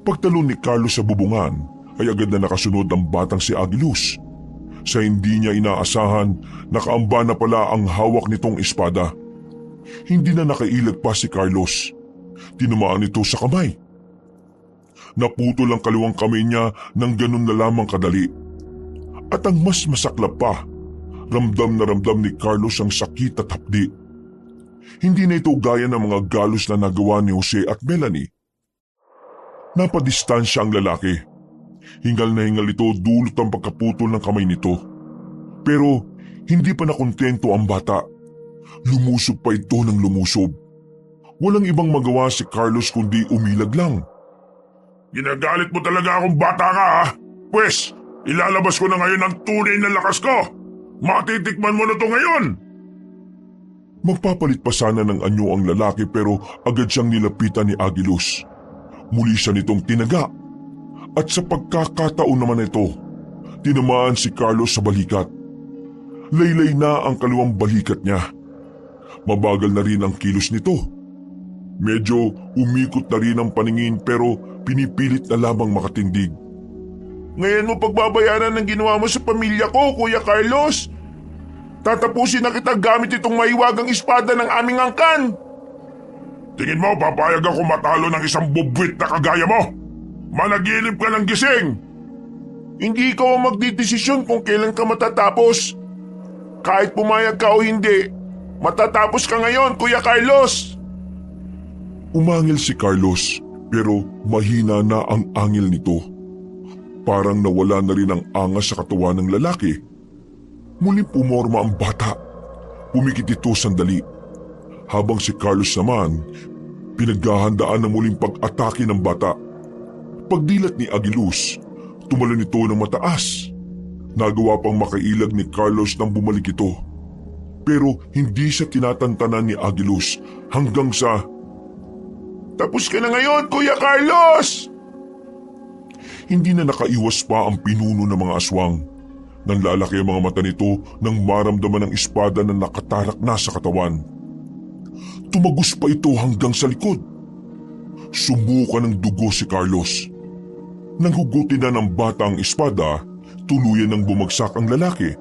Pagtalon ni Carlos sa bubungan ay agad na nakasunod ang batang si Agilus. Sa hindi niya inaasahan, nakaamba na pala ang hawak nitong espada. Hindi na nakailag pa si Carlos. Tinamaan ito sa kamay. Naputol ang kaliwang kamay niya ng ganun na lamang kadali. At ang mas masaklap pa, ramdam na ramdam ni Carlos ang sakit at hapdi. Hindi na ito gaya ng mga galos na nagawa ni Jose at Melanie. Napadistansya ang lalaki. Hingal na hingal ito dulot ang pagkaputol ng kamay nito. Pero hindi pa nakontento ang bata. Lumusob pa ito ng lumusob. Walang ibang magawa si Carlos kundi umilag lang. Ginagalit mo talaga akong bata ka Pwes, ilalabas ko na ngayon ang tunay na lakas ko. Matitikman mo na to ngayon. Magpapalit pa sana ng anyo ang lalaki pero agad siyang nilapitan ni Agilus. Muli siya nitong tinaga. At sa pagkakataon naman ito, tinamaan si Carlos sa balikat. Laylay na ang kaliwang balikat niya. Mabagal na rin ang kilos nito. Medyo umikot na rin ang paningin pero pinipilit na lamang makatindig. Ngayon mo pagbabayaran ng ginawa mo sa pamilya ko, Kuya Carlos. Tatapusin na kita gamit itong mahiwagang espada ng aming angkan. Tingin mo papayag ako matalo ng isang bubwit na kagaya mo? Managinip ka ng gising! Hindi ikaw ang magdidesisyon kung kailan ka matatapos. Kahit pumayag ka o hindi, matatapos ka ngayon, Kuya Carlos! Umangil si Carlos pero mahina na ang angil nito. Parang nawala na rin ang angas sa katawan ng lalaki. Muling pumorma ang bata. Pumikit ito sandali. Habang si Carlos naman, pinaghahandaan ng muling pag-atake ng bata. Pagdilat ni Agilus, tumalon ito ng mataas. Nagawa pang makailag ni Carlos nang bumalik ito. Pero hindi siya tinatantanan ni Agilus hanggang sa... Tapos ka na ngayon, Kuya Carlos! Hindi na nakaiwas pa ang pinuno ng mga aswang. Nanlalaki ang mga mata nito nang maramdaman ng espada na nakatarak na sa katawan. Tumagos pa ito hanggang sa likod. Sumuka ng dugo si Carlos. Nang hugutin na ng bata ang espada, tuluyan ng bumagsak ang lalaki.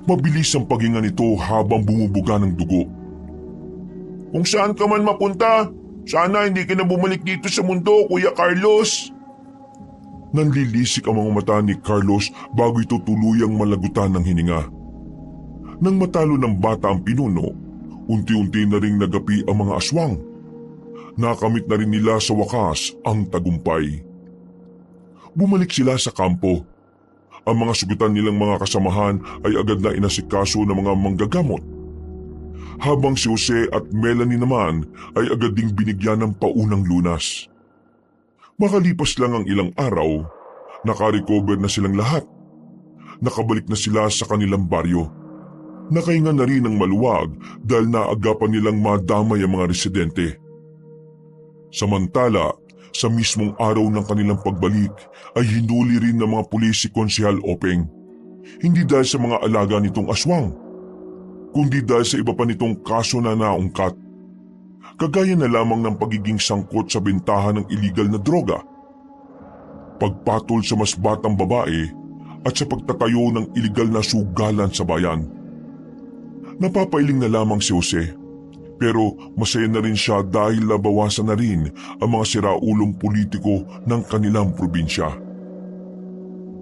Mabilis ang paghinga nito habang bumubuga ng dugo. Kung saan ka man mapunta, sana hindi ka na bumalik dito sa mundo, Kuya Carlos. Nanlilisik ang mga mata ni Carlos bago ito tuluyang malagutan ng hininga. Nang matalo ng bata ang pinuno, unti-unti na ring nagapi ang mga aswang. Nakamit na rin nila sa wakas ang tagumpay. Bumalik sila sa kampo. Ang mga sugutan nilang mga kasamahan ay agad na inasikaso ng mga manggagamot. Habang si Jose at Melanie naman ay agad ding binigyan ng paunang lunas. Makalipas lang ang ilang araw, nakarecover na silang lahat. Nakabalik na sila sa kanilang baryo. Nakahinga na rin ng maluwag dahil naagapan nilang madamay ang mga residente. Samantala, sa mismong araw ng kanilang pagbalik ay hinuli rin ng mga pulis si Konsehal Openg. Hindi dahil sa mga alaga nitong aswang, kundi dahil sa iba pa nitong kaso na naungkat. Kagaya na lamang ng pagiging sangkot sa bentahan ng illegal na droga, pagpatol sa mas batang babae at sa pagtatayo ng iligal na sugalan sa bayan. Napapailing na lamang si Jose, pero masaya na rin siya dahil nabawasan na rin ang mga siraulong politiko ng kanilang probinsya.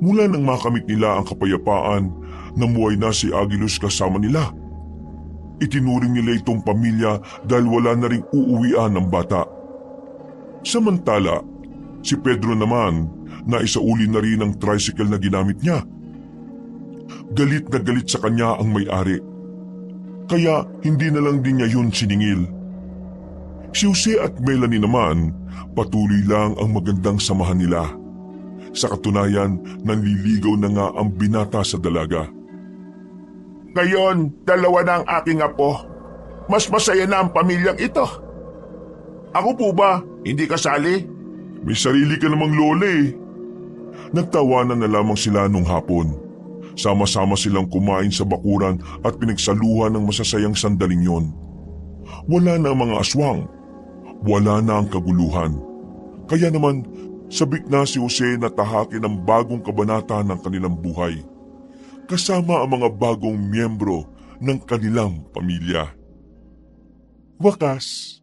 Mula nang makamit nila ang kapayapaan, namuhay na si Aguilos kasama nila. Itinuring nila itong pamilya dahil wala na ring uuwian ng bata. Samantala, si Pedro naman, naisauli na rin ang tricycle na ginamit niya. Galit na galit sa kanya ang may-ari. Kaya hindi na lang din niya yun siningil. Si Jose at Melanie naman, patuloy lang ang magandang samahan nila. Sa katunayan, nanliligaw na nga ang binata sa dalaga. Ngayon, dalawa na ang aking apo. Mas masaya na ang pamilyang ito. Ako po ba, hindi kasali? May sarili ka namang lola eh. Nagtawanan na lamang sila nung hapon. Sama-sama silang kumain sa bakuran at pinagsaluhan ng masasayang sandaling yon. Wala na ang mga aswang. Wala na ang kaguluhan. Kaya naman, sabik na si Jose na tahakin ang bagong kabanata ng kanilang buhay. Kasama ang mga bagong miyembro ng kanilang pamilya. Wakas,